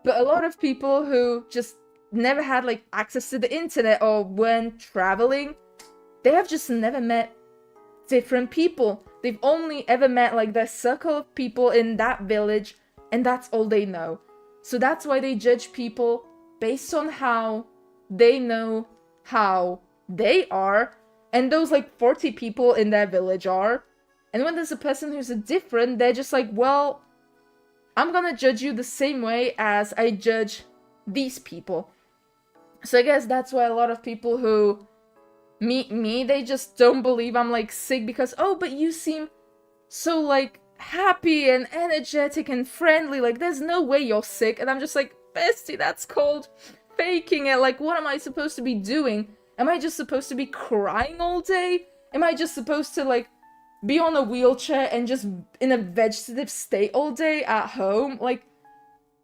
But a lot of people who just never had, like, access to the internet, or when traveling, they have just never met different people. They've only ever met, like, their circle of people in that village, and that's all they know. So that's why they judge people based on how they know how they are, and those, like, 40 people in their village are. And when there's a person who's different, they're just like, well, I'm gonna judge you the same way as I judge these people. So I guess that's why a lot of people who meet me, they just don't believe I'm, like, sick, because, oh, but you seem so, like, happy and energetic and friendly, like, there's no way you're sick. And I'm just like, bestie, that's called faking it. Like, what am I supposed to be doing? Am I just supposed to be crying all day? Am I just supposed to, like, be on a wheelchair and just in a vegetative state all day at home? Like,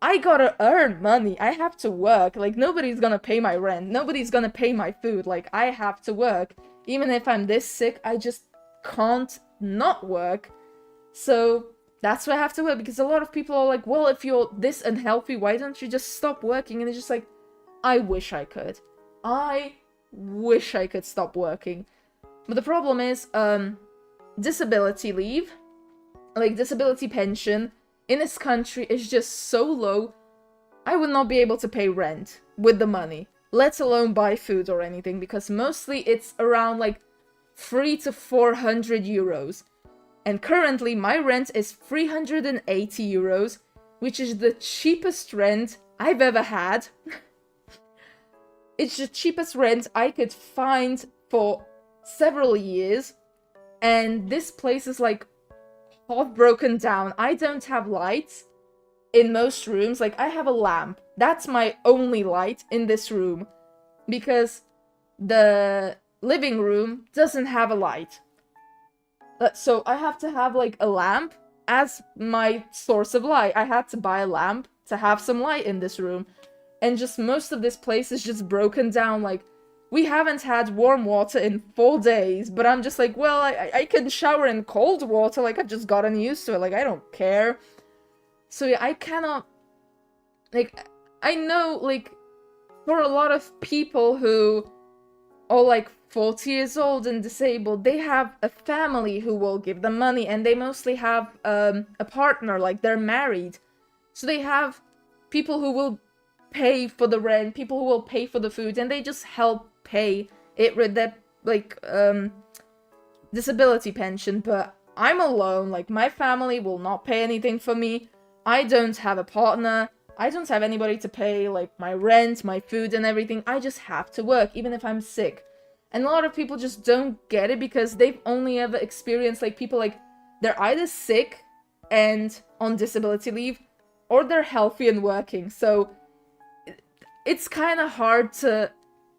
I gotta earn money. I have to work. Like, nobody's gonna pay my rent. Nobody's gonna pay my food. Like, I have to work. Even if I'm this sick, I just can't not work. So that's why I have to work, because a lot of people are like, well, if you're this unhealthy, why don't you just stop working? And it's just like, I wish I could. I wish I could stop working. But the problem is, disability leave, like disability pension, in this country is just so low, I would not be able to pay rent with the money, let alone buy food or anything, because mostly it's around like 300 to 400 euros. And currently my rent is 380 euros, which is the cheapest rent I've ever had. It's the cheapest rent I could find for several years. And this place is like half broken down. I don't have lights in most rooms. Like, I have a lamp. That's my only light in this room, because the living room doesn't have a light. So I have to have like a lamp as my source of light. I had to buy a lamp to have some light in this room. And just most of this place is just broken down. Like, we haven't had warm water in 4 days, but I'm just like, well, I can shower in cold water. Like, I've just gotten used to it. Like, I don't care. So yeah, I cannot, like, I know, like, for a lot of people who are like 40 years old and disabled, they have a family who will give them money, and they mostly have a partner, like they're married. So they have people who will pay for the rent, people who will pay for the food, and they just help pay it with their, like, disability pension. But I'm alone, like, my family will not pay anything for me. I don't have a partner. I don't have anybody to pay, like, my rent, my food, and everything. I just have to work, even if I'm sick. And a lot of people just don't get it because they've only ever experienced, like, people, like, they're either sick and on disability leave, or they're healthy and working. So it's kind of hard to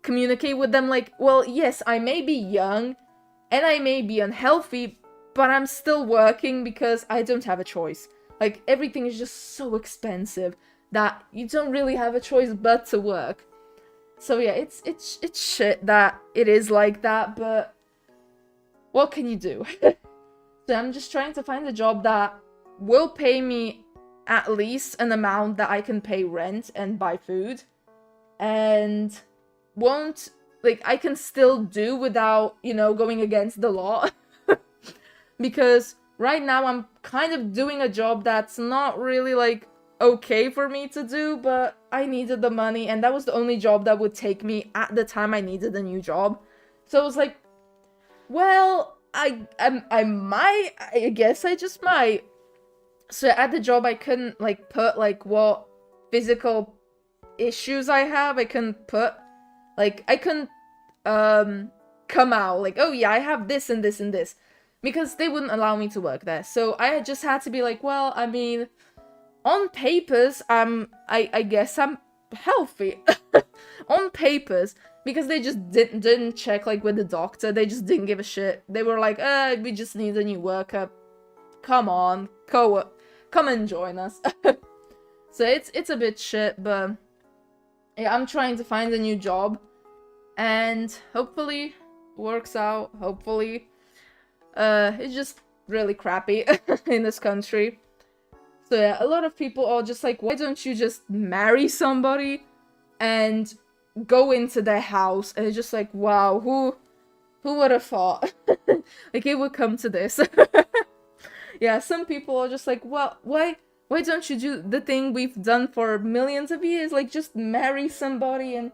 communicate with them, like, well, yes, I may be young, and I may be unhealthy, but I'm still working because I don't have a choice. Like, everything is just so expensive that you don't really have a choice but to work. So yeah, it's shit that it is like that, but what can you do? So I'm just trying to find a job that will pay me at least an amount that I can pay rent and buy food, and won't, like, I can still do without, you know, going against the law. Because right now I'm kind of doing a job that's not really, like, okay for me to do, but I needed the money, and that was the only job that would take me at the time I needed a new job. So I was like, well, I guess I just might. So at the job I couldn't, like, put, like, what physical issues I have. I couldn't put, like, I couldn't come out like, oh yeah, I have this and this and this, because they wouldn't allow me to work there. So I just had to be like, well, I mean, on papers, I guess I'm healthy. On papers, because they just didn't check, like, with the doctor. They just didn't give a shit. They were like, we just need a new worker. Come on, come and join us. So it's a bit shit, but yeah, I'm trying to find a new job, and hopefully works out. Hopefully, it's just really crappy in this country. So yeah, a lot of people are just like, why don't you just marry somebody and go into their house? And it's just like, wow, who would have thought? Like, it would come to this. Yeah, some people are just like, well, why don't you do the thing we've done for millions of years? Like, just marry somebody and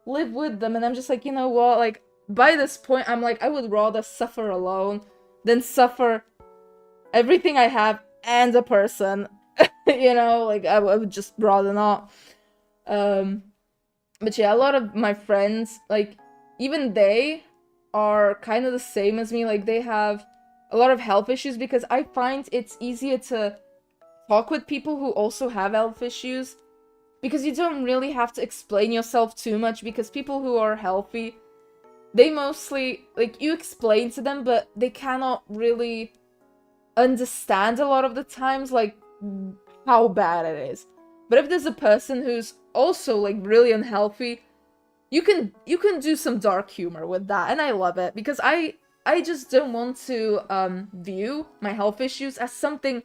live with them. And I'm just like, you know what? Like, by this point, I'm like, I would rather suffer alone than suffer everything I have and a person. You know, like, I would just rather not. But yeah, a lot of my friends, like, even they are kind of the same as me. Like, they have a lot of health issues, because I find it's easier to talk with people who also have health issues, because you don't really have to explain yourself too much, because people who are healthy, they mostly, like, you explain to them, but they cannot really understand a lot of the times, like, how bad it is. But if there's a person who's also, like, really unhealthy, you can do some dark humor with that, and I love it, because I just don't want to view my health issues as something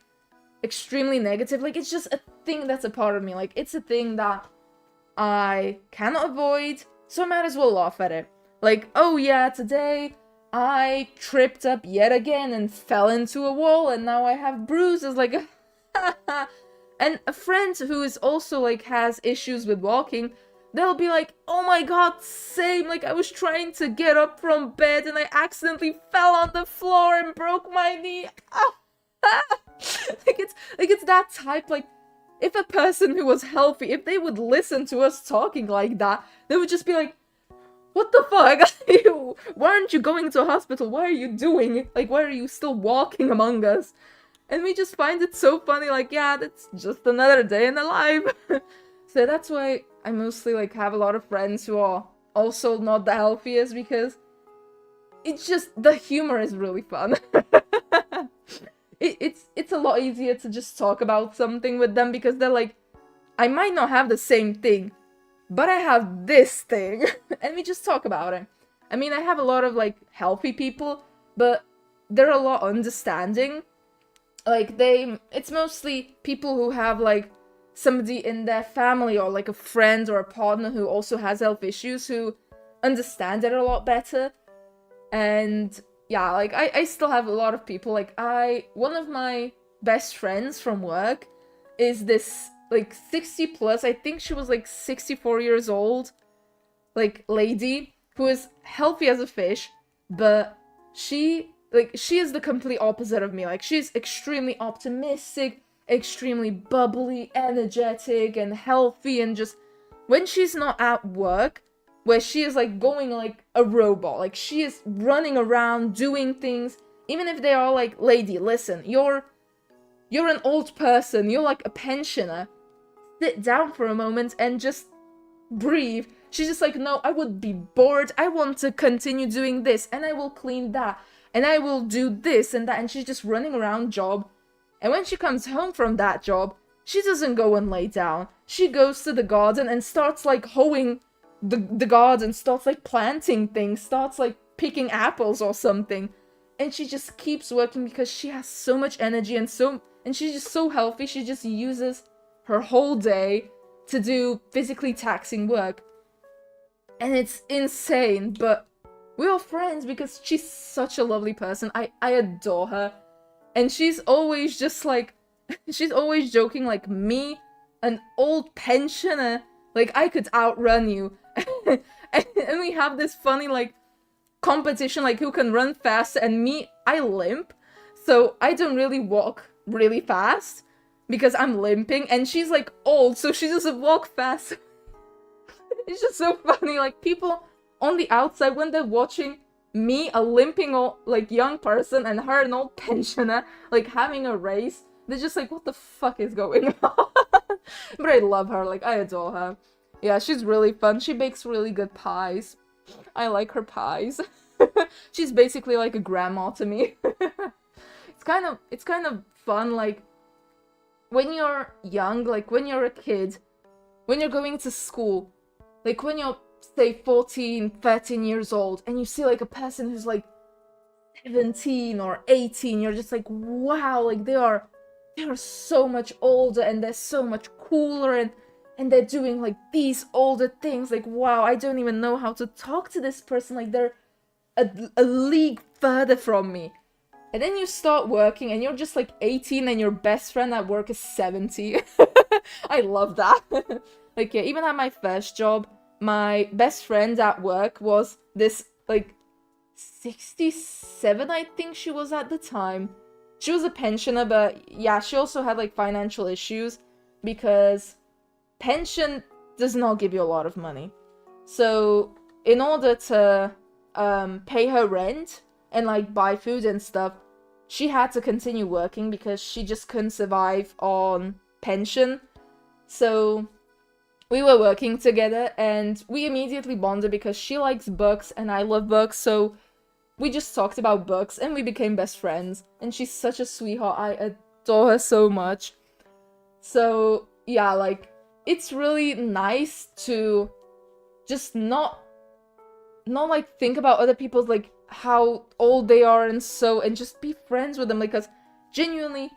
extremely negative. Like, it's just a thing that's a part of me. Like, it's a thing that I cannot avoid, so I might as well laugh at it. Like, oh yeah, today I tripped up yet again and fell into a wall, and now I have bruises. Like, and a friend who is also, like, has issues with walking, they'll be like, oh my god, same, like, I was trying to get up from bed and I accidentally fell on the floor and broke my knee. Like, it's that type. Like, if a person who was healthy, if they would listen to us talking like that, they would just be like, what the fuck? Why aren't you going to a hospital? What are you doing? Like, why are you still walking among us? And we just find it so funny, like, yeah, that's just another day in the life. So that's why I mostly, like, have a lot of friends who are also not the healthiest, because it's just, the humor is really fun. It's a lot easier to just talk about something with them, because they're like, I might not have the same thing, but I have this thing. And we just talk about it. I mean, I have a lot of, like, healthy people, but they're a lot understanding. Like, it's mostly people who have, like, somebody in their family, or, like, a friend or a partner who also has health issues, who understand it a lot better. And yeah, like, I still have a lot of people, like, one of my best friends from work is this, like 60 plus. I think she was like 64 years old, like lady who is healthy as a fish, but she is the complete opposite of me. Like she's extremely optimistic, extremely bubbly, energetic, and healthy, and just when she's not at work, where she is like going like a robot, like she is running around doing things, even if they are like, lady, listen, you're an old person, you're like a pensioner, sit down for a moment and just breathe. She's just like, no, I would be bored, I want to continue doing this, and I will clean that, and I will do this and that, and she's just running around job. And when she comes home from that job, she doesn't go and lay down. She goes to the garden and starts like hoeing the garden, starts like planting things, starts like picking apples or something. And she just keeps working because she has so much energy and she's just so healthy. She just uses her whole day to do physically taxing work. And it's insane, but we're all friends because she's such a lovely person. I adore her. And she's always just like, she's always joking like, me, an old pensioner, like I could outrun you. And we have this funny like competition, like who can run faster, and me, I limp. So I don't really walk really fast because I'm limping, and she's like old, so she doesn't walk fast. It's just so funny, like people on the outside when they're watching me, a limping old, like young person, and her, an old pensioner, like having a race, they're just like, what the fuck is going on? But I love her, like I adore her. Yeah, she's really fun. She bakes really good pies. I like her pies. She's basically like a grandma to me. It's kind of fun, like when you're young, like when you're a kid, when you're going to school, like when you're say 14, 13 years old, and you see like a person who's like 17 or 18, you're just like, wow, like they are so much older, and they're so much cooler, and they're doing like these older things, like wow, I don't even know how to talk to this person, like they're a league further from me. And then you start working and you're just like 18 and your best friend at work is 70. I love that. Like yeah, even at my first job, my best friend at work was this like 67, I think she was at the time. She was a pensioner, but yeah, she also had like financial issues because pension does not give you a lot of money. So in order to pay her rent and like buy food and stuff, she had to continue working because she just couldn't survive on pension. So we were working together and we immediately bonded because she likes books and I love books, so we just talked about books and we became best friends. And she's such a sweetheart. I adore her so much. So yeah, like it's really nice to just not like think about other people's like how old they are and just be friends with them, like, because genuinely,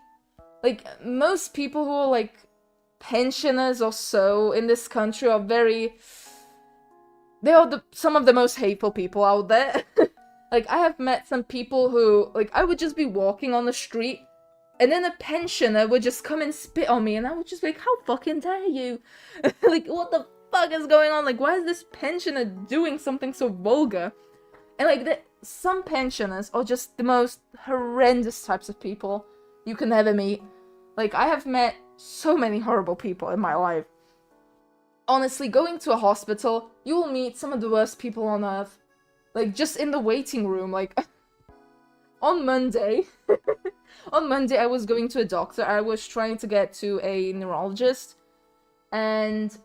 like most people who are like pensioners or so in this country are some of the most hateful people out there. Like I have met some people who, like, I would just be walking on the street and then a pensioner would just come and spit on me and I would just be like, how fucking dare you? Like, what the fuck is going on? Like, why is this pensioner doing something so vulgar? And like, some pensioners are just the most horrendous types of people you can ever meet. Like, I have met so many horrible people in my life. Honestly, going to a hospital, you will meet some of the worst people on earth. Like, just in the waiting room, like, on Monday, I was going to a doctor. I was trying to get to a neurologist, and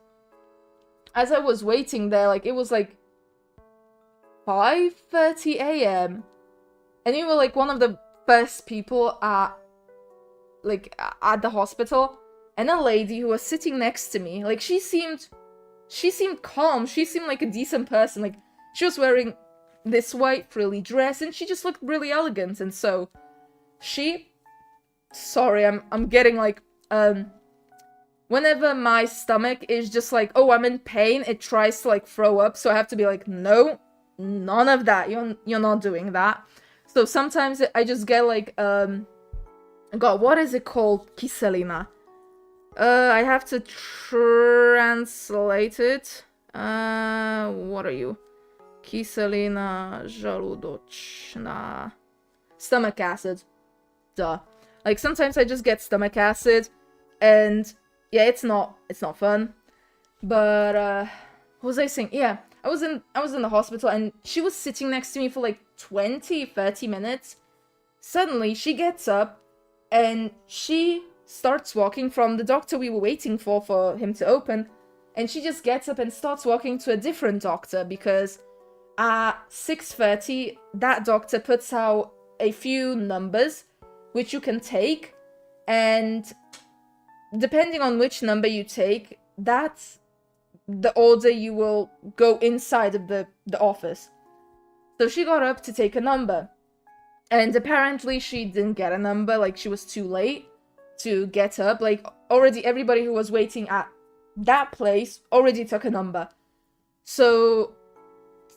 as I was waiting there, like, it was like 5:30 a.m. and we were like one of the first people at the hospital, and a lady who was sitting next to me, like, she seemed calm, she seemed like a decent person, like, she was wearing this white frilly dress and she just looked really elegant. And so sorry, I'm getting like, whenever my stomach is just like, oh, I'm in pain, it tries to like throw up, so I have to be like, no, none of that, you're not doing that. So sometimes I just get like, God, what is it called? Kyselina. I have to translate it. What are you? Kyselina żaludoczna. Stomach acid. Duh. Like, sometimes I just get stomach acid, and yeah, it's not fun. But what was I saying? Yeah, I was in the hospital, and she was sitting next to me for like 20-30 minutes. Suddenly, she gets up, and she starts walking from the doctor we were waiting for him to open, and she just gets up and starts walking to a different doctor, because at 6:30, that doctor puts out a few numbers which you can take, and depending on which number you take, that's the order you will go inside of the office. So she got up to take a number, and apparently she didn't get a number, like she was too late to get up. Like, already everybody who was waiting at that place already took a number. So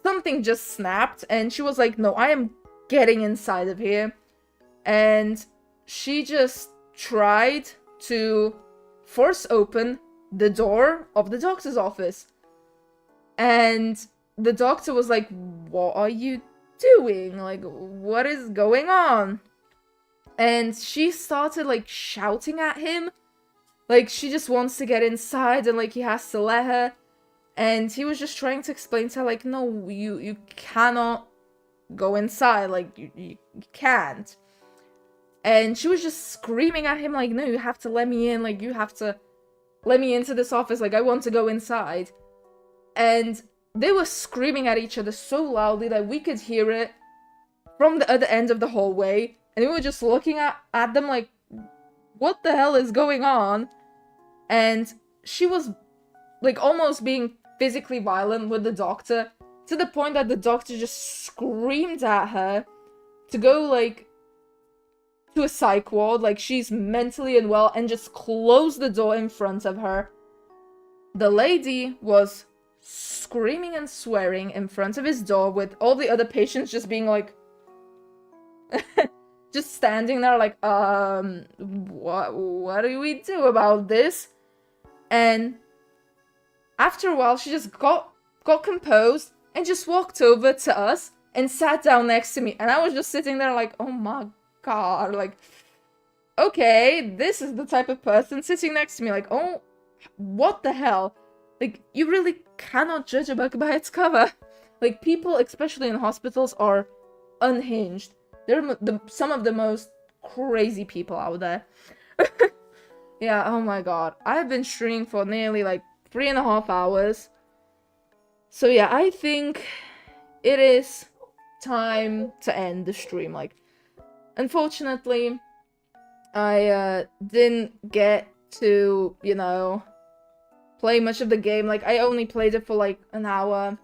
something just snapped, and she was like, no, I am getting inside of here. And she just tried to force open the door of the doctor's office. And the doctor was like, what are you doing? Like, what is going on? And she started, like, shouting at him. Like, she just wants to get inside, and, like, he has to let her. And he was just trying to explain to her, like, no, you cannot go inside. Like, you can't. And she was just screaming at him, like, no, you have to let me in. Like, you have to let me into this office. Like, I want to go inside. And they were screaming at each other so loudly that we could hear it from the other end of the hallway. And we were just looking at them like, what the hell is going on? And she was, like, almost being physically violent with the doctor, to the point that the doctor just screamed at her to go, like, to a psych ward, like she's mentally unwell, and just closed the door in front of her. The lady was screaming and swearing in front of his door, with all the other patients just being like, just standing there like, what do we do about this? And after a while, she just got composed and just walked over to us and sat down next to me. And I was just sitting there like, oh my God, like, okay, this is the type of person sitting next to me. Like, oh, what the hell? Like, you really cannot judge a book by its cover. Like, people, especially in hospitals, are unhinged. They're some of the most crazy people out there. Yeah, oh my God. I've been streaming for nearly, like, 3.5 hours. So yeah, I think it is time to end the stream. Like, unfortunately, I didn't get to, you know, play much of the game. Like, I only played it for like an hour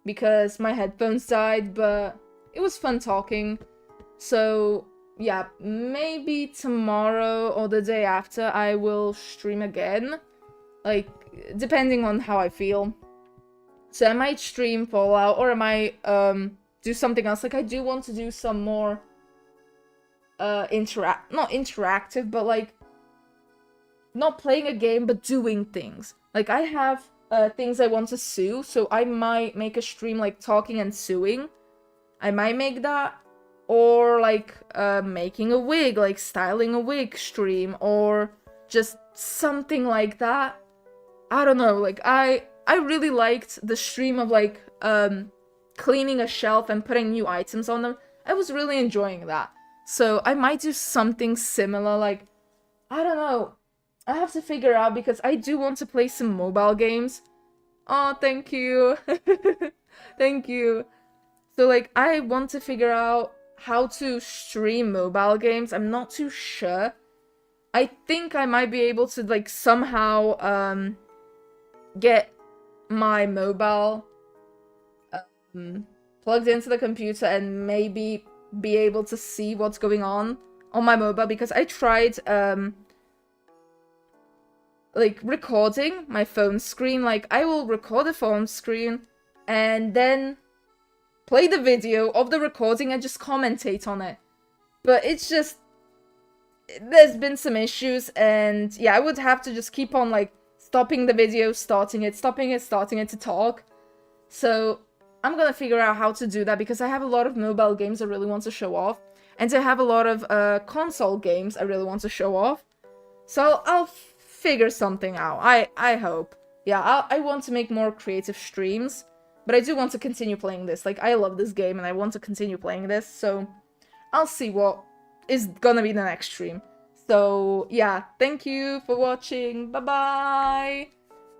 because my headphones died, but it was fun talking. So yeah, maybe tomorrow or the day after I will stream again, like, depending on how I feel. So I might stream Fallout, or I might do something else. Like, I do want to do some more not interactive, but like, not playing a game, but doing things. Like, I have things I want to sew, so I might make a stream like talking and sewing. I might make that. Or like making a wig, like styling a wig stream, or just something like that. I don't know, like, I really liked the stream of like cleaning a shelf and putting new items on them. I was really enjoying that. So I might do something similar. Like, I don't know, I have to figure out, because I do want to play some mobile games. Oh, thank you. Thank you. So like, I want to figure out how to stream mobile games. I'm not too sure. I think I might be able to like somehow get my mobile plugged into the computer and maybe be able to see what's going on my mobile, because I tried like recording my phone screen. Like, I will record a phone screen and then play the video of the recording and just commentate on it. But it's there's been some issues, and yeah, I would have to just keep on like stopping the video, starting it, stopping it, starting it to talk. So I'm gonna figure out how to do that, because I have a lot of mobile games I really want to show off, and I have a lot of console games I really want to show off. So I'll figure something out. I hope. Yeah, I want to make more creative streams, but I do want to continue playing this. Like, I love this game and I want to continue playing this, so I'll see what is gonna be the next stream. So yeah, thank you for watching. Bye bye.